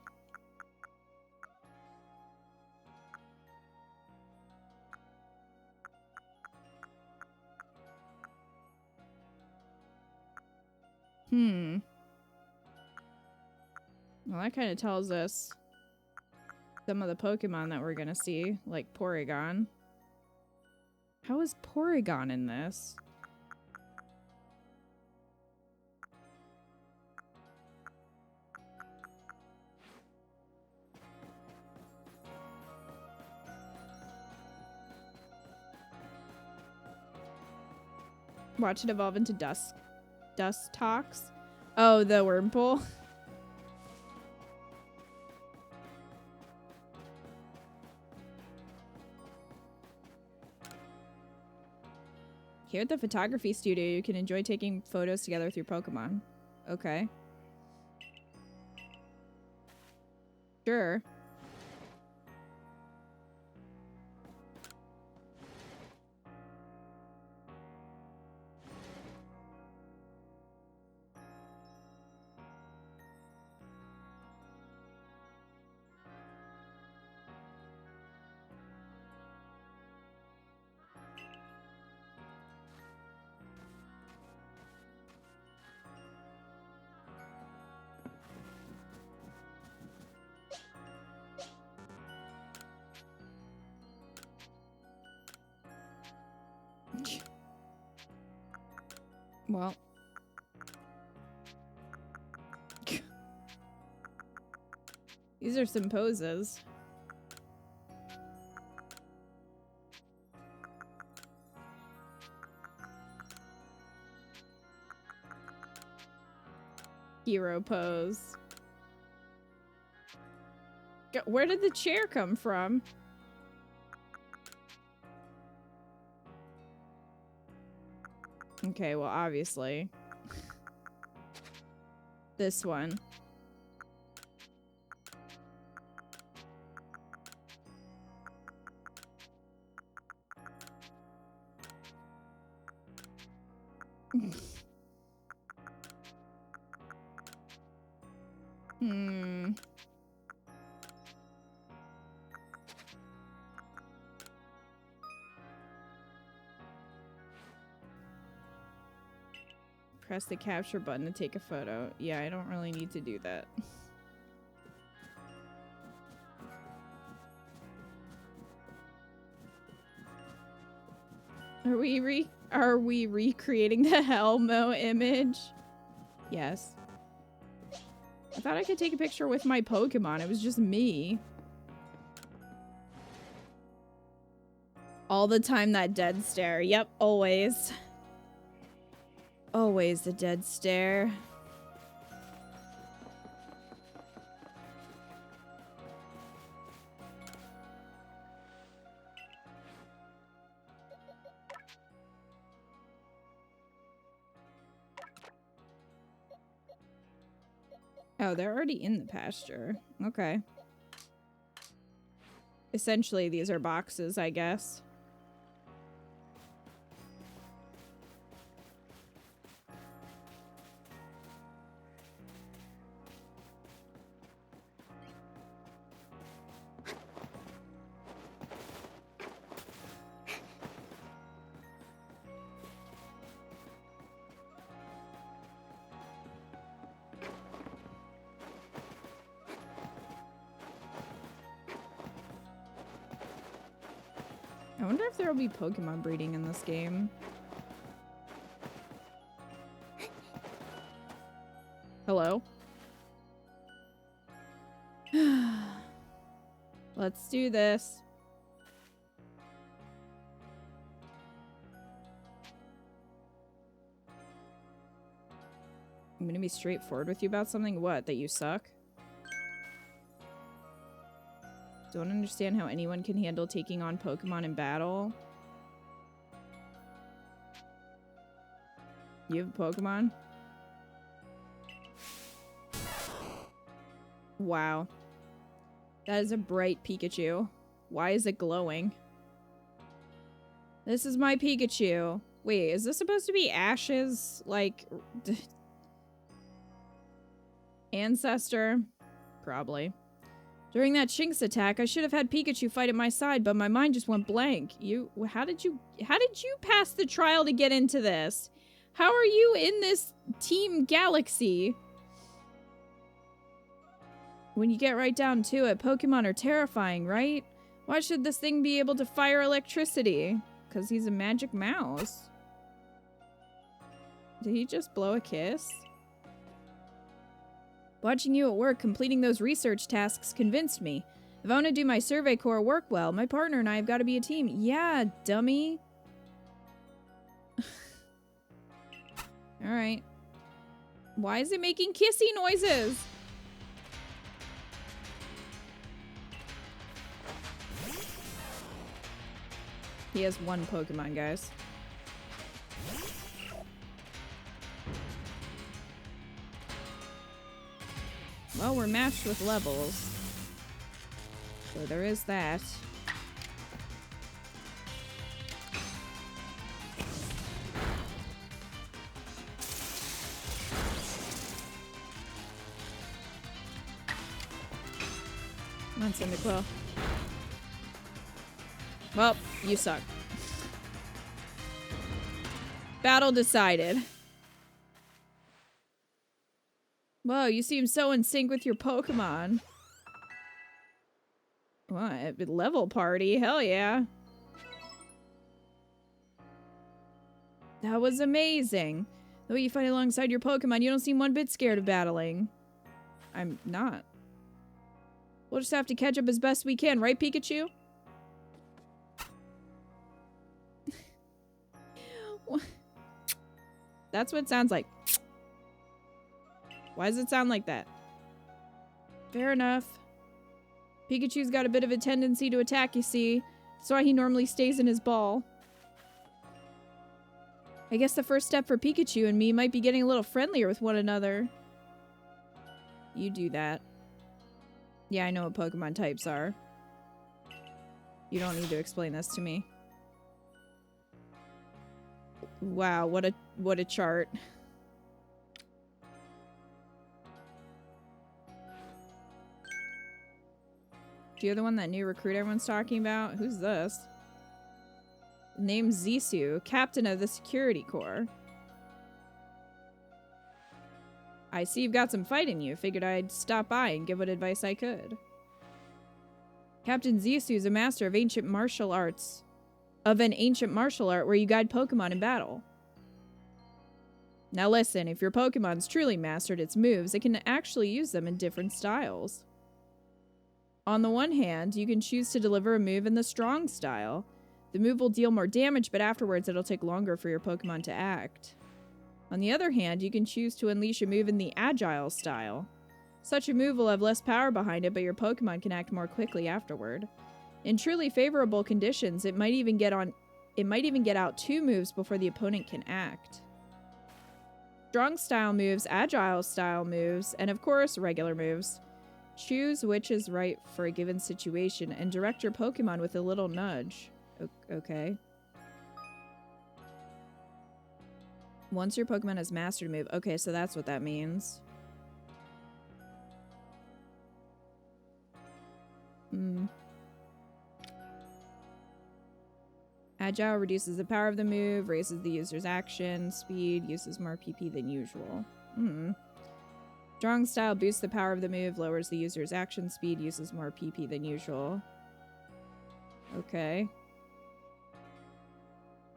Well, that kind of tells us some of the Pokemon that we're gonna see, like Porygon. How is Porygon in this? Watch it evolve into Dustox. Oh, the Wurmple. Here at the photography studio, you can enjoy taking photos together with your Pokemon. Okay. Sure. Well. These are some poses. Hero pose. Where did the chair come from? Okay, well, obviously. This one. Press the capture button to take a photo. Yeah, I don't really need to do that. Are we recreating the Helmo image? Yes. I thought I could take a picture with my Pokemon. It was just me. All the time, that dead stare. Yep, always. Always the dead stare. Oh, they're already in the pasture. Okay. Essentially, these are boxes, I guess. I wonder if there will be Pokemon breeding in this game. Hello? Let's do this. I'm gonna be straightforward with you about something. What? That you suck? Don't understand how anyone can handle taking on Pokemon in battle. You have a Pokemon? Wow. That is a bright Pikachu. Why is it glowing? This is my Pikachu. Wait, is this supposed to be Ash's, like, ancestor? Probably. During that Shinx attack, I should have had Pikachu fight at my side, but my mind just went blank. How did you pass the trial to get into this? How are you in this Team Galaxy? When you get right down to it, Pokemon are terrifying, right? Why should this thing be able to fire electricity? Because he's a magic mouse. Did he just blow a kiss? Watching you at work completing those research tasks convinced me. If I want to do my Survey Corps work well, my partner and I have got to be a team. Yeah, dummy. Alright. Why is it making kissy noises? He has one Pokemon, guys. Well, we're matched with levels. So there is that. Come on, Cyndaquil. Well, you suck. Battle decided. Whoa, you seem so in sync with your Pokemon. What? Level party? Hell yeah. That was amazing. The way you fight alongside your Pokemon, you don't seem one bit scared of battling. I'm not. We'll just have to catch up as best we can, right, Pikachu? That's what it sounds like. Why does it sound like that? Fair enough. Pikachu's got a bit of a tendency to attack, you see. That's why he normally stays in his ball. I guess the first step for Pikachu and me might be getting a little friendlier with one another. You do that. Yeah, I know what Pokemon types are. You don't need to explain this to me. Wow, what a chart. You're the one, that new recruit everyone's talking about? Who's this? Name's Zissou, captain of the security corps. I see you've got some fight in you. Figured I'd stop by and give what advice I could. Captain Ziesu is a master of ancient martial arts. Of an ancient martial art where you guide Pokemon in battle. Now listen, if your Pokemon's truly mastered its moves, it can actually use them in different styles. On the one hand, you can choose to deliver a move in the strong style. The move will deal more damage, but afterwards it'll take longer for your Pokemon to act. On the other hand, you can choose to unleash a move in the agile style. Such a move will have less power behind it, but your Pokemon can act more quickly afterward. In truly favorable conditions, it might even get out 2 moves before the opponent can act. Strong style moves, agile style moves, and of course, regular moves. Choose which is right for a given situation and direct your Pokemon with a little nudge. Okay. Once your Pokemon has mastered a move. Okay, so that's what that means. Agile reduces the power of the move, raises the user's action speed, uses more PP than usual. Strong style boosts the power of the move, lowers the user's action speed, uses more PP than usual. Okay.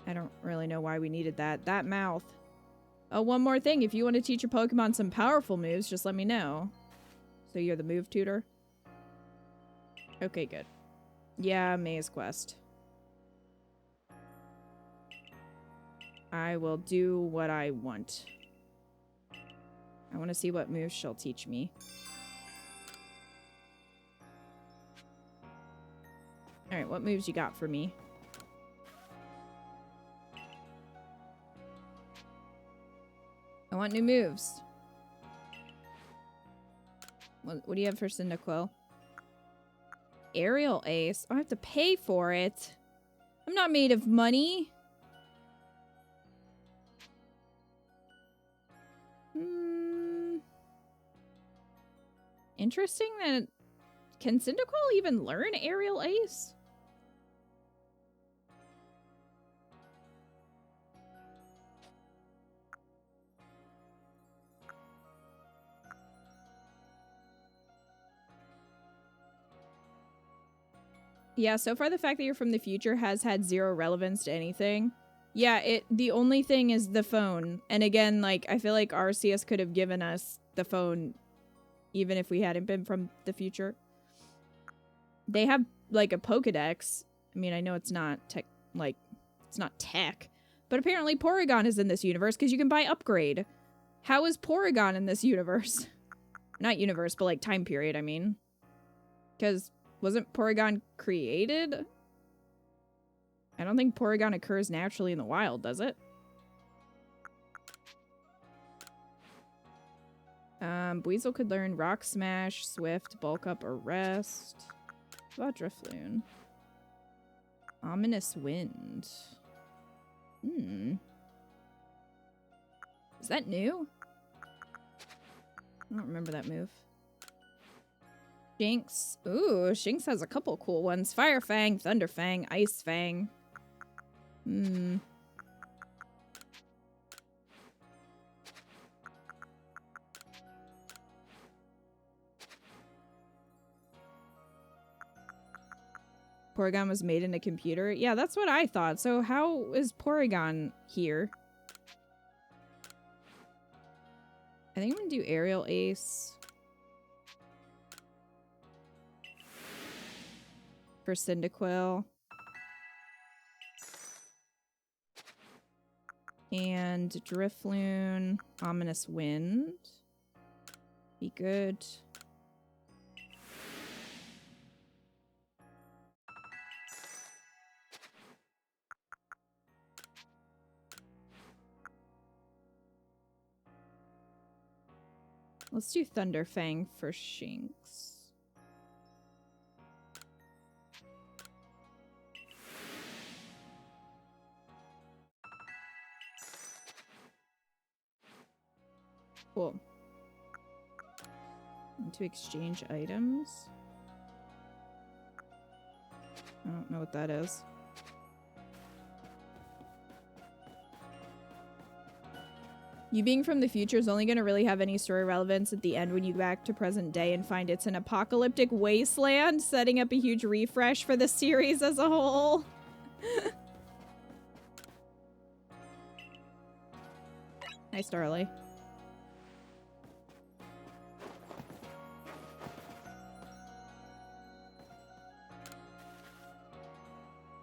I don't really know why we needed that. That mouth. Oh, one more thing. If you want to teach your Pokemon some powerful moves, just let me know. So you're the move tutor? Okay, good. Yeah, Maze Quest. I will do what I want. I want to see what moves she'll teach me. Alright, what moves you got for me? I want new moves. What do you have for Cyndaquil? Aerial Ace? I have to pay for it. I'm not made of money. Interesting that... Can Cyndaquil even learn Aerial Ace? Yeah, so far the fact that you're from the future has had 0 relevance to anything. Yeah, the only thing is the phone. And again, like, I feel like Arceus could have given us the phone even if we hadn't been from the future. They have, like, a Pokedex. I mean, I know it's not tech, like, it's not tech. But apparently Porygon is in this universe because you can buy Upgrade. How is Porygon in this universe? Not universe, but, like, time period, I mean. Because wasn't Porygon created? I don't think Porygon occurs naturally in the wild, does it? Buizel could learn Rock Smash, Swift, Bulk Up, or Rest. What about Drifloon? Ominous Wind. Is that new? I don't remember that move. Shinx. Ooh, Shinx has a couple cool ones. Fire Fang, Thunder Fang, Ice Fang. Porygon was made in a computer? Yeah, that's what I thought. So how is Porygon here? I think I'm gonna do Aerial Ace. For Cyndaquil. And Drifloon. Ominous Wind. Be good. Let's do Thunder Fang for Shinx. Cool. And to exchange items. I don't know what that is. You being from the future is only going to really have any story relevance at the end when you go back to present day and find it's an apocalyptic wasteland, setting up a huge refresh for the series as a whole. Hi, Starly.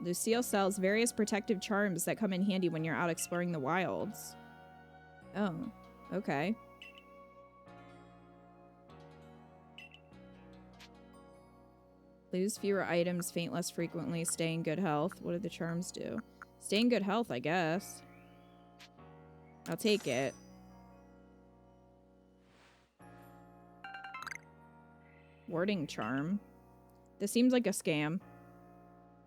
Lucille sells various protective charms that come in handy when you're out exploring the wilds. Oh, okay. Lose fewer items, faint less frequently, stay in good health. What do the charms do? Stay in good health, I guess. I'll take it. Warding charm. This seems like a scam.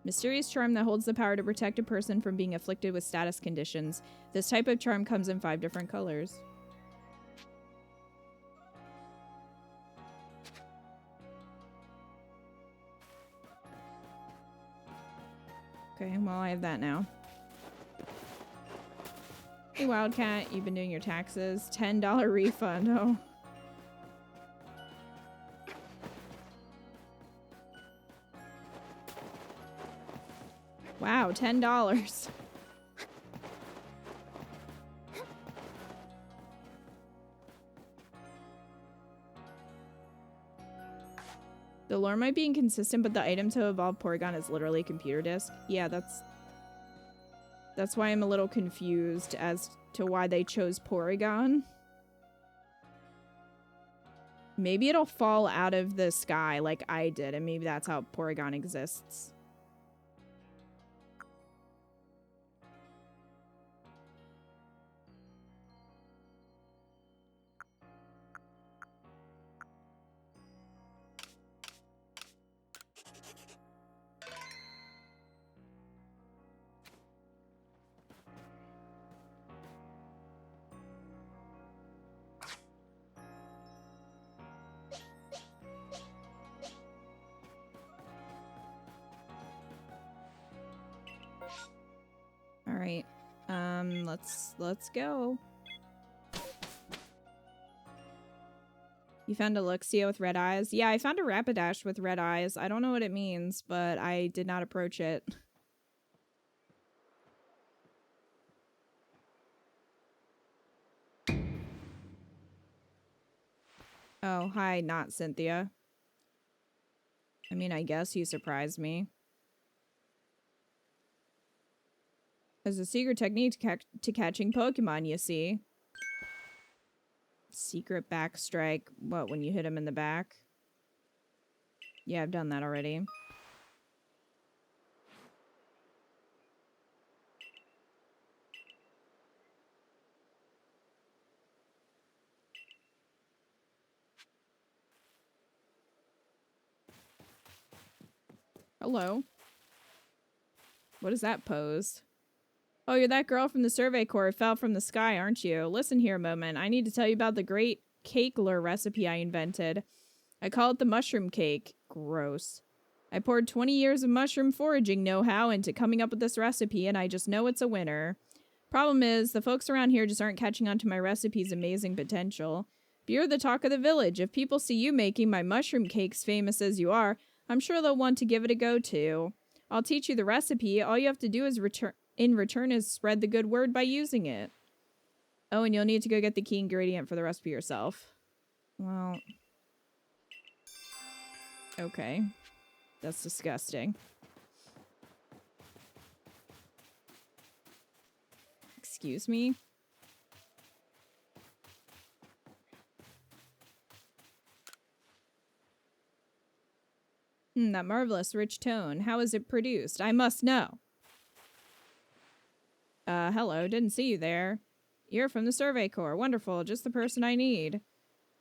Mysterious charm that holds the power to protect a person from being afflicted with status conditions. This type of charm comes in 5 different colors. Okay, well, I have that now. Hey, Wildcat, you've been doing your taxes. $10 refund. Oh. Wow, $10. The lore might be inconsistent, but the item to evolve Porygon is literally a computer disk. Yeah, that's why I'm a little confused as to why they chose Porygon. Maybe it'll fall out of the sky like I did, and maybe that's how Porygon exists. All right. Let's go. You found a Luxio with red eyes? Yeah, I found a Rapidash with red eyes. I don't know what it means, but I did not approach it. Oh, hi, not Cynthia. I mean, I guess you surprised me. There's a secret technique to catching Pokemon, you see. Secret back strike. What, when you hit him in the back? Yeah, I've done that already. Hello. What is that pose? Oh, you're that girl from the Survey Corps who fell from the sky, aren't you? Listen here a moment. I need to tell you about the great cake lure recipe I invented. I call it the mushroom cake. Gross. I poured 20 years of mushroom foraging know-how into coming up with this recipe, and I just know it's a winner. Problem is, the folks around here just aren't catching on to my recipe's amazing potential. But you're the talk of the village. If people see you making my mushroom cakes famous as you are, I'm sure they'll want to give it a go too. I'll teach you the recipe. All you have to do is in return is spread the good word by using it. Oh, and you'll need to go get the key ingredient for the recipe yourself. Well... okay. That's disgusting. Excuse me? That marvelous rich tone. How is it produced? I must know. Hello. Didn't see you there. You're from the Survey Corps. Wonderful. Just the person I need.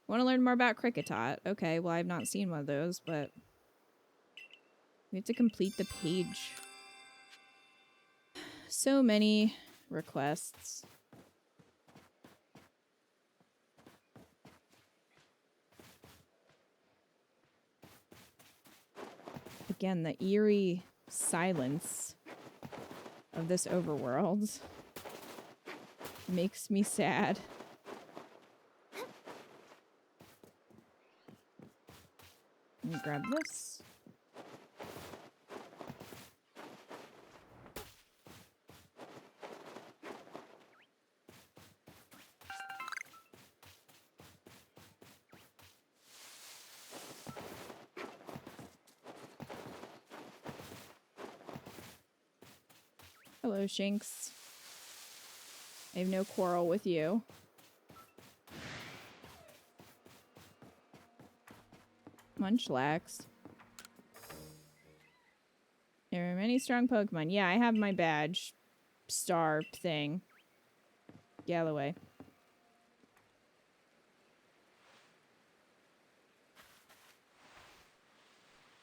Want to learn more about Cricketot? Okay, well, I've not seen one of those, but... we have to complete the page. So many requests. Again, the eerie silence of this overworld makes me sad. Let me grab this. Hello, Shinx. I have no quarrel with you. Munchlax. There are many strong Pokemon. Yeah, I have my badge. Star thing. Galloway.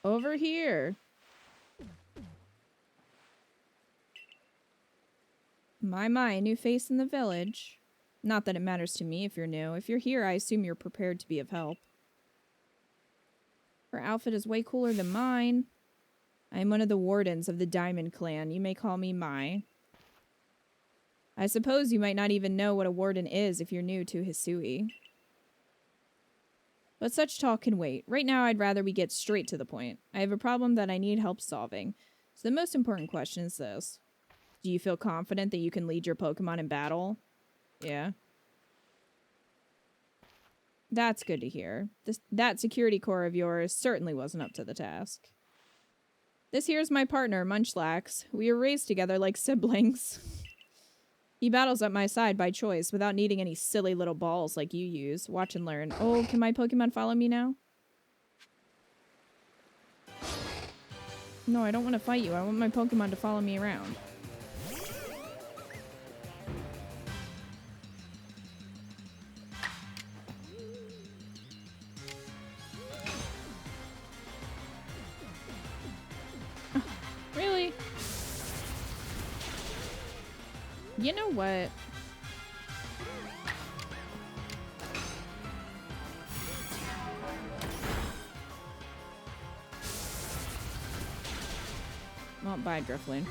Over here. My, new face in the village. Not that it matters to me if you're new. If you're here, I assume you're prepared to be of help. Her outfit is way cooler than mine. I am one of the wardens of the Diamond Clan. You may call me Mai. I suppose you might not even know what a warden is if you're new to Hisui. But such talk can wait. Right now, I'd rather we get straight to the point. I have a problem that I need help solving. So the most important question is this. Do you feel confident that you can lead your Pokemon in battle? Yeah. That's good to hear. That security core of yours certainly wasn't up to the task. This here's my partner, Munchlax. We were raised together like siblings. He battles at my side by choice without needing any silly little balls like you use. Watch and learn. Oh, can my Pokemon follow me now? No, I don't want to fight you. I want my Pokemon to follow me around. Really? You know what? Well, bye, Drifloon.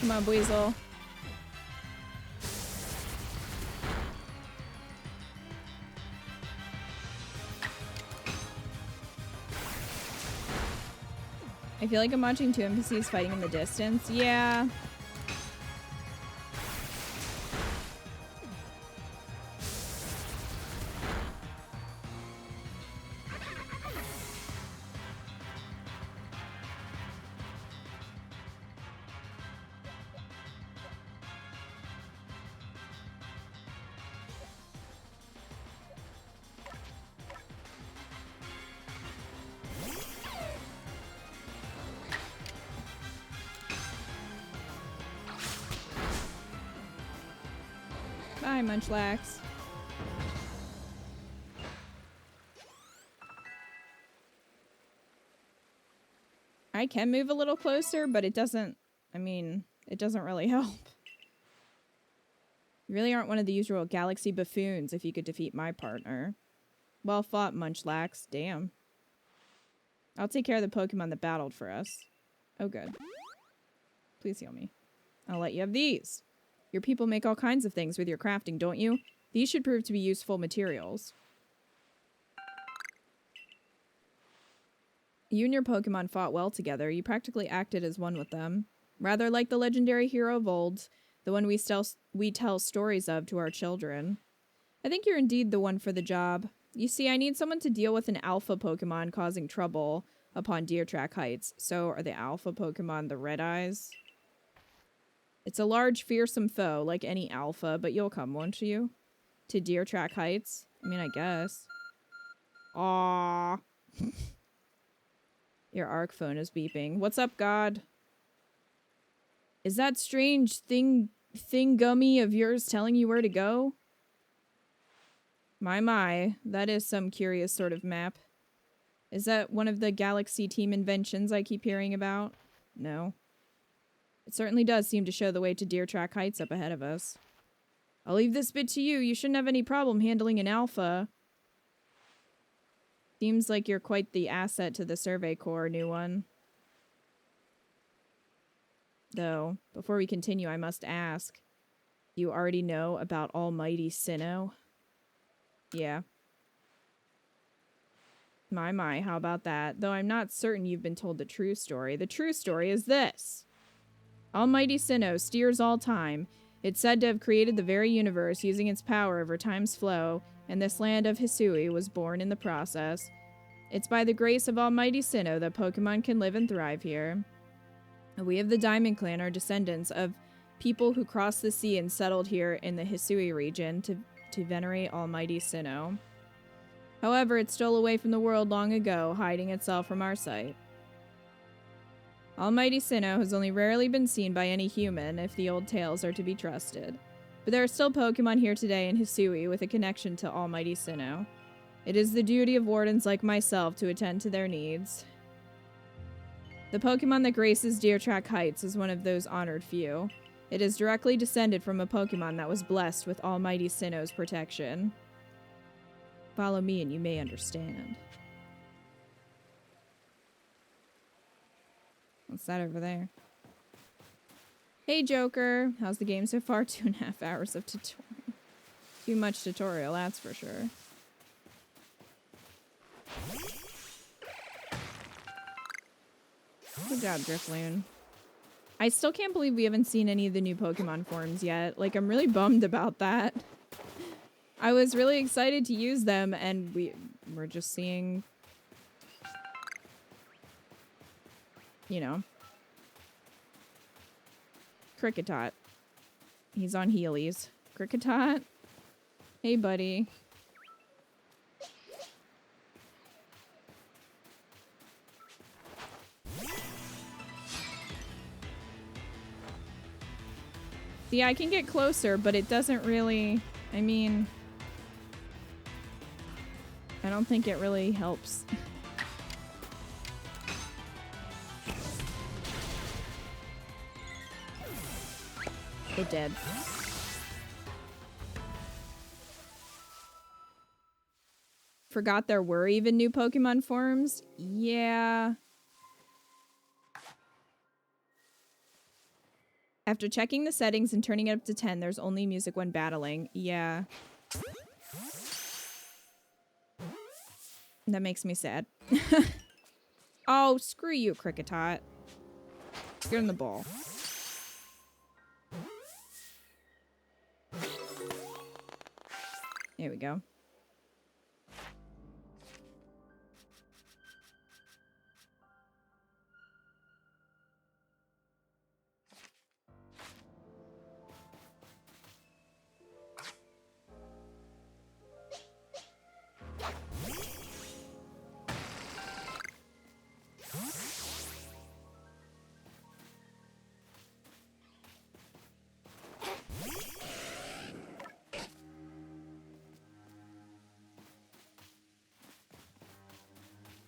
Come on, Weasel. I feel like I'm watching two NPCs fighting in the distance. Yeah. Bye, Munchlax. I can move a little closer, but it doesn't, I mean, it doesn't really help. You really aren't one of the usual galaxy buffoons if you could defeat my partner. Well fought, Munchlax. Damn. I'll take care of the Pokemon that battled for us. Oh, good. Please heal me. I'll let you have these. Your people make all kinds of things with your crafting, don't you? These should prove to be useful materials. You and your Pokemon fought well together. You practically acted as one with them. Rather like the legendary hero of old, the one we tell stories of to our children. I think you're indeed the one for the job. You see, I need someone to deal with an alpha Pokemon causing trouble upon Deer Track Heights. So are the alpha Pokemon the Red Eyes? It's a large, fearsome foe, like any alpha, but you'll come, won't you? To Deer Track Heights? I mean, I guess. Aww. Your ARC phone is beeping. What's up, God? Is that strange thing gummy of yours telling you where to go? My, that is some curious sort of map. Is that one of the Galaxy Team inventions I keep hearing about? No. It certainly does seem to show the way to Deer Track Heights up ahead of us. I'll leave this bit to you. You shouldn't have any problem handling an alpha. Seems like you're quite the asset to the Survey Corps, new one. Though, before we continue, I must ask. Do you already know about Almighty Sinnoh? Yeah. My, how about that? Though I'm not certain you've been told the true story. The true story is this. Almighty Sinnoh steers all time. It's said to have created the very universe using its power over time's flow, and this land of Hisui was born in the process. It's by the grace of Almighty Sinnoh that Pokemon can live and thrive here. We of the Diamond Clan are descendants of people who crossed the sea and settled here in the Hisui region to venerate Almighty Sinnoh. However, it stole away from the world long ago, hiding itself from our sight. Almighty Sinnoh has only rarely been seen by any human, if the old tales are to be trusted. But there are still Pokemon here today in Hisui with a connection to Almighty Sinnoh. It is the duty of wardens like myself to attend to their needs. The Pokemon that graces Deer Track Heights is one of those honored few. It is directly descended from a Pokemon that was blessed with Almighty Sinnoh's protection. Follow me and you may understand. What's that over there? Hey Joker, how's the game so far? 2.5 hours of tutorial. Too much tutorial, that's for sure. Good job, Drifloon. I still can't believe we haven't seen any of the new Pokemon forms yet. Like, I'm really bummed about that. I was really excited to use them, and we're just seeing, you know, Kricketot. He's on Heelys. Kricketot? Hey, buddy. See, I can get closer, but it doesn't really, I mean, I don't think it really helps. It did. Forgot there were even new Pokemon forms? Yeah. After checking the settings and turning it up to 10, there's only music when battling. Yeah. That makes me sad. Oh, screw you, Kricketot. You're in the ball. There we go.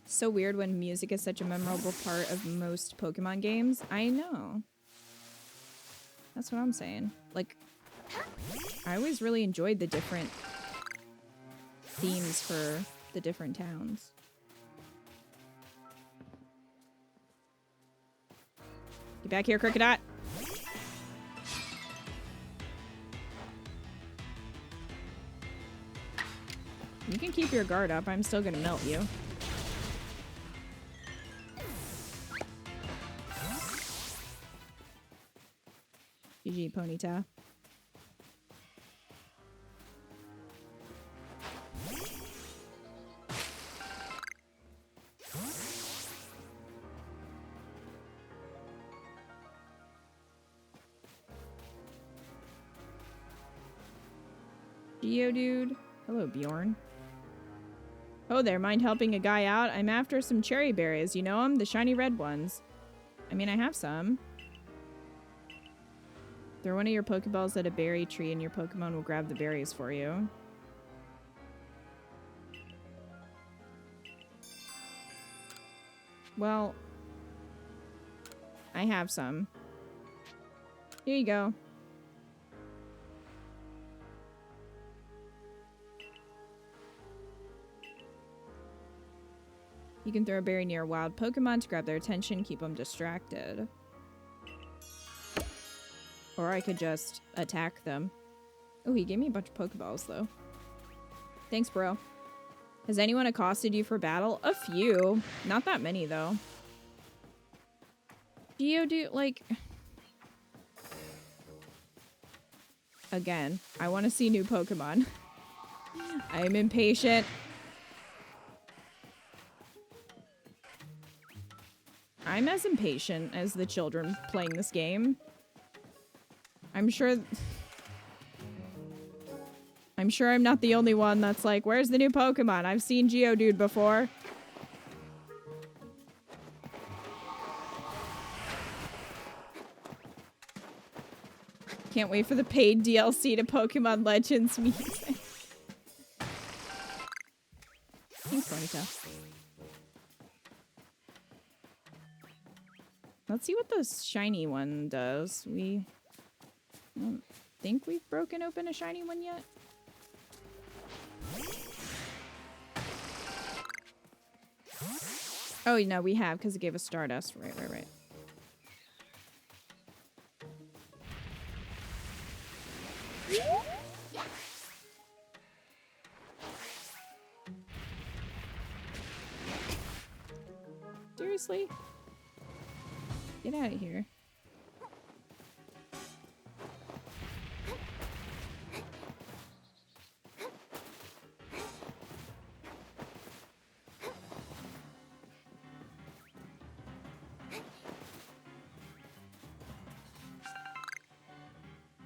So weird when music is such a memorable part of most Pokemon games. I know. That's what I'm saying. Like, I always really enjoyed the different themes for the different towns. Get back here, Kricketot! You can keep your guard up. I'm still gonna melt you. GG, Ponyta. Geodude. Hello, Bjorn. Oh there, mind helping a guy out? I'm after some cherry berries. You know them? The shiny red ones. I mean, I have some. Throw one of your Pokeballs at a berry tree and your Pokemon will grab the berries for you. Well, I have some. Here you go. You can throw a berry near a wild Pokemon to grab their attention, keep them distracted. Or I could just attack them. Oh, he gave me a bunch of Pokeballs, though. Thanks, bro. Has anyone accosted you for battle? A few. Not that many, though. Geodude, like... Again, I want to see new Pokemon. I am impatient. I'm as impatient as the children playing this game. I'm sure I'm not the only one that's like, where's the new Pokemon? I've seen Geodude before. Can't wait for the paid DLC to Pokemon Legends music. Thanks, Monica. Let's see what this shiny one does. I don't think we've broken open a shiny one yet. Oh, no, we have, because it gave us Stardust. Right. Seriously? Get out of here.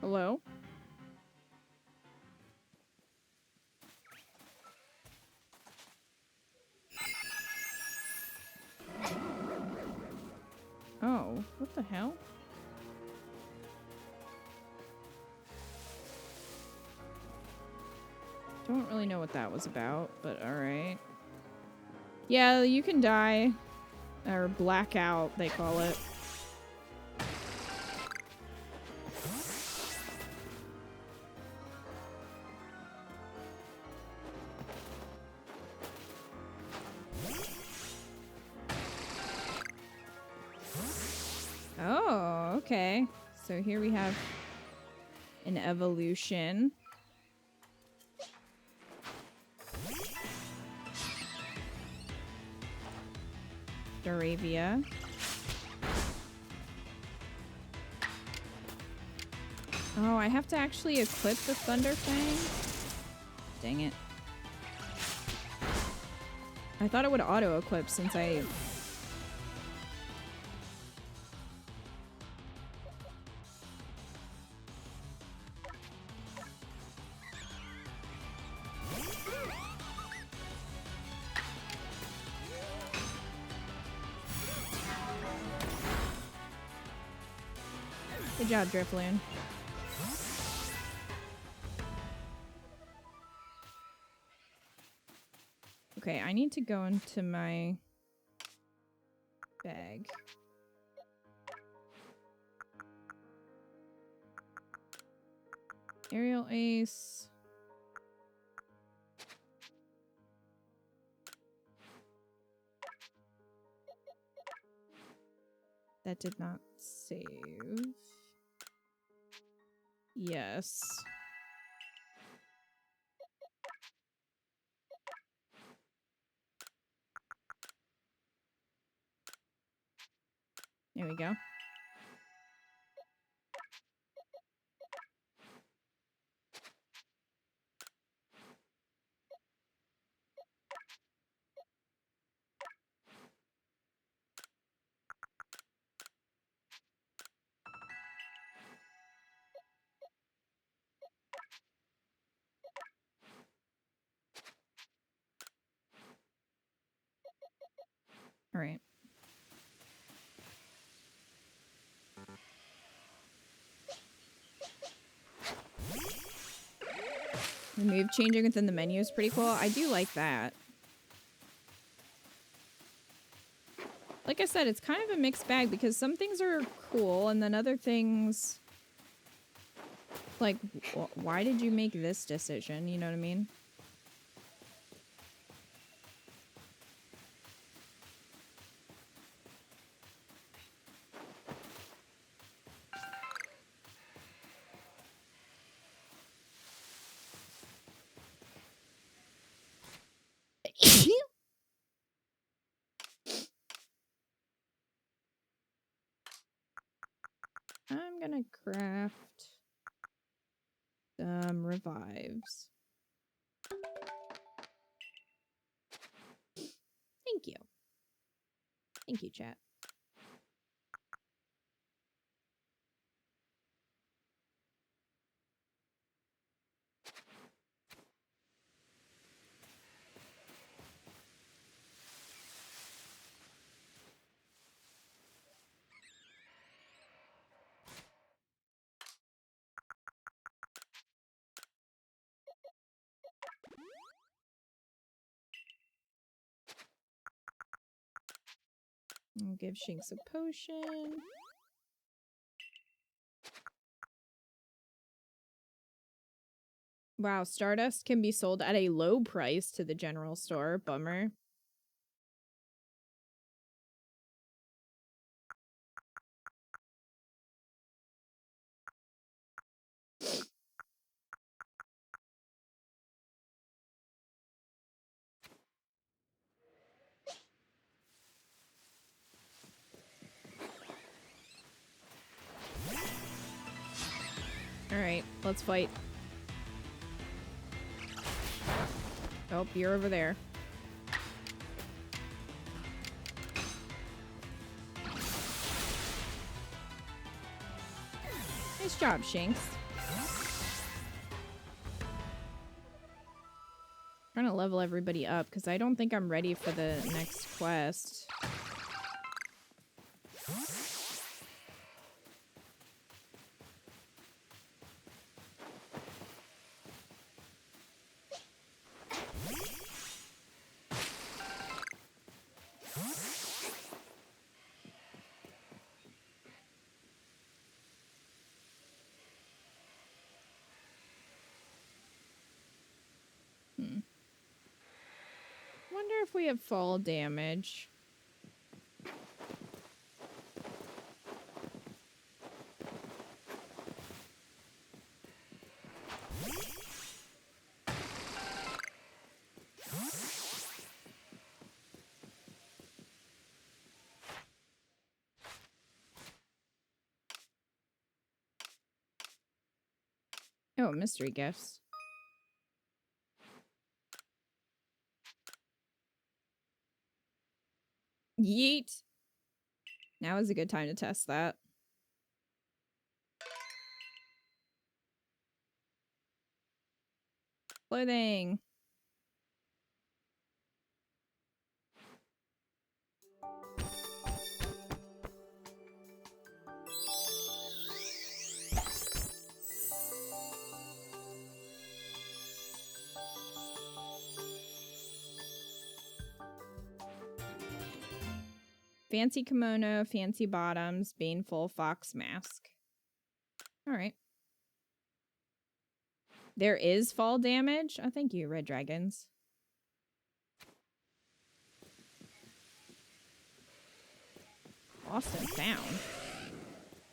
Hello? Oh, what the hell? Don't really know what that was about, but alright. Yeah, you can die. Or black out, they call it. Oh, okay. So here we have an evolution. Doravia. Oh, I have to actually equip the Thunder Fang? Dang it. I thought it would auto-equip since I... Good job, Drifloon. Okay, I need to go into my bag. Aerial Ace. That did not save. Yes. There we go. All right. The move changing within the menu is pretty cool. I do like that. Like I said, it's kind of a mixed bag because some things are cool and then other things Like, why did you make this decision? You know what I mean? I'm gonna craft some revives. Thank you. Thank you, chat. I'll give Shinx a potion. Wow, Stardust can be sold at a low price to the general store. Bummer. Alright, let's fight. Oh, you're over there. Nice job, Shinx. Trying to level everybody up because I don't think I'm ready for the next quest. Wonder if we have fall damage. Oh, mystery gifts. Yeet. Now is a good time to test that. Clothing. Fancy kimono, fancy bottoms, baneful fox mask. Alright. There is fall damage? Oh, thank you, red dragons. Lost and found.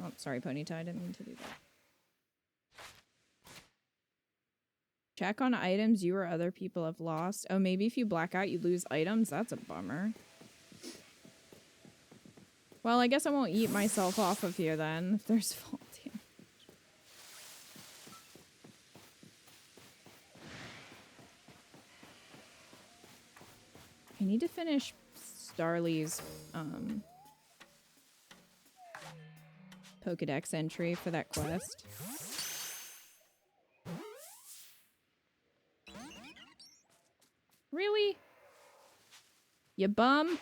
Oh, sorry, Ponyta. I didn't mean to do that. Check on items you or other people have lost. Oh, maybe if you black out, you lose items? That's a bummer. Well, I guess I won't eat myself off of here then, if there's fall damage. I need to finish Starly's, Pokedex entry for that quest. Really? You bum?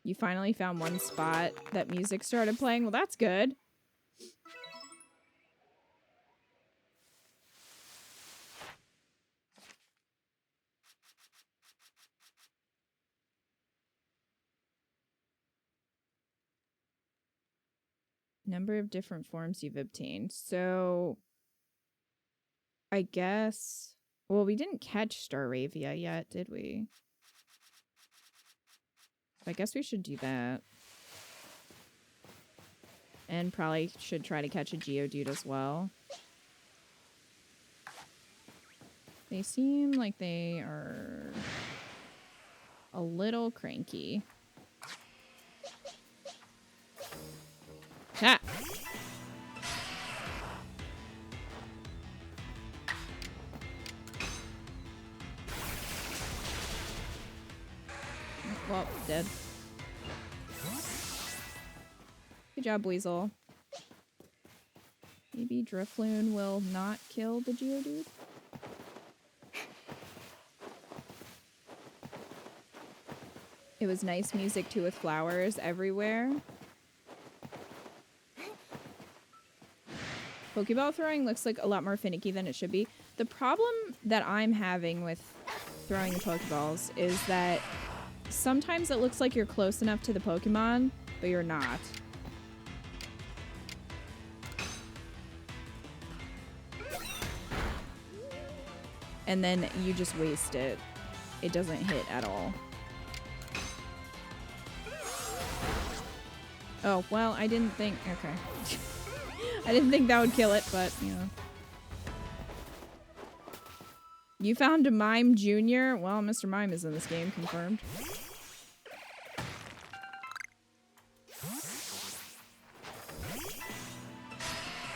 You finally found one spot that music started playing? Well, that's good. Number of different forms you've obtained. So, I guess... Well, we didn't catch Staravia yet, did we? I guess we should do that. And probably should try to catch a Geodude as well. They seem like they are a little cranky. Ha! Well, dead. Good job, Weasel. Maybe Drifloon will not kill the Geodude? It was nice music too with flowers everywhere. Pokeball throwing looks like a lot more finicky than it should be. The problem that I'm having with throwing the Pokeballs is that sometimes it looks like you're close enough to the Pokemon, but you're not. And then you just waste it. It doesn't hit at all. Oh, well, I didn't think... Okay. I didn't think that would kill it, but, you know. You found a Mime Jr.? Well, Mr. Mime is in this game, confirmed.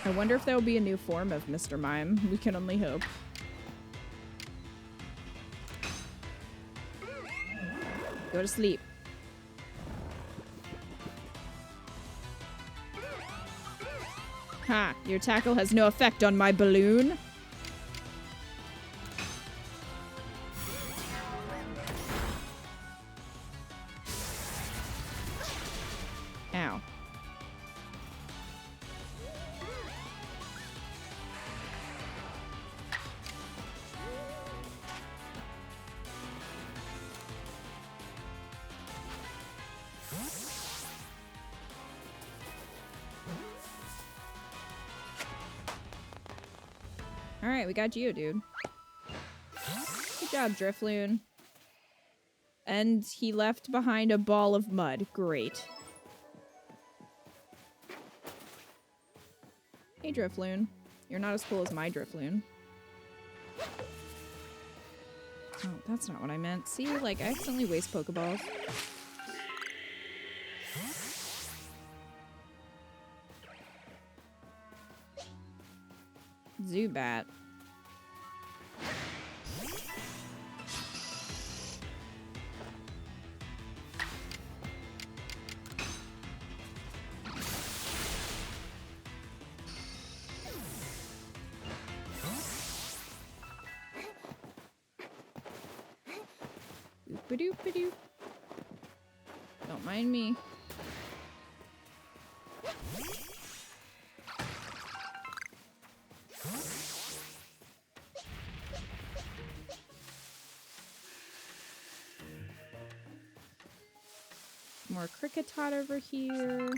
I wonder if there will be a new form of Mr. Mime. We can only hope. Go to sleep. Ha! Your tackle has no effect on my balloon. Ow. Alright, we got Geodude. Good job, Drifloon. And he left behind a ball of mud. Great. Hey, Drifloon. You're not as cool as my Drifloon. Oh, that's not what I meant. See, like, I accidentally waste Pokeballs. Zubat. Oop-a-doop-a-doop. Don't mind me. More Kricketot over here.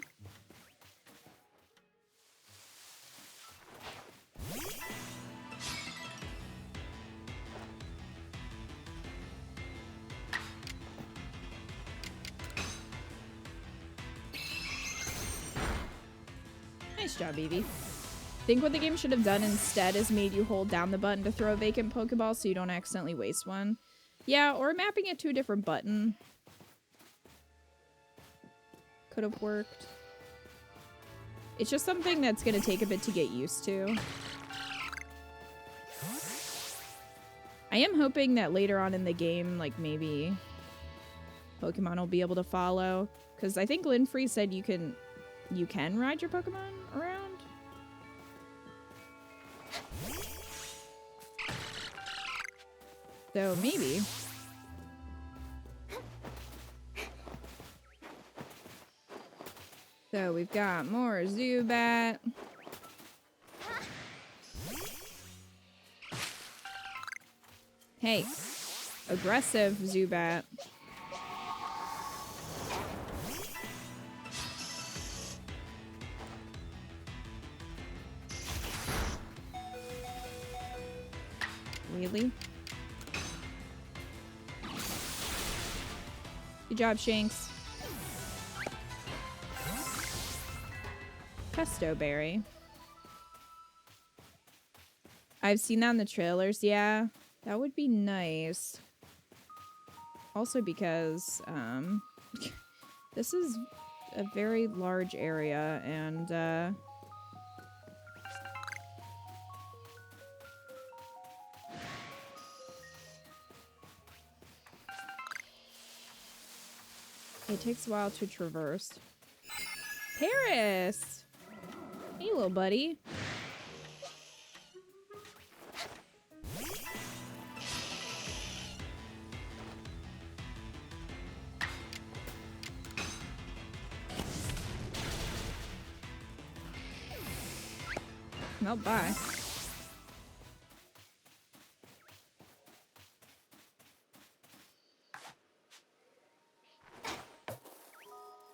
Nice job, Eevee. Think what the game should have done instead is made you hold down the button to throw a vacant Pokeball so you don't accidentally waste one. Yeah, or mapping it to a different button. Could have worked. It's just something that's going to take a bit to get used to. I am hoping that later on in the game, like maybe Pokemon will be able to follow. Because I think Linfree said you can ride your Pokemon around. So maybe. So we've got more Zubat. Hey, aggressive Zubat. immediately. Good job, Shanks. Pesto berry. I've seen that in the trailers, yeah. That would be nice. Also because, this is a very large area, and, it takes a while to traverse. Paris! Hey, little buddy. Oh, bye.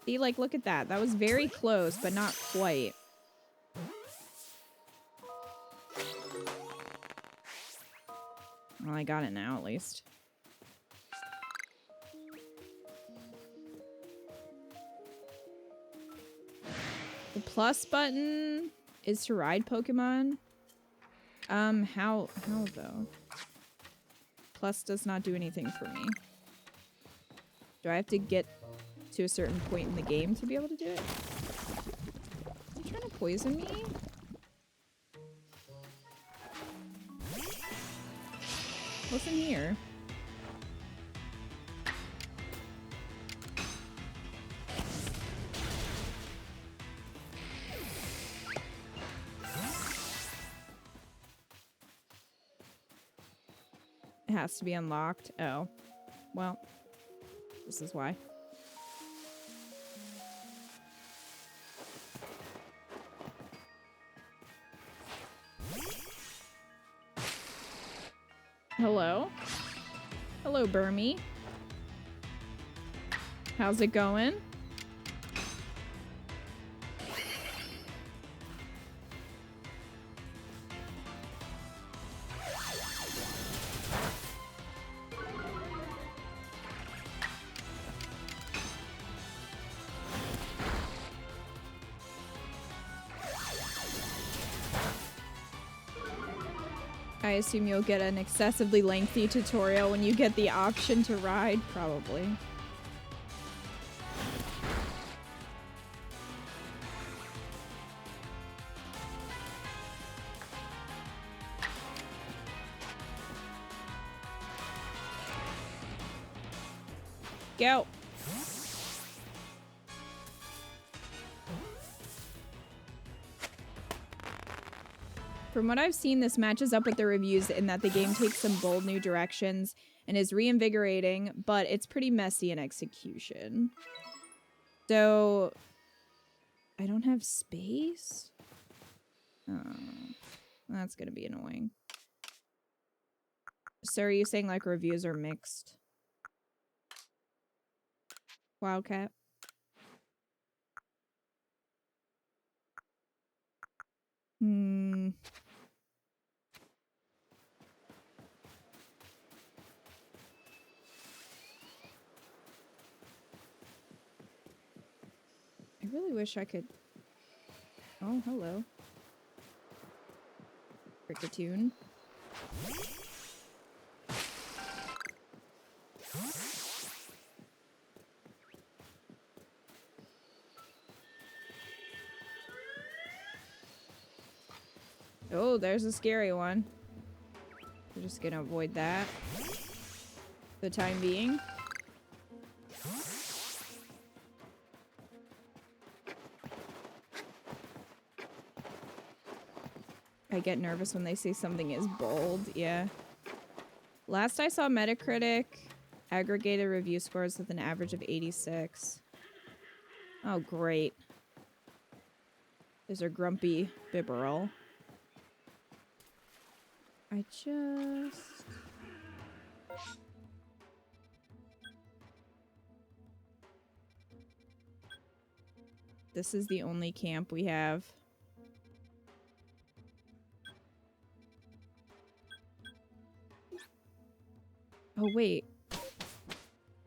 See, like, look at that. That was very close, but not quite. Well, I got it now, at least. The plus button is to ride Pokemon. How though? Plus does not do anything for me. Do I have to get to a certain point in the game to be able to do it? Are you trying to poison me? Listen here. It has to be unlocked. Oh. Well, this is why. Hello? Hello, Burmy. How's it going? I assume you'll get an excessively lengthy tutorial when you get the option to ride, probably. Go. From what I've seen, this matches up with the reviews in that the game takes some bold new directions and is reinvigorating, but it's pretty messy in execution. So, I don't have space? Oh, that's gonna be annoying. So are you saying like reviews are mixed? Wildcat? I really wish I could... Oh, hello. Cricketune. Oh, there's a scary one. We're just gonna avoid that for the time being. I get nervous when they say something is bold, yeah. Last I saw Metacritic aggregated review scores with an average of 86. Oh, great. There's our grumpy Bibberl. I just... This is the only camp we have. Oh, wait.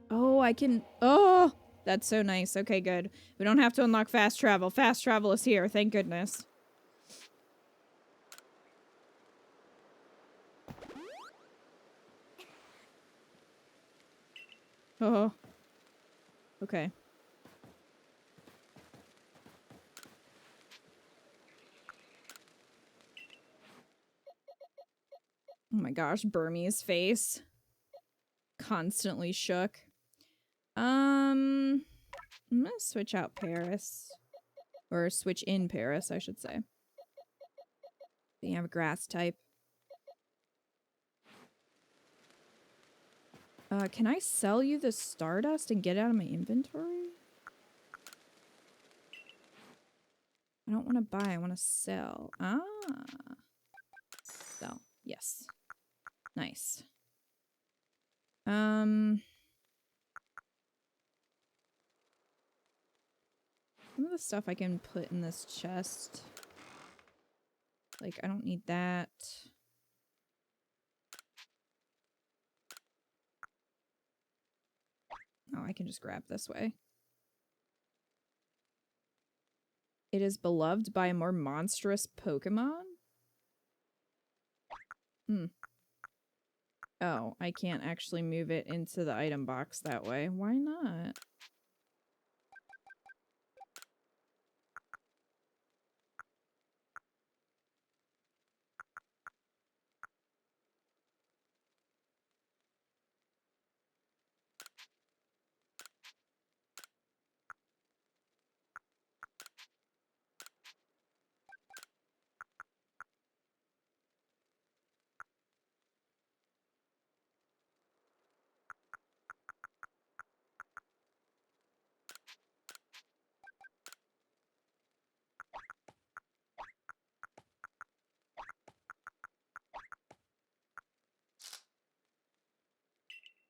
Oh, I can... Oh! That's so nice. Okay, good. We don't have to unlock fast travel. Fast travel is here. Thank goodness. Oh. Okay. Oh my gosh, Burmese face. Constantly shook. I'm gonna switch out Paris. Or switch in Paris, I should say. You have a grass type. Can I sell you the Stardust and get it out of my inventory? I don't want to buy, I want to sell. Ah. Sell. Yes. Nice. Some of the stuff I can put in this chest. Like, I don't need that. Oh, I can just grab this way. It is beloved by a more monstrous Pokemon? Hmm. Oh, I can't actually move it into the item box that way. Why not?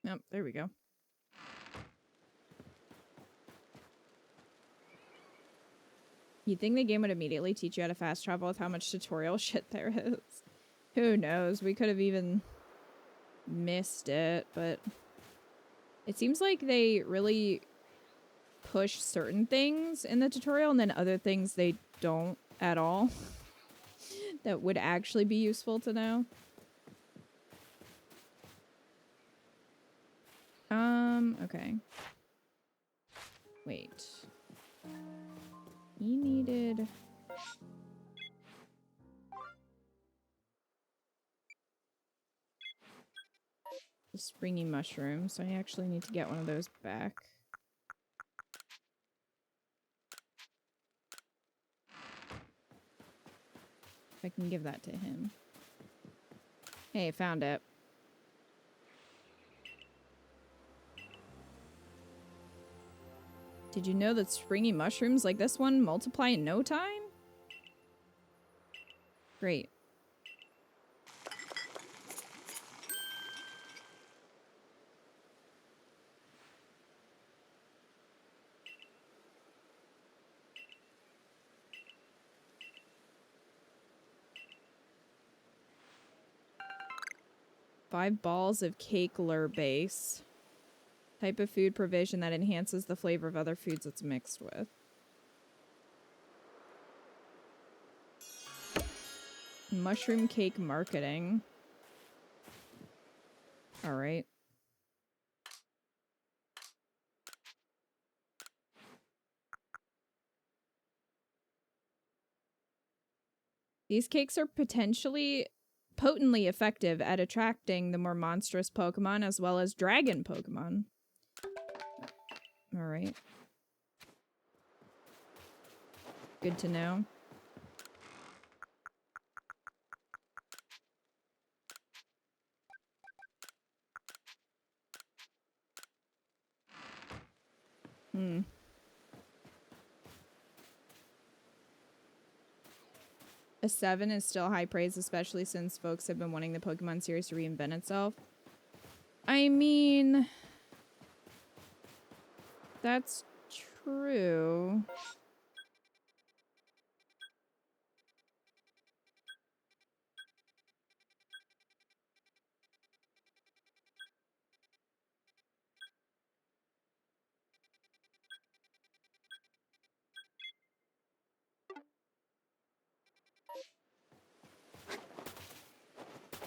Yep, there we go. You'd think the game would immediately teach you how to fast travel with how much tutorial shit there is. Who knows? We could have even missed it, but it seems like they really push certain things in the tutorial and then other things they don't at all that would actually be useful to know. Okay. Wait. He needed... the springy mushroom, so I actually need to get one of those back. I can give that to him. Hey, found it. Did you know that springy mushrooms like this one multiply in no time? Great. Five balls of cake lure base. Type of food provision that enhances the flavor of other foods it's mixed with. Mushroom cake marketing. Alright. These cakes are potentially potently effective at attracting the more monstrous Pokemon as well as dragon Pokemon. Alright. Good to know. A 7 is still high praise, especially since folks have been wanting the Pokemon series to reinvent itself. I mean... that's true.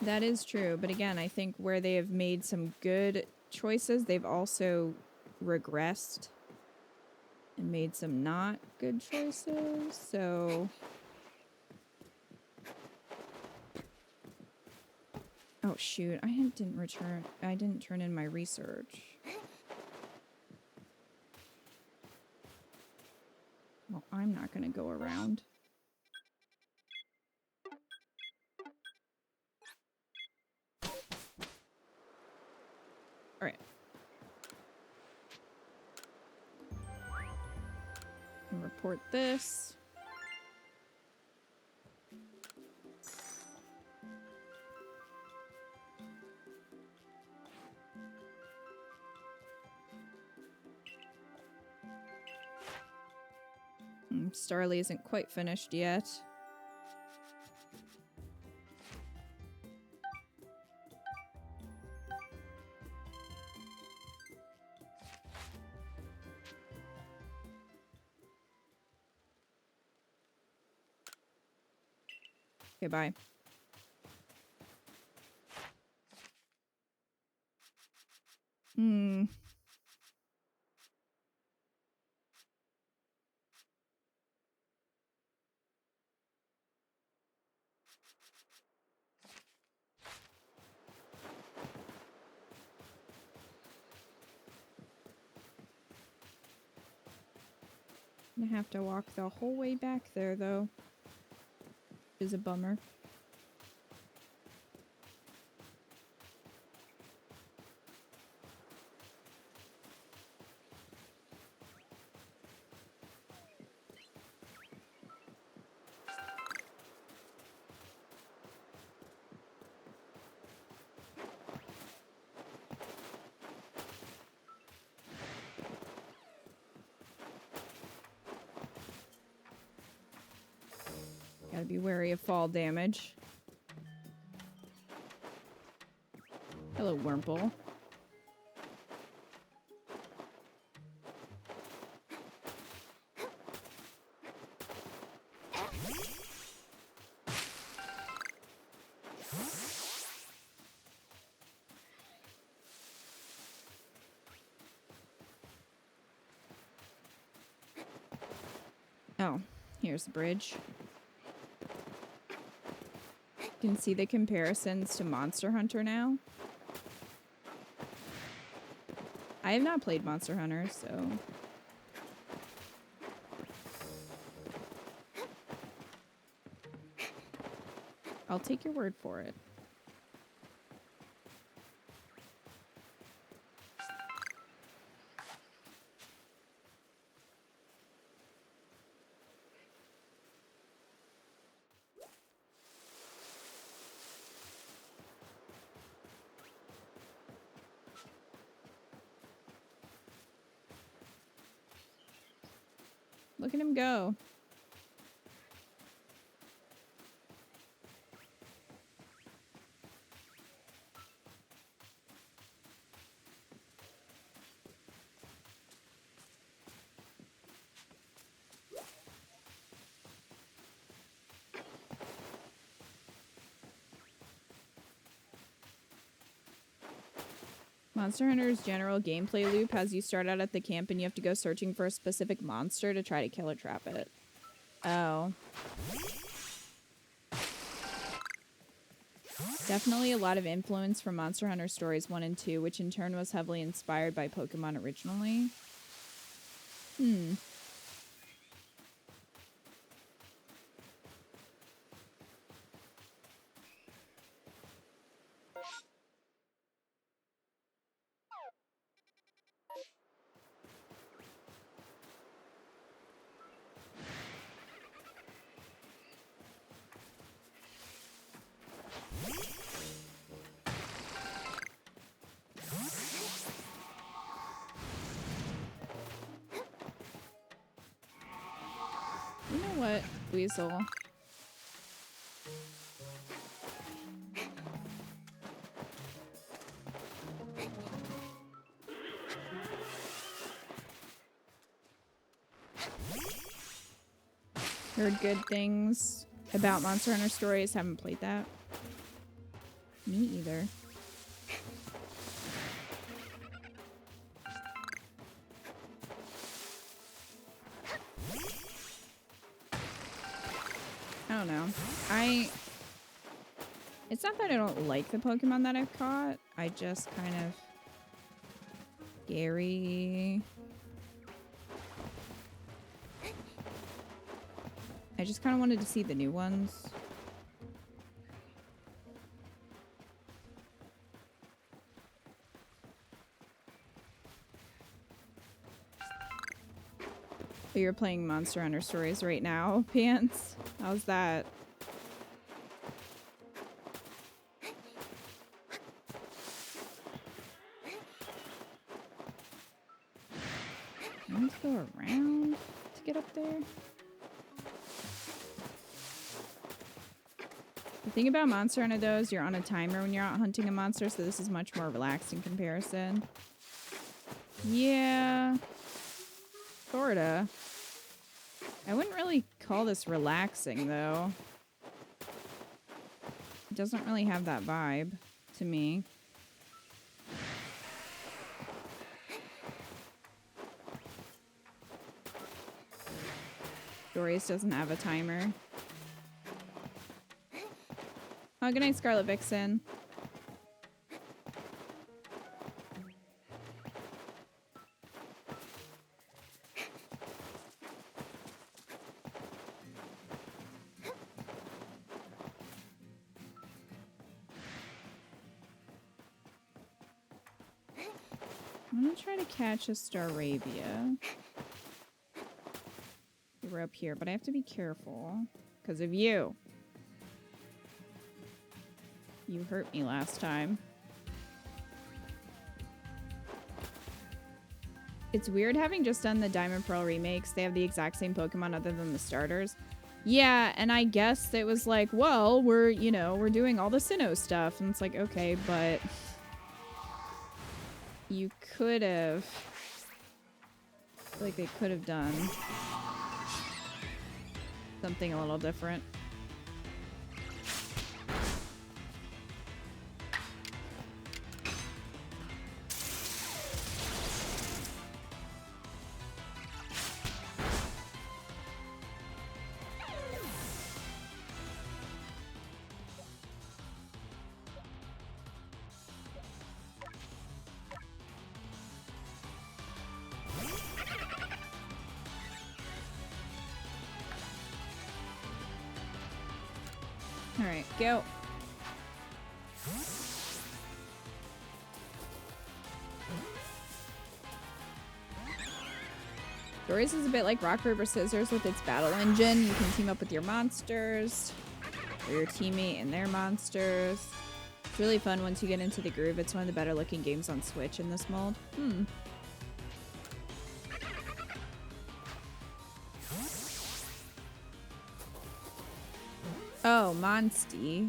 That is true, but again, I think where they have made some good choices, they've also regressed and made some not good choices, so... Oh shoot, I didn't turn in my research. Well, I'm not gonna go around. Alright. Report this. Starly isn't quite finished yet. Okay, bye. I'm gonna have to walk the whole way back there, though. Which is a bummer. Gotta be wary of fall damage. Hello, Wurmple. Oh, here's the bridge. You can see the comparisons to Monster Hunter now. I have not played Monster Hunter, so... I'll take your word for it. Look at him go. Monster Hunter's general gameplay loop has you start out at the camp and you have to go searching for a specific monster to try to kill or trap it. Oh. Definitely a lot of influence from Monster Hunter Stories 1 and 2, which in turn was heavily inspired by Pokemon originally. You know what, Weasel? Heard good things about Monster Hunter Stories. Haven't played that. Me either. I don't know. It's not that I don't like the Pokemon that I've caught. I just kind of... Scary. I just kind of wanted to see the new ones. So you're playing Monster Hunter Stories right now, Pants? How's that? I need to go around to get up there. The thing about Monster Hunter, though, is you're on a timer when you're out hunting a monster, so this is much more relaxed in comparison. Yeah. Sorta. I wouldn't really call this relaxing, though. It doesn't really have that vibe to me. Stories doesn't have a timer. Oh, good night, Scarlet Vixen. I'm gonna try to catch a Staravia. We're up here, but I have to be careful because of you. You hurt me last time. It's weird having just done the Diamond Pearl remakes. They have the exact same Pokemon other than the starters. Yeah, and I guess it was like, well, we're doing all the Sinnoh stuff. And it's like, okay, but you could have... I feel like they could have done something a little different. Alright, go. Stories is a bit like Rock, Paper, Scissors with its battle engine. You can team up with your monsters, or your teammate and their monsters. It's really fun once you get into the groove. It's one of the better looking games on Switch in this mold. Oh, Monsty.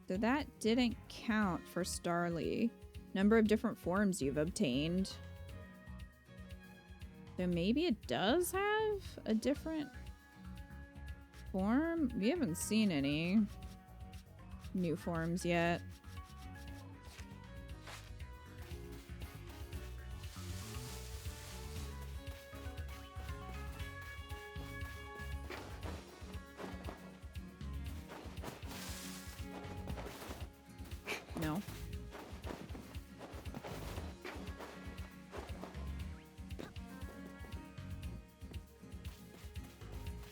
So that didn't count for Starly. Number of different forms you've obtained. So maybe it does have a different form? We haven't seen any new forms yet. No.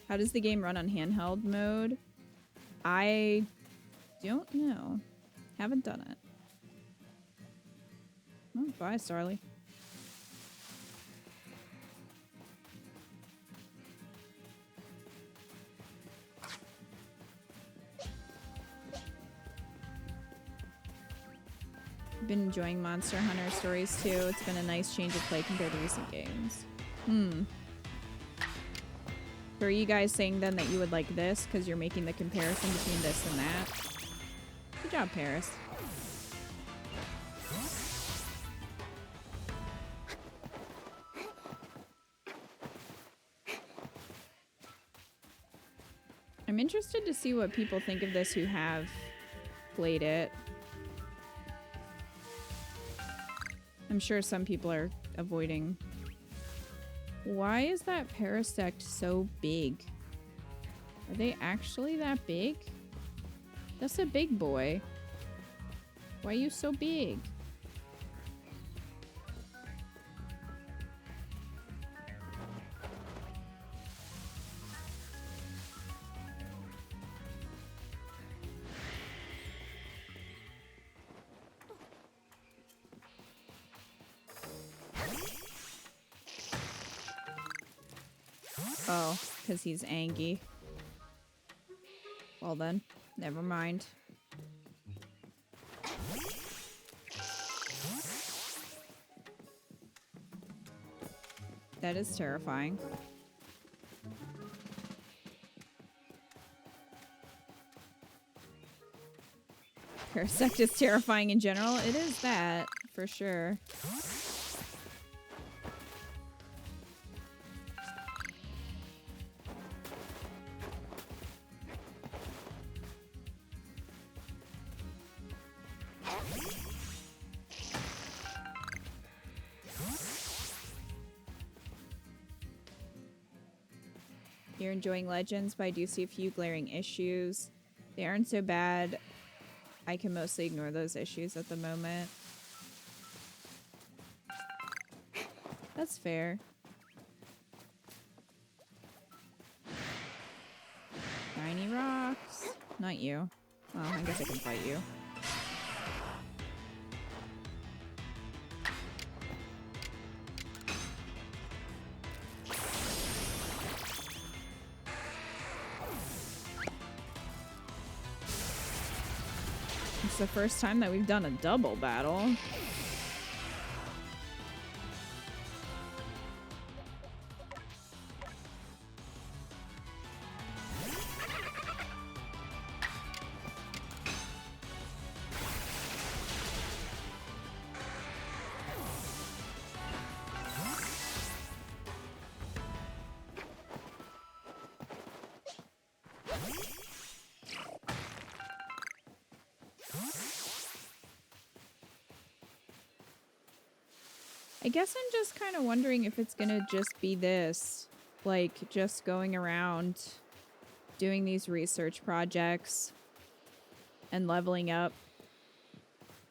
How does the game run on handheld mode? I don't know. Haven't done it. Oh, bye, Starly. I've been enjoying Monster Hunter Stories too. It's been a nice change of play compared to recent games. So are you guys saying then that you would like this because you're making the comparison between this and that? Good job, Paris. I'm interested to see what people think of this who have played it. I'm sure some people are avoiding. Why is that parasect so big? Are they actually that big? That's a big boy. Why are you so big? Oh, because he's angry. Well then, never mind. That is terrifying. Parasect is terrifying in general. It is that, for sure. You're enjoying Legends, but I do see a few glaring issues. They aren't so bad. I can mostly ignore those issues at the moment. That's fair. Tiny rocks. Not you. Well, I guess I can fight you. It's the first time that we've done a double battle. I guess I'm just kind of wondering if it's gonna just be this, like just going around doing these research projects and leveling up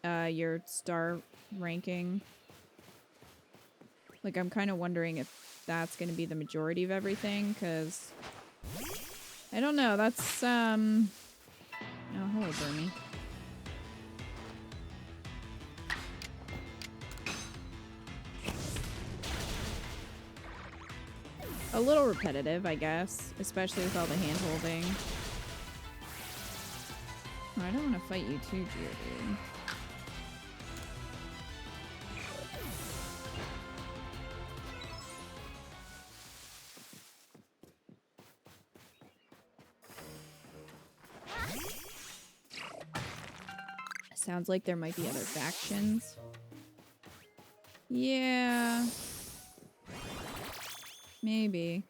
your star ranking. Like, I'm kind of wondering if that's gonna be the majority of everything, because I don't know, that's oh, hello, Burmy. A little repetitive, I guess, especially with all the hand-holding. Oh, I don't want to fight you too, Geodude. Sounds like there might be other factions. Yeah. Maybe.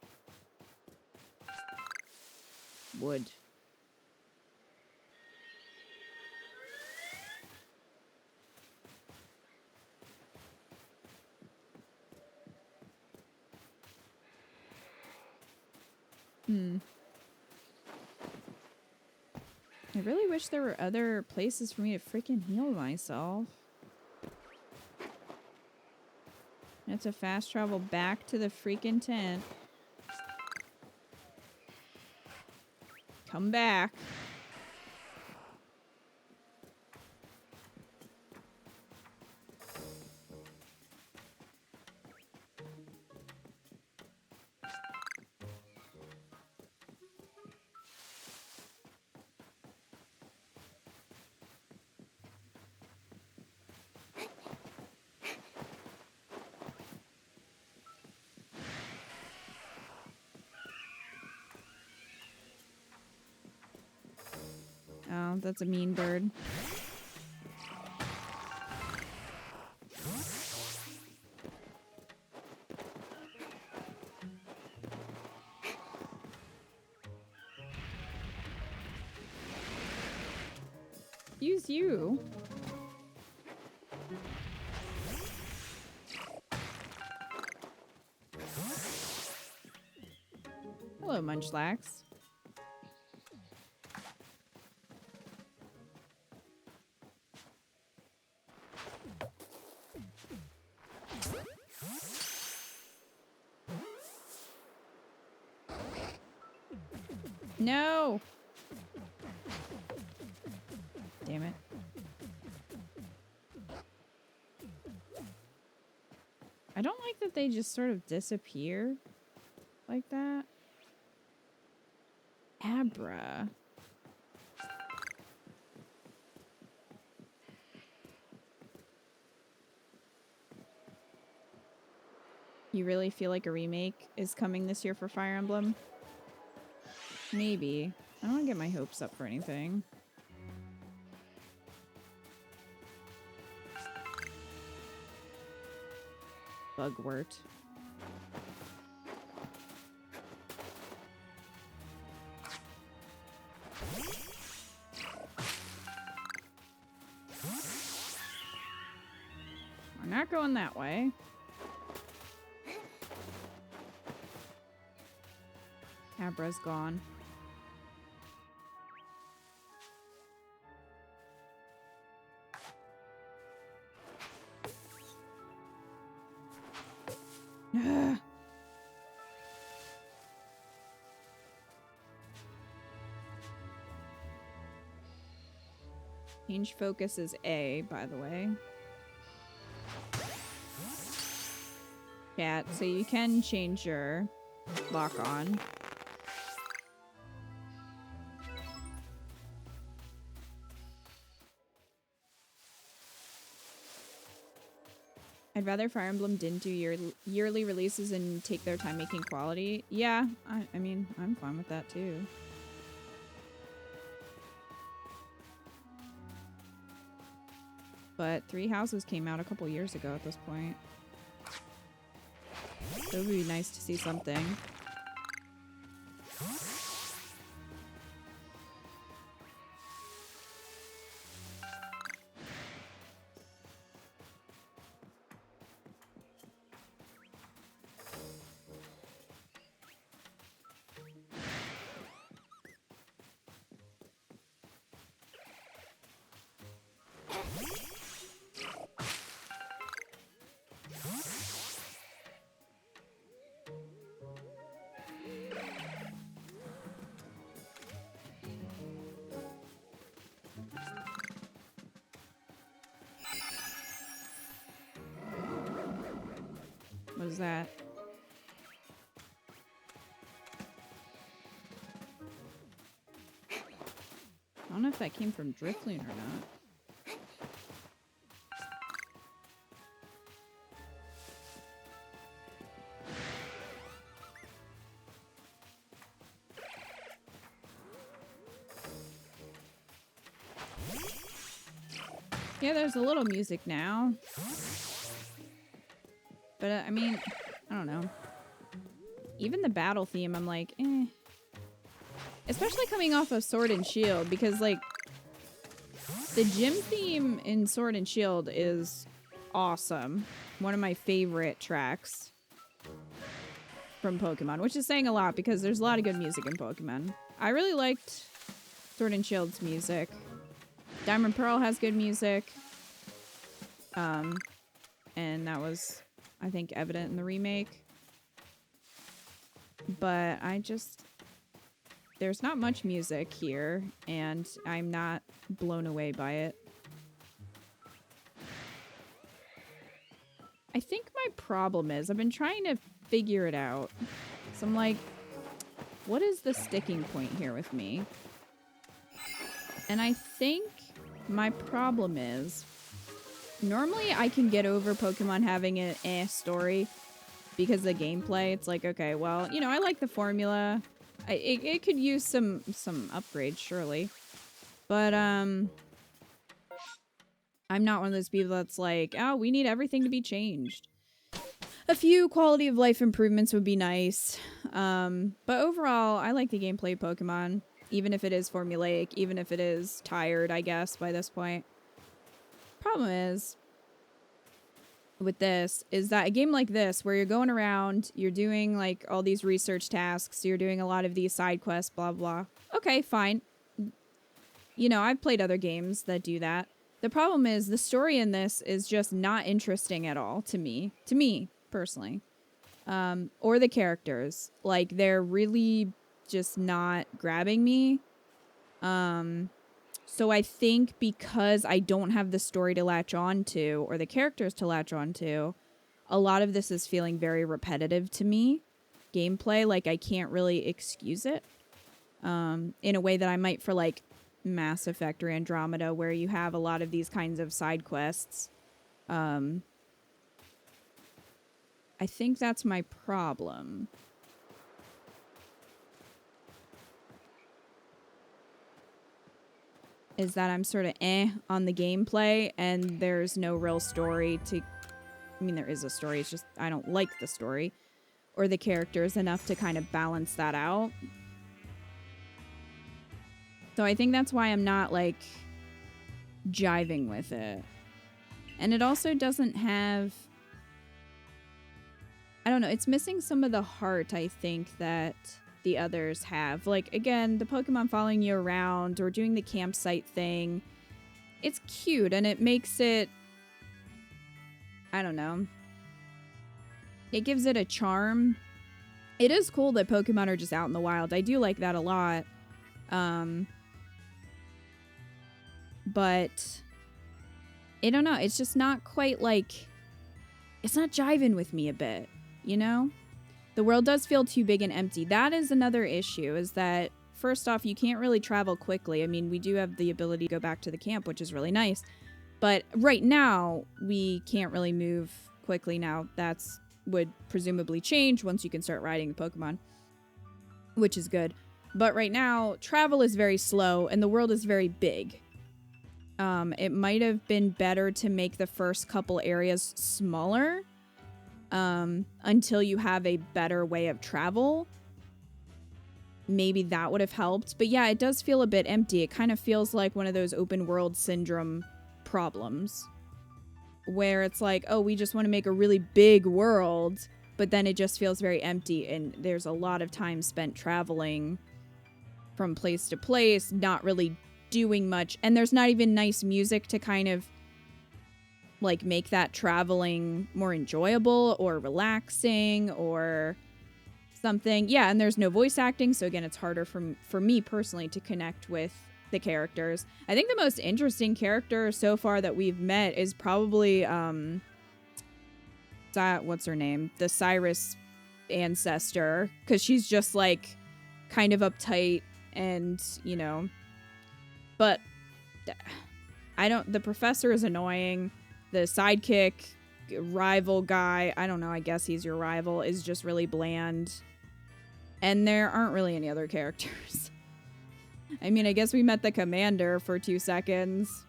Wood. I really wish there were other places for me to freaking heal myself. I have to fast travel back to the freaking tent. Come back. Oh, that's a mean bird. Excuse you. Hello, Munchlax. No! Damn it. I don't like that they just sort of disappear like that. Abra. You really feel like a remake is coming this year for Fire Emblem? Maybe. I don't want to get my hopes up for anything. Bugwort. We're not going that way. Abra's gone. Change focus is A, by the way. Chat, so you can change your lock on. I'd rather Fire Emblem didn't do yearly releases and take their time making quality. Yeah, I mean, I'm fine with that too. But Three Houses came out a couple years ago at this point. So it would be nice to see something. What is that? I don't know if that came from Drifloon or not. Yeah, there's a little music now. But, I mean, I don't know. Even the battle theme, I'm like, eh. Especially coming off of Sword and Shield, because, like, the gym theme in Sword and Shield is awesome. One of my favorite tracks from Pokemon, which is saying a lot because there's a lot of good music in Pokemon. I really liked Sword and Shield's music. Diamond Pearl has good music. And that was, I think, evident in the remake. But there's not much music here, and I'm not blown away by it. I think my problem is, I've been trying to figure it out. So I'm like, what is the sticking point here with me? And I think my problem is, normally I can get over Pokemon having an story because the gameplay, it's like, okay, well, you know, I like the formula. It could use some upgrades, surely. But, I'm not one of those people that's like, oh, we need everything to be changed. A few quality of life improvements would be nice. But overall, I like the gameplay of Pokemon. Even if it is formulaic, even if it is tired, I guess, by this point. Problem is, with this, is that a game like this, where you're going around, you're doing, like, all these research tasks, you're doing a lot of these side quests, blah, blah. Okay, fine. You know, I've played other games that do that. The problem is, the story in this is just not interesting at all to me. To me, personally. Or the characters. Like, they're really just not grabbing me. So I think because I don't have the story to latch on to, or the characters to latch on to, a lot of this is feeling very repetitive to me. Gameplay, like, I can't really excuse it. In a way that I might for, like, Mass Effect or Andromeda, where you have a lot of these kinds of side quests. I think that's my problem. Is that I'm sort of on the gameplay, and there's no real story to... I mean, there is a story, it's just I don't like the story. Or the characters enough to kind of balance that out. So I think that's why I'm not, like, jiving with it. And it also doesn't have... I don't know, it's missing some of the heart, I think, that the others have. Like, again, the Pokemon following you around or doing the campsite thing. It's cute, and it makes it... I don't know. It gives it a charm. It is cool that Pokemon are just out in the wild. I do like that a lot. But I don't know. It's just not quite like... It's not jiving with me a bit, you know? The world does feel too big and empty. That is another issue, is that, first off, you can't really travel quickly. I mean, we do have the ability to go back to the camp, which is really nice. But right now, we can't really move quickly now. That's would presumably change once you can start riding the Pokemon, which is good. But right now, travel is very slow, and the world is very big. It might have been better to make the first couple areas smaller, until you have a better way of travel. Maybe that would have helped. But yeah, it does feel a bit empty. It kind of feels like one of those open world syndrome problems, where it's like, oh, we just want to make a really big world, but then it just feels very empty, and there's a lot of time spent traveling from place to place, not really doing much, and there's not even nice music to kind of like make that traveling more enjoyable or relaxing or something. Yeah, and there's no voice acting, so again, it's harder for me personally to connect with the characters. I think the most interesting character so far that we've met is probably what's her name? The Cyrus ancestor, because she's just like kind of uptight and, you know, but the professor is annoying. The sidekick rival guy, I don't know, I guess he's your rival, is just really bland. And there aren't really any other characters. I mean, I guess we met the commander for 2 seconds.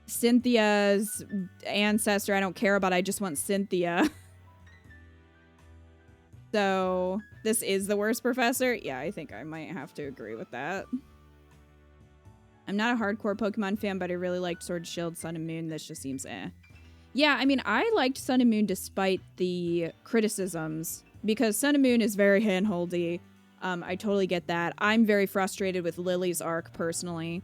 Cynthia's ancestor I don't care about, I just want Cynthia. So, this is the worst professor? Yeah, I think I might have to agree with that. I'm not a hardcore Pokemon fan, but I really liked Sword and Shield, Sun and Moon. This just seems eh. Yeah, I mean, I liked Sun and Moon despite the criticisms, because Sun and Moon is very handholdy. I totally get that. I'm very frustrated with Lily's arc, personally.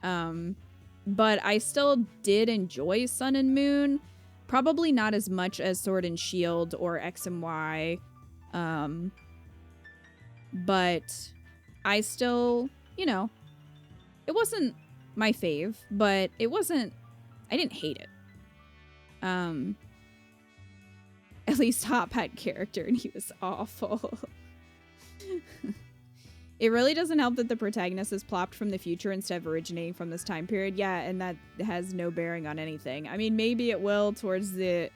But I still did enjoy Sun and Moon. Probably not as much as Sword and Shield or X and Y. But I still, you know, it wasn't my fave, but it wasn't, I didn't hate it. At least Hop had character and he was awful. It really doesn't help that the protagonist is plopped from the future instead of originating from this time period. Yeah, and that has no bearing on anything. I mean, maybe it will towards the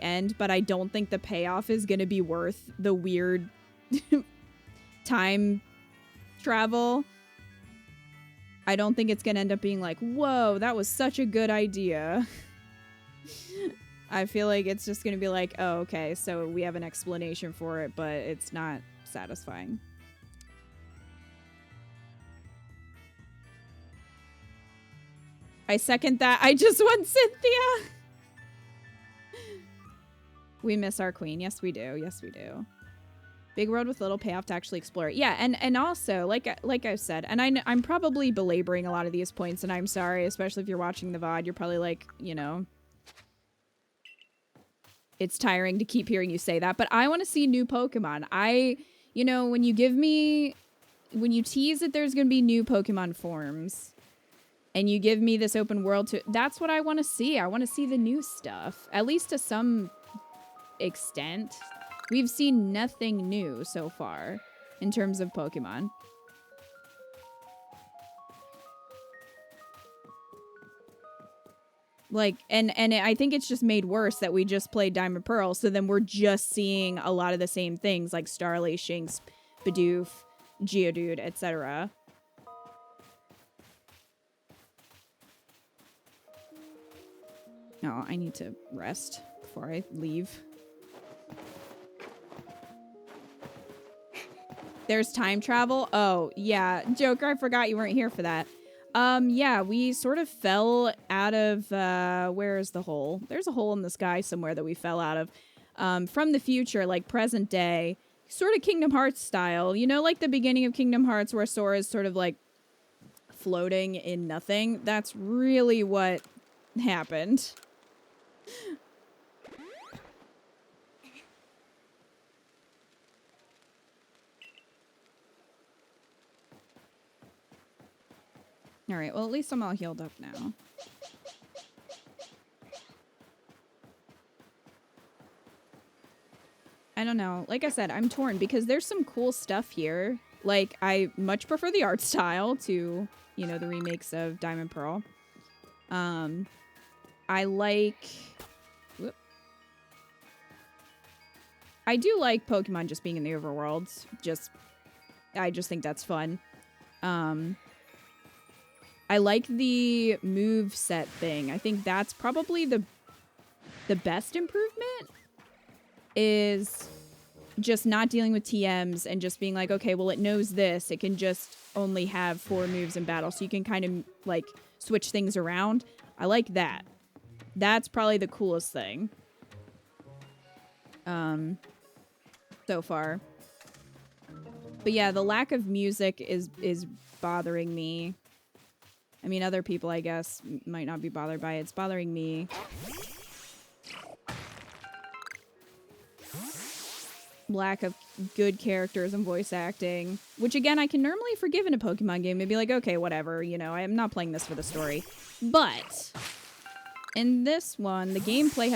end, but I don't think the payoff is going to be worth the weird time travel. I don't think it's going to end up being like, whoa, that was such a good idea. I feel like it's just going to be like, oh, okay, so we have an explanation for it, but it's not satisfying. I second that. I just want Cynthia. We miss our queen. Yes, we do. Yes, we do. Big world with little payoff to actually explore it. Yeah, and also, like I've said, and I'm probably belaboring a lot of these points, and I'm sorry, especially if you're watching the VOD. You're probably like, you know, it's tiring to keep hearing you say that, but I want to see new Pokemon. You know, when you tease that there's going to be new Pokemon forms, and you give me this open world that's what I want to see. I want to see the new stuff, at least to some extent. We've seen nothing new so far in terms of Pokemon. Like, and I think it's just made worse that we just played Diamond Pearl, so then we're just seeing a lot of the same things, like Starly, Shinx, Bidoof, Geodude, etc. Oh, I need to rest before I leave. There's time travel? Oh, yeah. Joker, I forgot you weren't here for that. Yeah, we sort of fell out of, where is the hole? There's a hole in the sky somewhere that we fell out of. From the future, like present day, sort of Kingdom Hearts style. You know, like the beginning of Kingdom Hearts where Sora is sort of like floating in nothing? That's really what happened. Alright, well, at least I'm all healed up now. I don't know. Like I said, I'm torn because there's some cool stuff here. Like, I much prefer the art style to, you know, the remakes of Diamond Pearl. I like... Whoop. I do like Pokemon just being in the overworld. I just think that's fun. I like the move set thing. I think that's probably the best improvement is just not dealing with TMs and just being like, okay, well, it knows this. It can just only have 4 moves in battle. So you can kind of like switch things around. I like that. That's probably the coolest thing. So far. But yeah, the lack of music is bothering me. I mean, other people, I guess, might not be bothered by it. It's bothering me. Lack of good characters and voice acting. Which, again, I can normally forgive in a Pokemon game. Maybe be like, okay, whatever, you know, I'm not playing this for the story. But in this one, the gameplay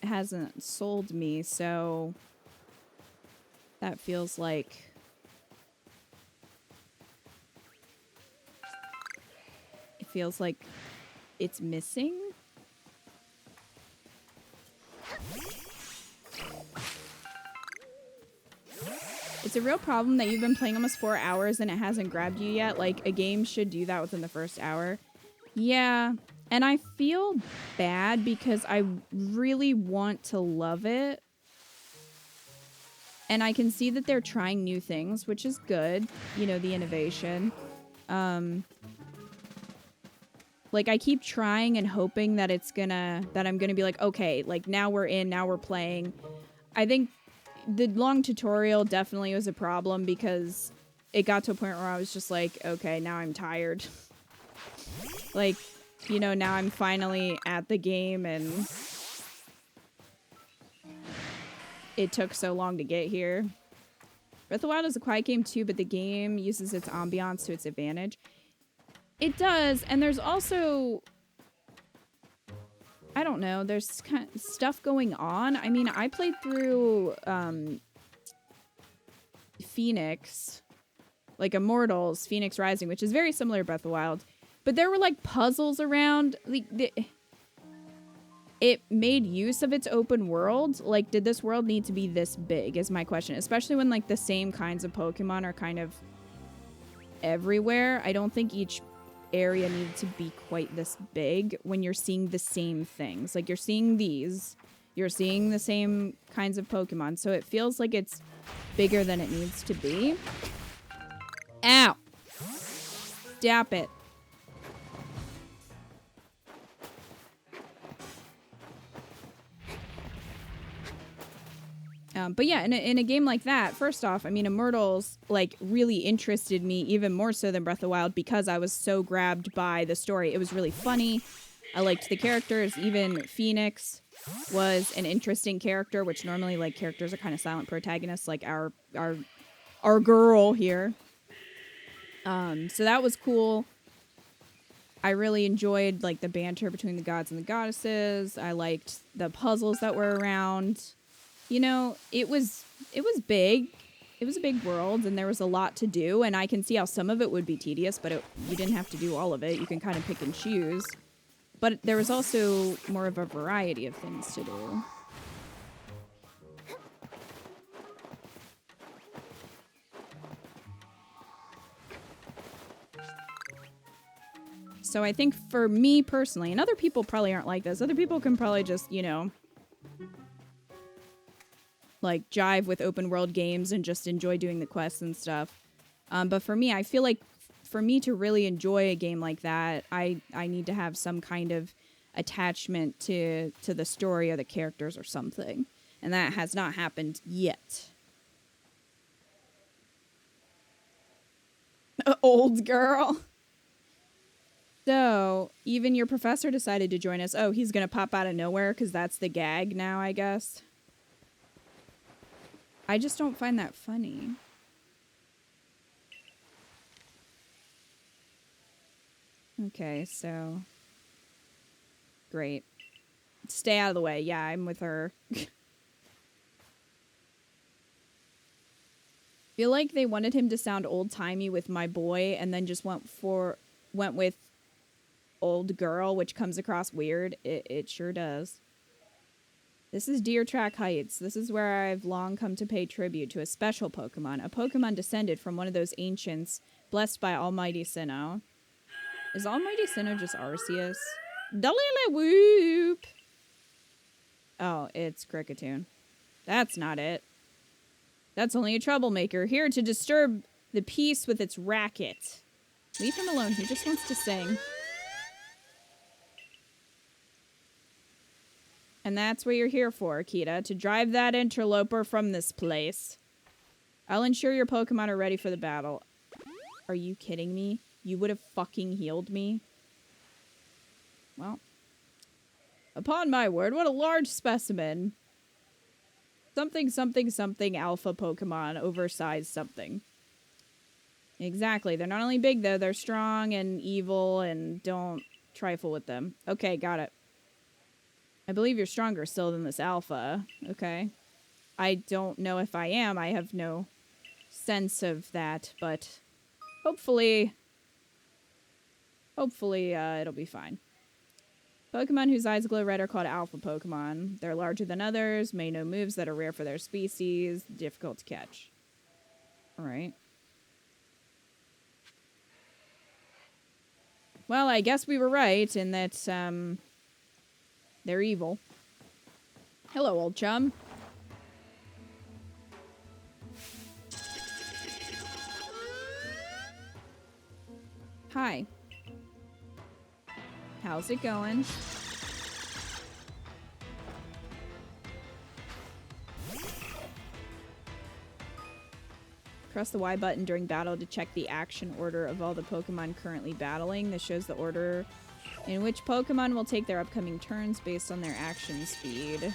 hasn't sold me, so that feels like... feels like it's missing. It's a real problem that you've been playing almost 4 hours and it hasn't grabbed you yet. Like, a game should do that within the first hour. Yeah, and I feel bad because I really want to love it. And I can see that they're trying new things, which is good. You know, the innovation. Like, I keep trying and hoping that I'm gonna be like, okay, like, now we're playing. I think the long tutorial definitely was a problem because it got to a point where I was just like, okay, now I'm tired. Like, you know, now I'm finally at the game and it took so long to get here. Breath of the Wild is a quiet game too, but the game uses its ambiance to its advantage. It does, and there's also, I don't know, there's kind of stuff going on. I mean, I played through Phoenix, like Immortals, Phoenix Rising, which is very similar to Breath of the Wild. But there were, like, puzzles around. It made use of its open world. Like, did this world need to be this big, is my question. Especially when, like, the same kinds of Pokemon are kind of everywhere. I don't think each area needed to be quite this big when you're seeing the same things. Like, you're seeing these, you're seeing the same kinds of Pokemon, so it feels like it's bigger than it needs to be. Ow! Stop it. But yeah, in a game like that, first off, I mean, Immortals, like, really interested me even more so than Breath of the Wild because I was so grabbed by the story. It was really funny. I liked the characters. Even Phoenix was an interesting character, which normally, like, characters are kind of silent protagonists, like our girl here. So that was cool. I really enjoyed, like, the banter between the gods and the goddesses. I liked the puzzles that were around. You know, it was big. It was a big world, and there was a lot to do, and I can see how some of it would be tedious, but you didn't have to do all of it. You can kind of pick and choose. But there was also more of a variety of things to do. So I think for me personally, and other people probably aren't like this, other people can probably just, you know, like jive with open world games and just enjoy doing the quests and stuff. But for me, I feel like for me to really enjoy a game like that, I need to have some kind of attachment to the story or the characters or something. And that has not happened yet. Old girl. So, even your professor decided to join us. Oh, he's going to pop out of nowhere because that's the gag now, I guess. I just don't find that funny. Okay, so... Great. Stay out of the way. Yeah, I'm with her. Feel like they wanted him to sound old-timey with my boy and then just went with old girl, which comes across weird. It sure does. This is Deer Track Heights. This is where I've long come to pay tribute to a special Pokemon. A Pokemon descended from one of those ancients, blessed by Almighty Sinnoh. Is Almighty Sinnoh just Arceus? Dalila whoop! Oh, it's Kricketune. That's not it. That's only a troublemaker, here to disturb the peace with its racket. Leave him alone, he just wants to sing. And that's what you're here for, Akita, to drive that interloper from this place. I'll ensure your Pokemon are ready for the battle. Are you kidding me? You would have fucking healed me? Well. Upon my word, what a large specimen. Something, something, something alpha Pokemon, oversized something. Exactly. They're not only big, though. They're strong and evil, and don't trifle with them. Okay, got it. I believe you're stronger still than this alpha. Okay. I don't know if I am. I have no sense of that, but hopefully it'll be fine. Pokemon whose eyes glow red are called alpha Pokemon. They're larger than others, may know moves that are rare for their species, difficult to catch. Alright. Well, I guess we were right in that, they're evil. Hello, old chum. Hi. How's it going? Press the Y button during battle to check the action order of all the Pokemon currently battling. This shows the order in which Pokemon will take their upcoming turns based on their action speed.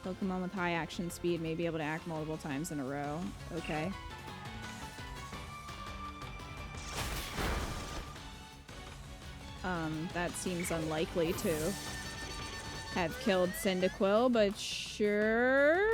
Pokemon with high action speed may be able to act multiple times in a row. Okay. That seems unlikely to have killed Cyndaquil, but sure.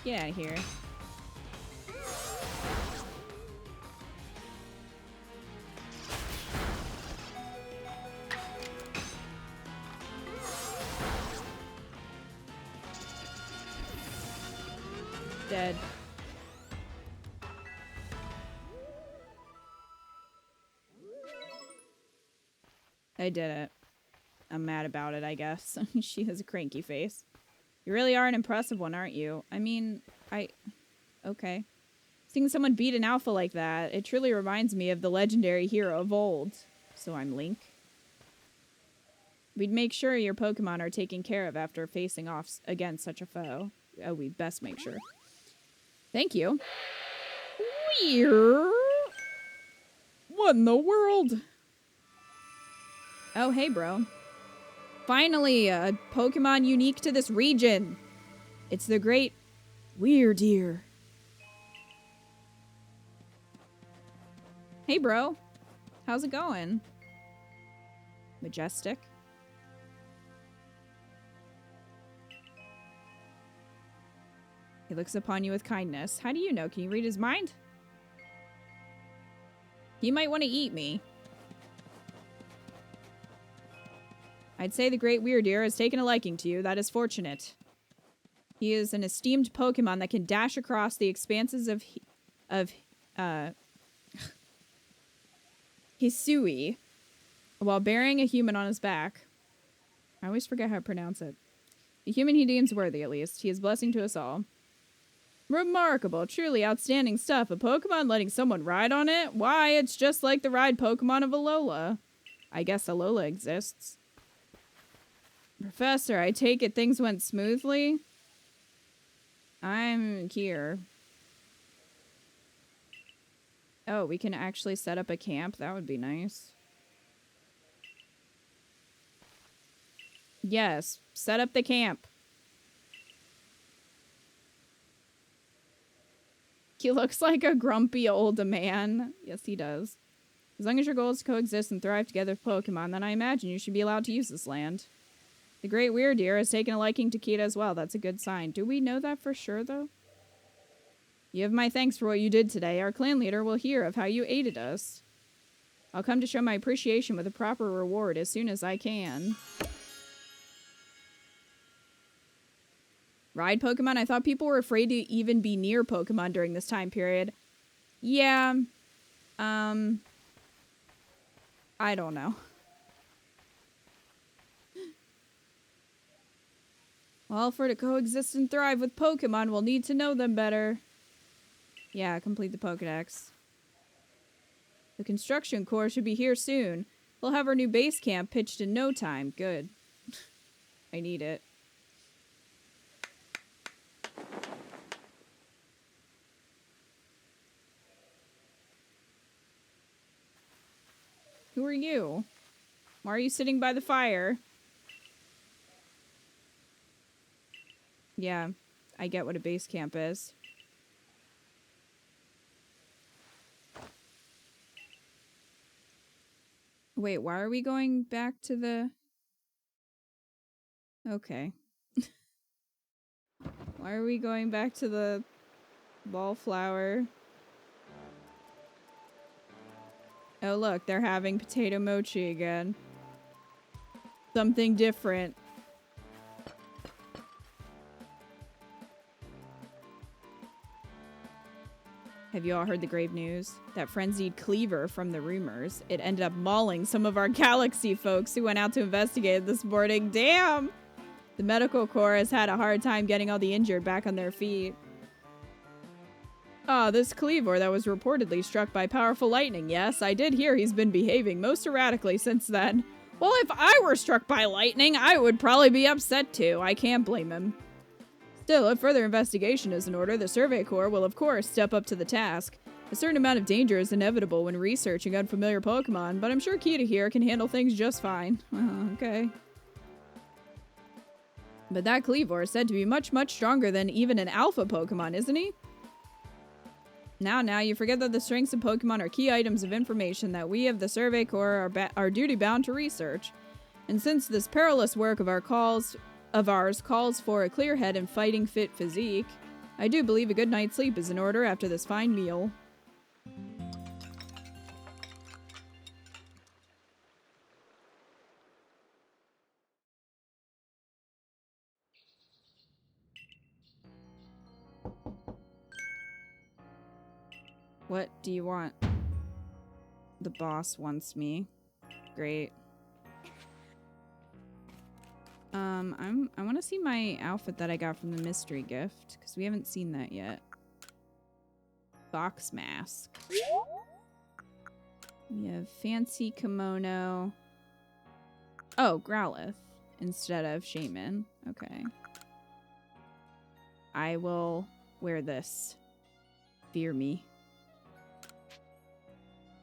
Get out of here. Dead. I did it. I'm mad about it, I guess. She has a cranky face. You really are an impressive one, aren't you? I mean, okay. Seeing someone beat an alpha like that, it truly reminds me of the legendary hero of old. So I'm Link. We'd make sure your Pokemon are taken care of after facing off against such a foe. Oh, we'd best make sure. Thank you. Weird. What in the world? Oh, hey, bro. Finally, a Pokemon unique to this region. It's the great Weirdeer. Hey, bro. How's it going? Majestic. He looks upon you with kindness. How do you know? Can you read his mind? He might want to eat me. I'd say the great Weirdeer has taken a liking to you. That is fortunate. He is an esteemed Pokemon that can dash across the expanses of Hisui while bearing a human on his back. I always forget how to pronounce it. A human he deems worthy, at least. He is a blessing to us all. Remarkable, truly outstanding stuff. A Pokemon letting someone ride on it? Why, it's just like the ride Pokemon of Alola. I guess Alola exists. Professor, I take it things went smoothly? I'm here. Oh, we can actually set up a camp? That would be nice. Yes, set up the camp. He looks like a grumpy old man. Yes, he does. As long as your goal is to coexist and thrive together with Pokemon, then I imagine you should be allowed to use this land. The great Weirdeer has taken a liking to Kita as well. That's a good sign. Do we know that for sure, though? You have my thanks for what you did today. Our clan leader will hear of how you aided us. I'll come to show my appreciation with a proper reward as soon as I can. Ride Pokemon? I thought people were afraid to even be near Pokemon during this time period. Yeah. I don't know. Well, for to coexist and thrive with Pokemon, we'll need to know them better. Yeah, complete the Pokedex. The construction corps should be here soon. We'll have our new base camp pitched in no time. Good. I need it. Who are you? Why are you sitting by the fire? Yeah, I get what a base camp is. Wait, why are we going back to the... Okay. Why are we going back to the wallflower? Oh, look, they're having potato mochi again. Something different. Have you all heard the grave news? That frenzied cleaver from the rumors. It ended up mauling some of our galaxy folks who went out to investigate it this morning. Damn! The medical corps has had a hard time getting all the injured back on their feet. Ah, this Cleavor that was reportedly struck by powerful lightning. Yes, I did hear he's been behaving most erratically since then. Well, if I were struck by lightning, I would probably be upset too. I can't blame him. Still, if further investigation is in order, the Survey Corps will of course step up to the task. A certain amount of danger is inevitable when researching unfamiliar Pokemon, but I'm sure Kita here can handle things just fine. Okay. But that Cleavor is said to be much, much stronger than even an alpha Pokemon, isn't he? Now, you forget that the strengths of Pokemon are key items of information that we of the Survey Corps are duty-bound to research. And since this perilous work of ours calls for a clear head and fighting-fit physique, I do believe a good night's sleep is in order after this fine meal. What do you want? The boss wants me. Great. I want to see my outfit that I got from the mystery gift because we haven't seen that yet. Fox mask. We have fancy kimono. Oh, Growlithe instead of Shaman. Okay. I will wear this. Fear me.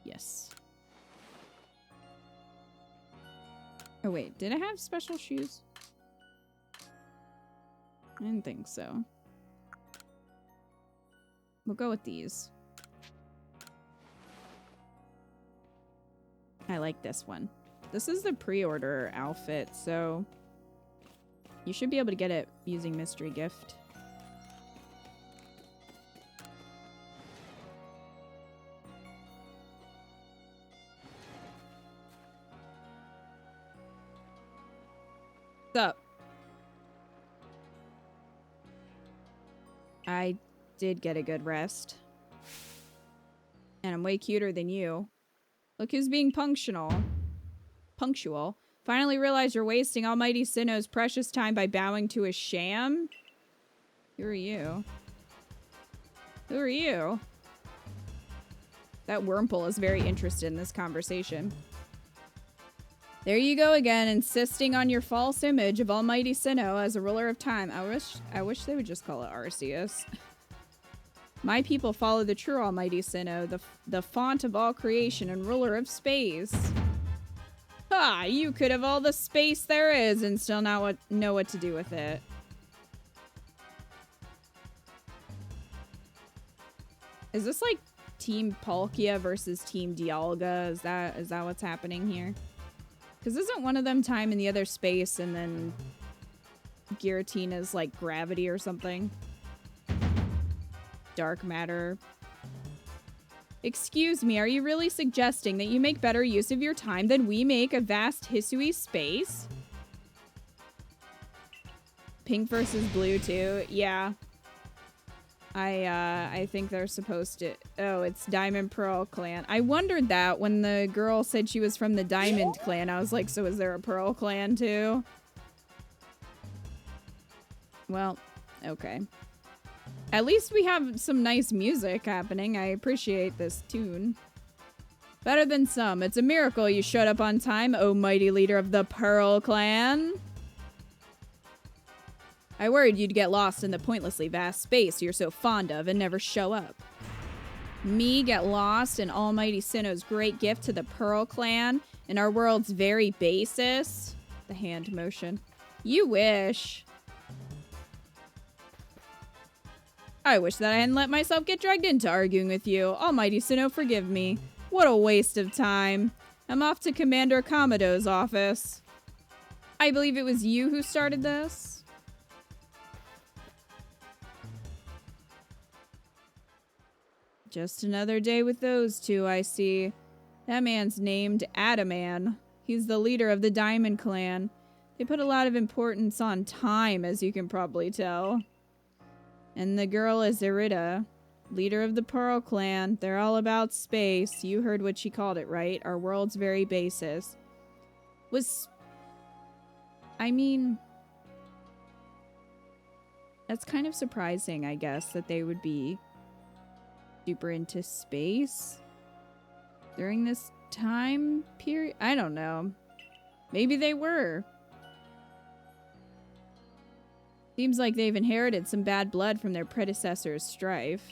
Yes. Oh wait, did I have special shoes? I didn't think so. We'll go with these. I like this one. This is the pre-order outfit, so you should be able to get it using mystery gift. What's up? I did get a good rest. And I'm way cuter than you. Look who's being punctual. Finally realize you're wasting Almighty Sinnoh's precious time by bowing to a sham? Who are you? Who are you? That Wurmple is very interested in this conversation. There you go again, insisting on your false image of Almighty Sinnoh as a ruler of time. I wish they would just call it Arceus. My people follow the true Almighty Sinnoh, the font of all creation and ruler of space. Ah, you could have all the space there is and still not know what to do with it. Is this like Team Palkia versus Team Dialga? Is that what's happening here? Because isn't one of them time and the other space, and then Giratina's like gravity or something? Dark matter. Excuse me, are you really suggesting that you make better use of your time than we make of vast Hisui space? Pink versus blue too? Yeah. I think they're supposed to... Oh, it's Diamond Pearl Clan. I wondered that when the girl said she was from the Diamond Clan. I was like, so is there a Pearl Clan too? Well, okay. At least we have some nice music happening. I appreciate this tune. Better than some. It's a miracle you showed up on time, oh mighty leader of the Pearl Clan. I worried you'd get lost in the pointlessly vast space you're so fond of and never show up. Me get lost in Almighty Sinnoh's great gift to the Pearl Clan and our world's very basis? The hand motion. You wish. I wish that I hadn't let myself get dragged into arguing with you. Almighty Sinnoh, forgive me. What a waste of time. I'm off to Commander Komodo's office. I believe it was you who started this. Just another day with those two, I see. That man's named Adaman. He's the leader of the Diamond Clan. They put a lot of importance on time, as you can probably tell. And the girl is Irida, leader of the Pearl Clan. They're all about space. You heard what she called it, right? Our world's very basis. I mean... That's kind of surprising, I guess, that they would be super into space during this time period. I don't know. Maybe they were. Seems like they've inherited some bad blood from their predecessors' strife.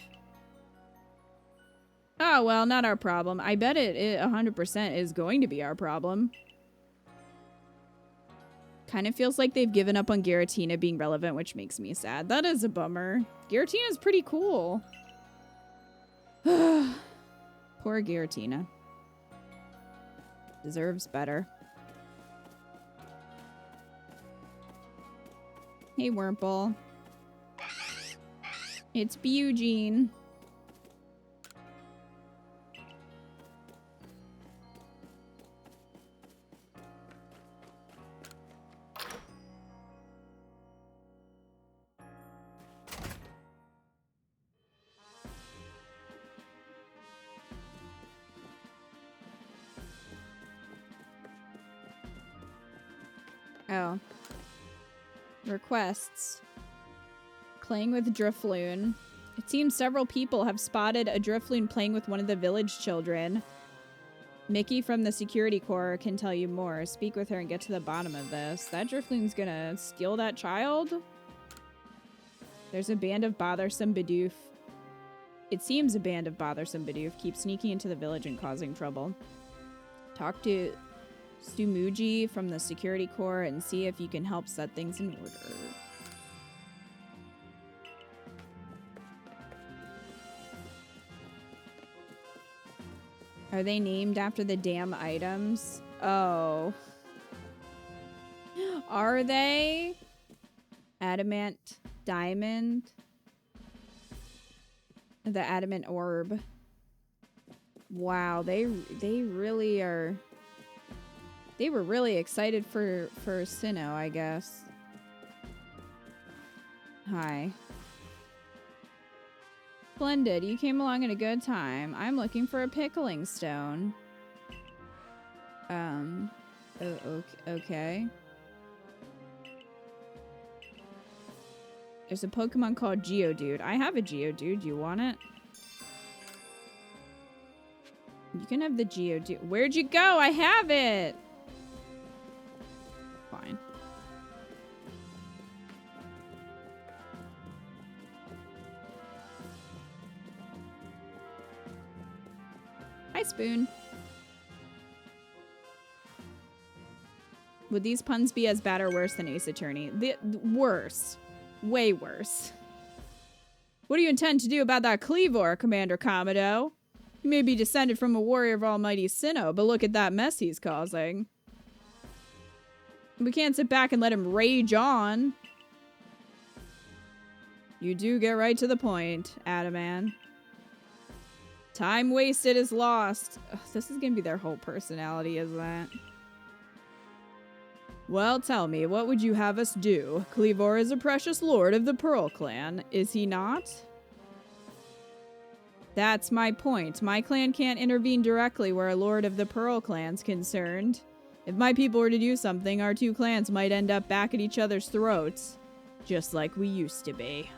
Oh, well, not our problem. I bet it 100% is going to be our problem. Kind of feels like they've given up on Giratina being relevant, which makes me sad. That is a bummer. Giratina's pretty cool. Poor Giratina. Deserves better. Hey, Wurmple. It's Eugene. Oh. Requests. Playing with Drifloon. It seems several people have spotted a Drifloon playing with one of the village children. Mickey from the security corps can tell you more. Speak with her and get to the bottom of this. That Drifloon's gonna steal that child? There's a band of bothersome Bidoof. It seems a band of bothersome Bidoof keep sneaking into the village and causing trouble. Talk to Stumuji from the security corps and see if you can help set things in order. Are they named after the damn items? Oh. Are they? Adamant diamond. The adamant orb. Wow, they really are. They were really excited for Sinnoh, I guess. Hi. Splendid, you came along at a good time. I'm looking for a pickling stone. Okay. There's a Pokemon called Geodude. I have a Geodude. You want it? You can have the Geodude. Where'd you go? I have it! Fine. Hi, Spoon. Would these puns be as bad or worse than Ace Attorney? Worse. Way worse. What do you intend to do about that Cleavor, Commander Commodore? He may be descended from a warrior of almighty Sinnoh, but look at that mess he's causing. We can't sit back and let him rage on. You do get right to the point, Adaman. Time wasted is lost. Ugh, this is gonna be their whole personality, isn't it? Well, tell me, what would you have us do? Cleavor is a precious lord of the Pearl Clan, is he not? That's my point. My clan can't intervene directly where a lord of the Pearl Clan's concerned. If my people were to do something, our two clans might end up back at each other's throats. Just like we used to be.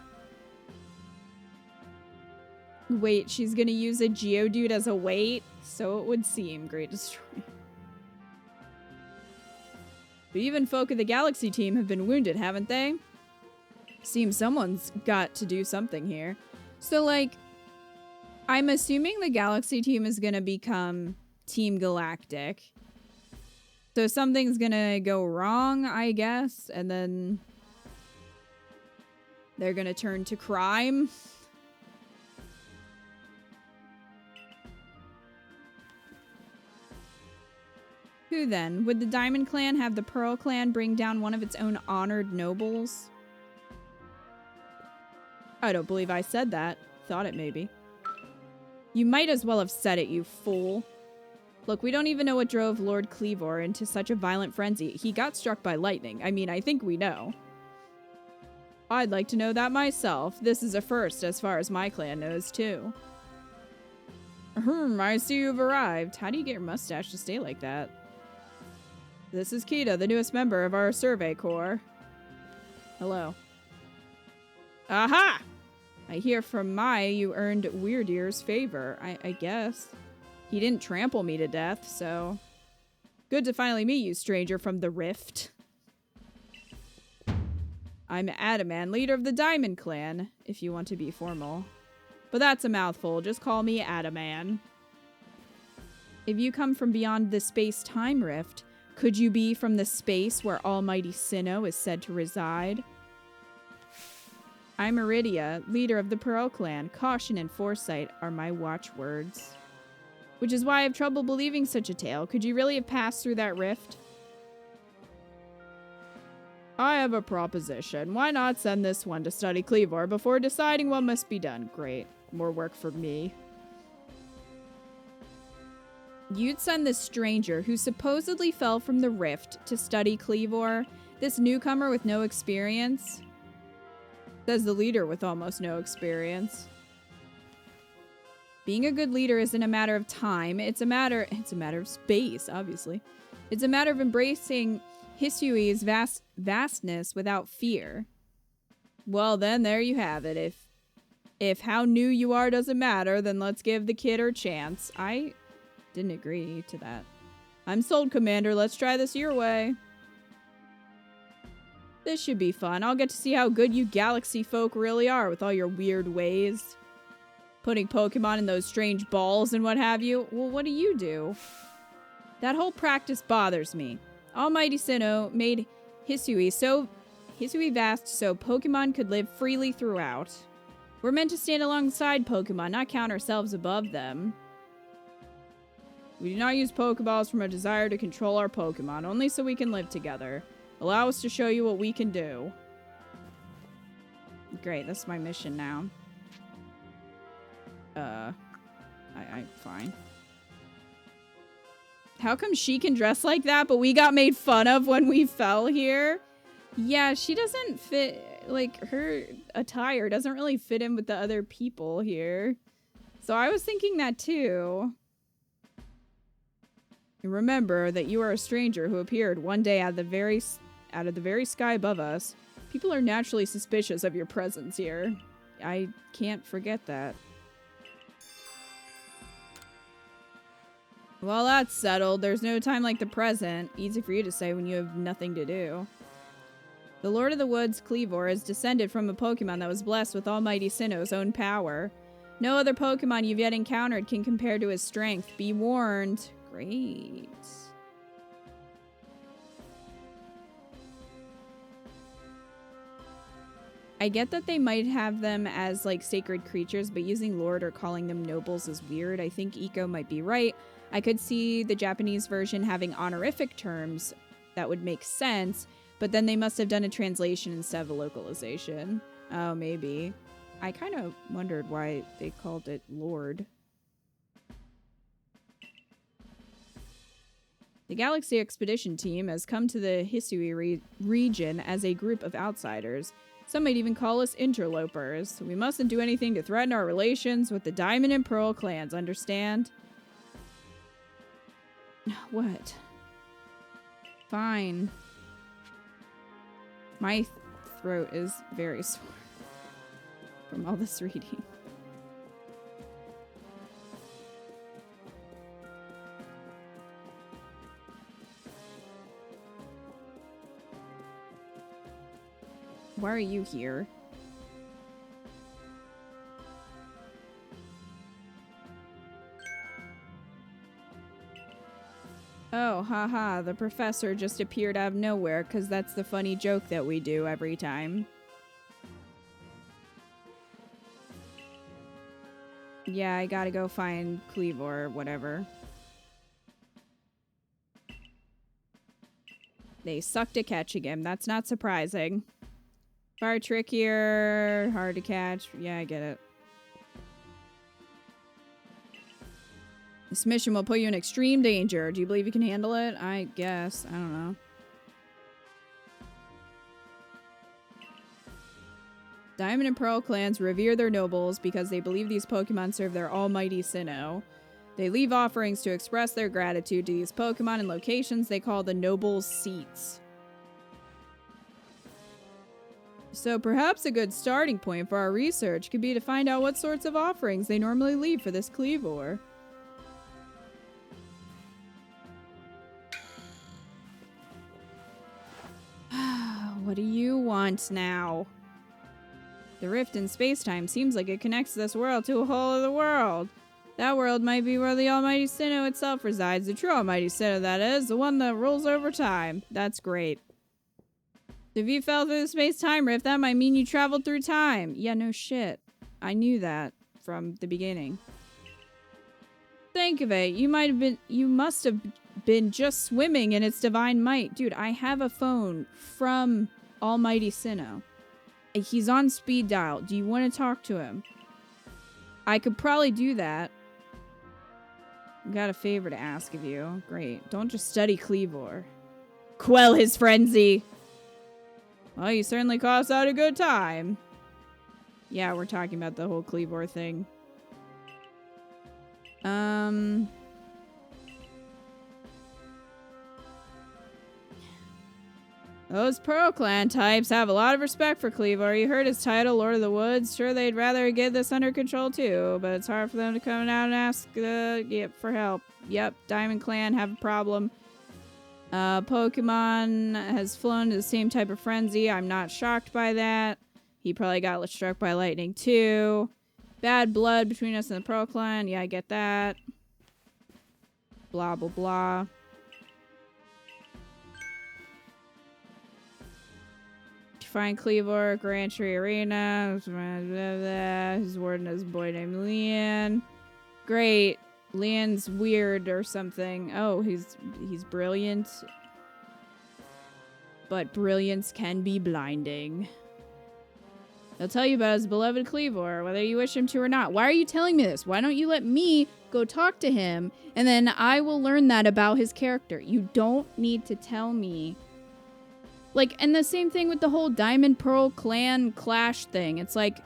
Wait, she's gonna use a Geodude as a weight? So it would seem, Great Destroyer. But even folk of the Galaxy team have been wounded, haven't they? Seems someone's got to do something here. So, like, I'm assuming the Galaxy team is gonna become Team Galactic. So something's gonna go wrong, I guess, and then they're gonna turn to crime. Who then? Would the Diamond Clan have the Pearl Clan bring down one of its own honored nobles? I don't believe I said that. Thought it maybe. You might as well have said it, you fool. Look, we don't even know what drove Lord Cleavor into such a violent frenzy. He got struck by lightning. I mean, I think we know. I'd like to know that myself. This is a first as far as my clan knows, too. I see you've arrived. How do you get your mustache to stay like that? This is Kita, the newest member of our survey corps. Hello. Aha! I hear from Mai you earned Weirdear's favor, I guess. He didn't trample me to death, so... Good to finally meet you, stranger from the Rift. I'm Adaman, leader of the Diamond Clan, if you want to be formal. But that's a mouthful, just call me Adaman. If you come from beyond the space-time rift, could you be from the space where almighty Sinnoh is said to reside? I'm Iridia, leader of the Pearl Clan. Caution and foresight are my watchwords. Which is why I have trouble believing such a tale. Could you really have passed through that rift? I have a proposition. Why not send this one to study Cleavor before deciding what must be done? Great. More work for me. You'd send this stranger who supposedly fell from the rift to study Cleavor? This newcomer with no experience? Says the leader with almost no experience. Being a good leader isn't a matter of time. It's a matter of space, obviously. It's a matter of embracing Hisui's vastness without fear. Well, then, there you have it. If how new you are doesn't matter, then let's give the kid her chance. I didn't agree to that. I'm sold, Commander. Let's try this your way. This should be fun. I'll get to see how good you galaxy folk really are with all your weird ways. Putting Pokemon in those strange balls and what have you. Well, what do you do? That whole practice bothers me. Almighty Sinnoh made Hisui vast so Pokemon could live freely throughout. We're meant to stand alongside Pokemon, not count ourselves above them. We do not use Pokeballs from a desire to control our Pokemon, only so we can live together. Allow us to show you what we can do. Great, that's my mission now. Fine. How come she can dress like that, but we got made fun of when we fell here? Yeah, she doesn't fit, like, her attire doesn't really fit in with the other people here. So I was thinking that too. Remember that you are a stranger who appeared one day out of the very sky above us. People are naturally suspicious of your presence here. I can't forget that. Well, that's settled. There's no time like the present. Easy for you to say when you have nothing to do. The Lord of the Woods, Kleavor, is descended from a Pokemon that was blessed with Almighty Sinnoh's own power. No other Pokemon you've yet encountered can compare to his strength. Be warned. Great. I get that they might have them as, like, sacred creatures, but using Lord or calling them nobles is weird. I think Eco might be right. I could see the Japanese version having honorific terms that would make sense, but then they must have done a translation instead of a localization. Oh, maybe. I kind of wondered why they called it Lord. The Galaxy Expedition Team has come to the Hisui region as a group of outsiders. Some might even call us interlopers. We mustn't do anything to threaten our relations with the Diamond and Pearl clans, understand? What? Fine. My throat is very sore from all this reading. Why are you here? Oh, haha, the professor just appeared out of nowhere, because that's the funny joke that we do every time. Yeah, I gotta go find Kleavor or whatever. They sucked at catching him. That's not surprising. Far trickier, hard to catch. Yeah, I get it. This mission will put you in extreme danger. Do you believe you can handle it? I guess. I don't know. Diamond and Pearl clans revere their nobles because they believe these Pokemon serve their almighty Sinnoh. They leave offerings to express their gratitude to these Pokemon in locations they call the nobles' seats. So perhaps a good starting point for our research could be to find out what sorts of offerings they normally leave for this Kleavor. What do you want now? The rift in space-time seems like it connects this world to a whole other world. That world might be where the Almighty Sinnoh itself resides. The true Almighty Sinnoh, that is. The one that rules over time. That's great. If you fell through the space-time rift, that might mean you traveled through time. Yeah, no shit. I knew that from the beginning. Think of it. You must have been just swimming in its divine might. Dude, I have a phone from Almighty Sinnoh. He's on speed dial. Do you want to talk to him? I could probably do that. Got a favor to ask of you. Great. Don't just study Kleavor. Quell his frenzy. Well, you certainly cost out a good time. Yeah, we're talking about the whole Kleavor thing. Those Pearl Clan types have a lot of respect for Cleavor. You heard his title, Lord of the Woods. Sure, they'd rather get this under control too, but it's hard for them to come out and ask for help. Yep, Diamond Clan have a problem. Pokemon has flown to the same type of frenzy. I'm not shocked by that. He probably got struck by lightning too. Bad blood between us and the Pearl Clan. Yeah, I get that. Blah, blah, blah. Find Cleavor, Grand Tree Arena. He's warden as a boy named Leon. Great. Leon's weird or something. Oh, he's brilliant. But brilliance can be blinding. He'll tell you about his beloved Cleavor, whether you wish him to or not. Why are you telling me this? Why don't you let me go talk to him, and then I will learn that about his character? You don't need to tell me. Like, and the same thing with the whole Diamond Pearl Clan clash thing. It's like,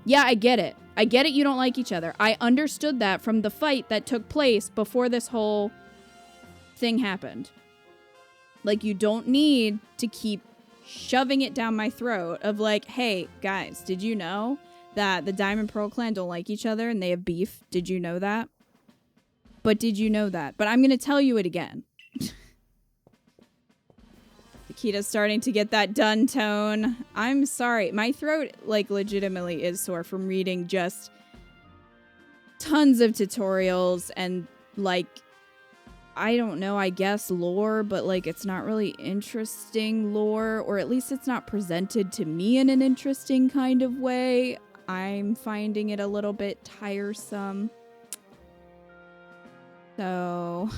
yeah, I get it. I get it you don't like each other. I understood that from the fight that took place before this whole thing happened. Like, you don't need to keep shoving it down my throat of like, hey, guys, did you know that the Diamond Pearl Clan don't like each other and they have beef? Did you know that? But did you know that? But I'm going to tell you it again. Akita's starting to get that done tone. I'm sorry. My throat, like, legitimately is sore from reading just tons of tutorials and, like, I don't know, I guess lore, but, like, it's not really interesting lore, or at least it's not presented to me in an interesting kind of way. I'm finding it a little bit tiresome. So,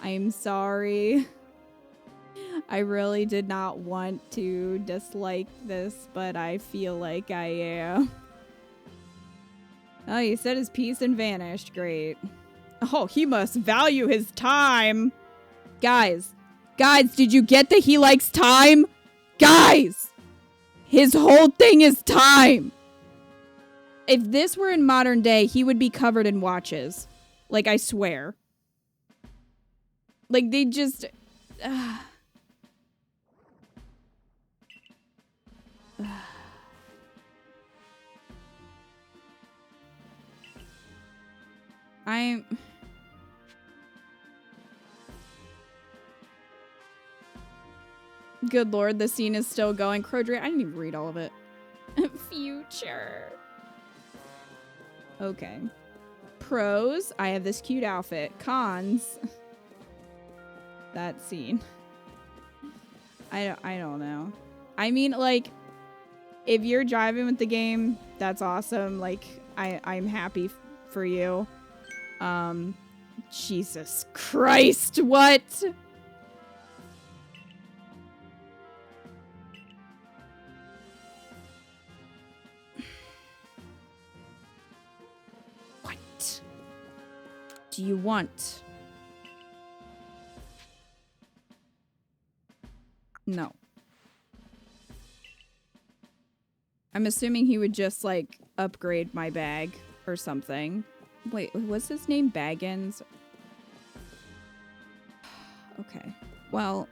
I'm sorry. I really did not want to dislike this, but I feel like I am. Oh, he said his piece and vanished. Great. Oh, he must value his time. Guys, did you get that he likes time? Guys, his whole thing is time. If this were in modern day, he would be covered in watches. Like, I swear. Like, they just... Good lord, the scene is still going. Crodrea, I didn't even read all of it. Future. Okay. Pros, I have this cute outfit. Cons, that scene. I don't know. I mean, like, if you're driving with the game, that's awesome. Like, I'm happy for you. Jesus Christ, what? What do you want? No. I'm assuming he would just, like, upgrade my bag or something. Wait, was his name Baggins? Okay. Well,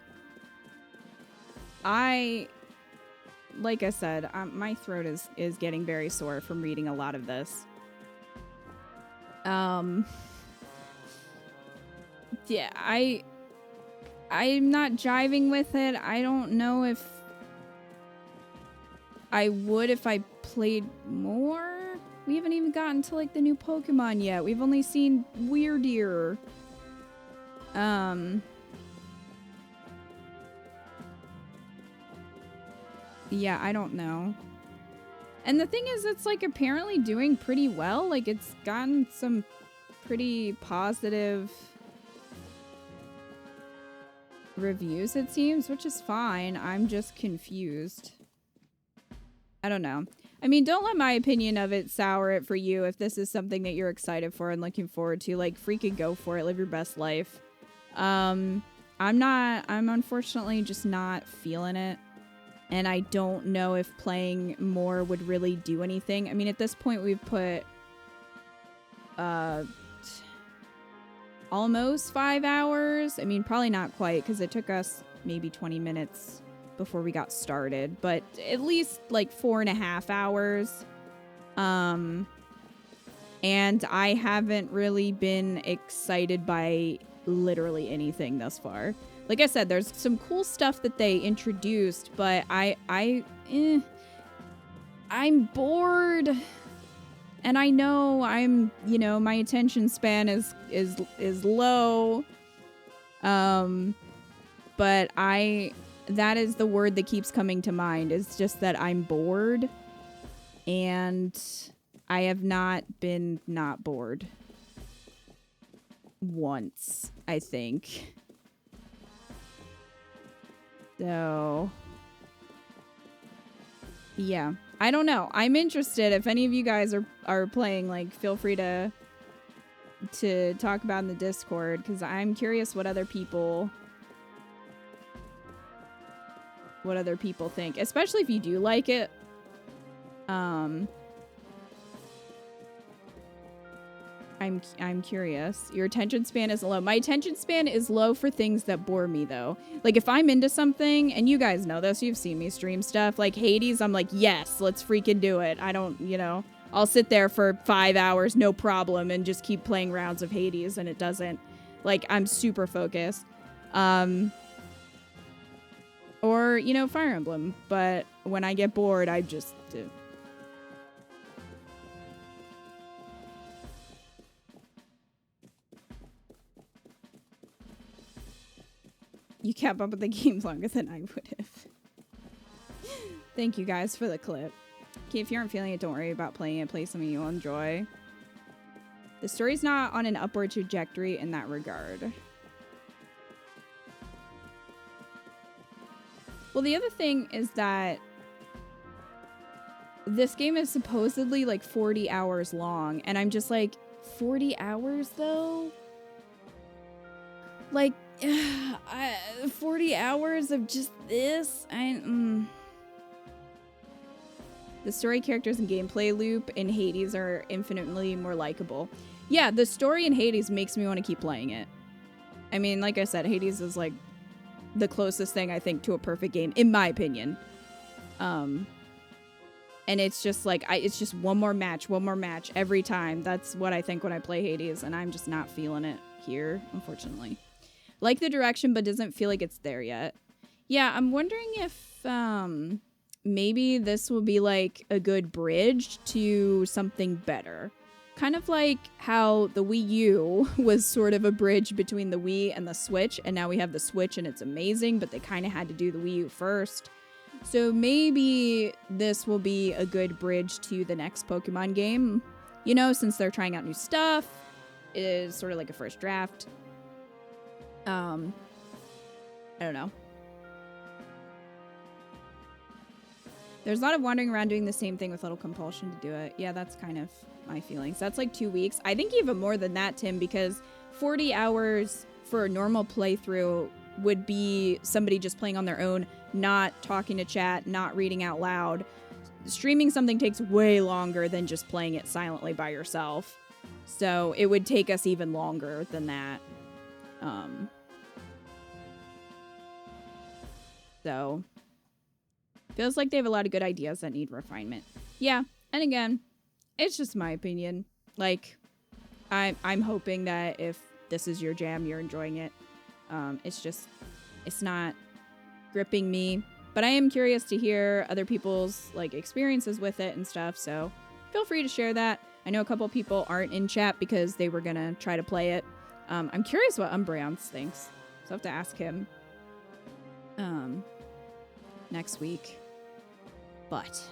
like I said, my throat is getting very sore from reading a lot of this. Yeah, I'm not jiving with it. I don't know if I would if I played more. We haven't even gotten to, like, the new Pokemon yet. We've only seen Weirdeer. Yeah, I don't know. And the thing is, it's, like, apparently doing pretty well. Like, it's gotten some pretty positive reviews, it seems, which is fine. I'm just confused. I don't know. I mean, don't let my opinion of it sour it for you if this is something that you're excited for and looking forward to. Like, freaking go for it. Live your best life. I'm unfortunately just not feeling it. And I don't know if playing more would really do anything. I mean, at this point, we've put almost 5 hours. I mean, probably not quite, because it took us maybe 20 minutes before we got started, but at least like 4.5 hours. And I haven't really been excited by literally anything thus far. Like I said, there's some cool stuff that they introduced, but I'm bored. And I know I'm, you know, my attention span is low. But that is the word that keeps coming to mind. It's just that I'm bored. And I have not been not bored. Once, I think. So, yeah. I don't know. I'm interested. If any of you guys are playing, like, feel free to talk about in the Discord, because I'm curious what other people think, especially if you do like it. I'm curious. Your attention span is low. My attention span is low for things that bore me, though. Like, if I'm into something, and you guys know this, you've seen me stream stuff, like Hades, I'm like, yes, let's freaking do it. I don't, you know, I'll sit there for 5 hours, no problem, and just keep playing rounds of Hades, and it doesn't, like, I'm super focused. Or, you know, Fire Emblem. But when I get bored, I just do. You kept up with the game longer than I would have. Thank you guys for the clip. Okay, if you aren't feeling it, don't worry about playing it. Play something you'll enjoy. The story's not on an upward trajectory in that regard. Well, the other thing is that this game is supposedly like 40 hours long, and I'm just like, 40 hours though? Like, 40 hours of just this? The story, characters, and gameplay loop in Hades are infinitely more likable. Yeah, the story in Hades makes me want to keep playing it. I mean, like I said, Hades is like the closest thing I think to a perfect game, in my opinion. And it's just like, it's just one more match every time. That's what I think when I play Hades, and I'm just not feeling it here, unfortunately. Like the direction, but doesn't feel like it's there yet. Yeah, I'm wondering if maybe this will be like a good bridge to something better. Kind of like how the Wii U was sort of a bridge between the Wii and the Switch, and now we have the Switch and it's amazing, but they kind of had to do the Wii U first. So maybe this will be a good bridge to the next Pokemon game. You know, since they're trying out new stuff, it is sort of like a first draft. I don't know. There's a lot of wandering around doing the same thing with little compulsion to do it. Yeah, that's kind of my feelings. That's like 2 weeks. I think even more than that, Tim, because 40 hours for a normal playthrough would be somebody just playing on their own, not talking to chat, not reading out loud. Streaming something takes way longer than just playing it silently by yourself. So it would take us even longer than that. So feels like they have a lot of good ideas that need refinement. Yeah, and again, it's just my opinion. Like, I'm hoping that if this is your jam, you're enjoying it. It's not gripping me, but I am curious to hear other people's like experiences with it and stuff. So feel free to share that. I know a couple people aren't in chat because they were gonna try to play it. I'm curious what Umbreon thinks, so I have to ask him next week. But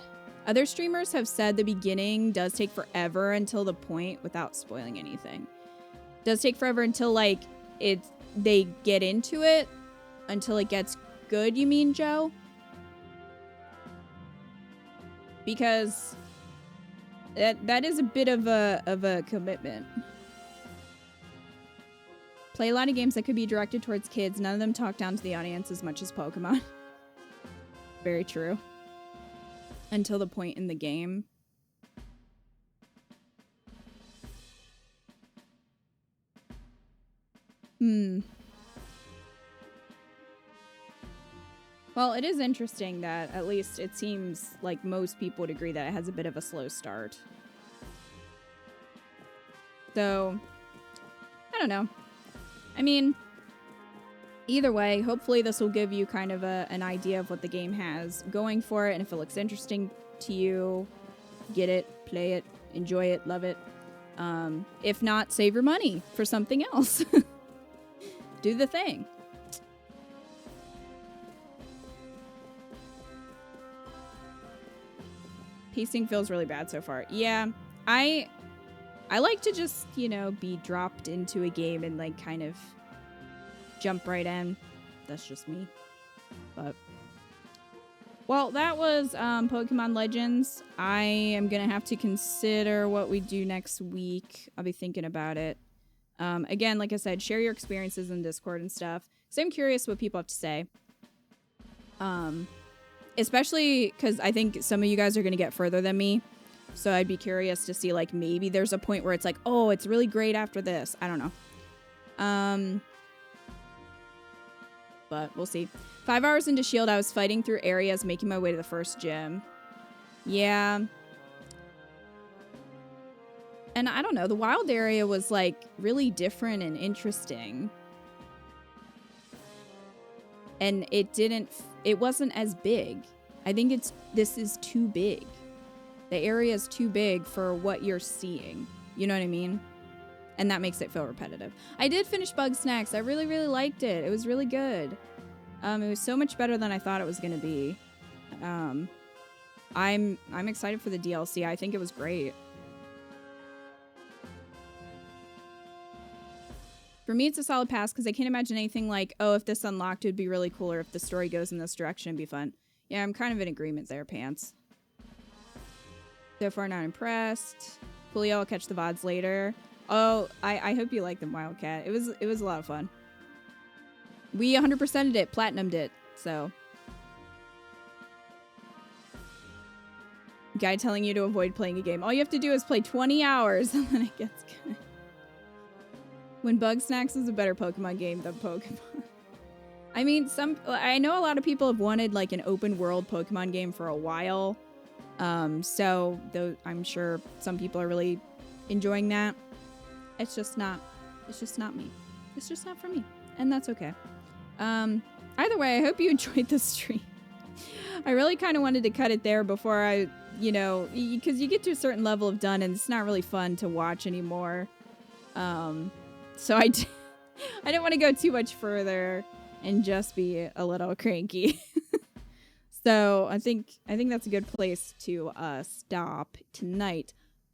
other streamers have said the beginning does take forever until the point, without spoiling anything. Does take forever until like they get into it, until it gets good, you mean, Joe? Because that is a bit of a commitment. Play a lot of games that could be directed towards kids. None of them talk down to the audience as much as Pokemon. Very true. Until the point in the game. Well, it is interesting that at least it seems like most people would agree that it has a bit of a slow start. So, I don't know. I mean, either way, hopefully this will give you kind of an idea of what the game has going for it, and if it looks interesting to you, get it, play it, enjoy it, love it. If not, save your money for something else. Do the thing. Pacing feels really bad so far. Yeah, I like to just, you know, be dropped into a game and like kind of jump right in. That's just me. But well, that was Pokemon Legends. I am gonna have to consider what we do next week. I'll be thinking about it. Again, like I said, share your experiences in Discord and stuff. So I'm curious what people have to say. Especially because I think some of you guys are gonna get further than me. So I'd be curious to see, like, maybe there's a point where it's like, oh, it's really great after this. I don't know. But we'll see. 5 hours into Shield, I was fighting through areas, making my way to the first gym. Yeah. And I don't know, the wild area was, like, really different and interesting. And it wasn't as big. I think this is too big. The area is too big for what you're seeing. You know what I mean? And that makes it feel repetitive. I did finish Bug Snacks. I really, really liked it. It was really good. It was so much better than I thought it was going to be. I'm excited for the DLC. I think it was great. For me, it's a solid pass because I can't imagine anything like, oh, if this unlocked, it would be really cool, or if the story goes in this direction, it'd be fun. Yeah, I'm kind of in agreement there, Pants. So far, not impressed. Julio, I'll catch the VODs later. Oh, I hope you like them, Wildcat. It was a lot of fun. We 100%ed it, platinumed it, so. Guy telling you to avoid playing a game. All you have to do is play 20 hours and then it gets good. When Bug Snacks is a better Pokemon game than Pokemon. I mean, I know a lot of people have wanted like an open world Pokemon game for a while. So I'm sure some people are really enjoying that. It's just not me. It's just not for me. And that's okay. Either way, I hope you enjoyed this stream. I really kind of wanted to cut it there before I, you know, because you get to a certain level of done and it's not really fun to watch anymore. So I didn't want to go too much further and just be a little cranky. So I think that's a good place to stop tonight.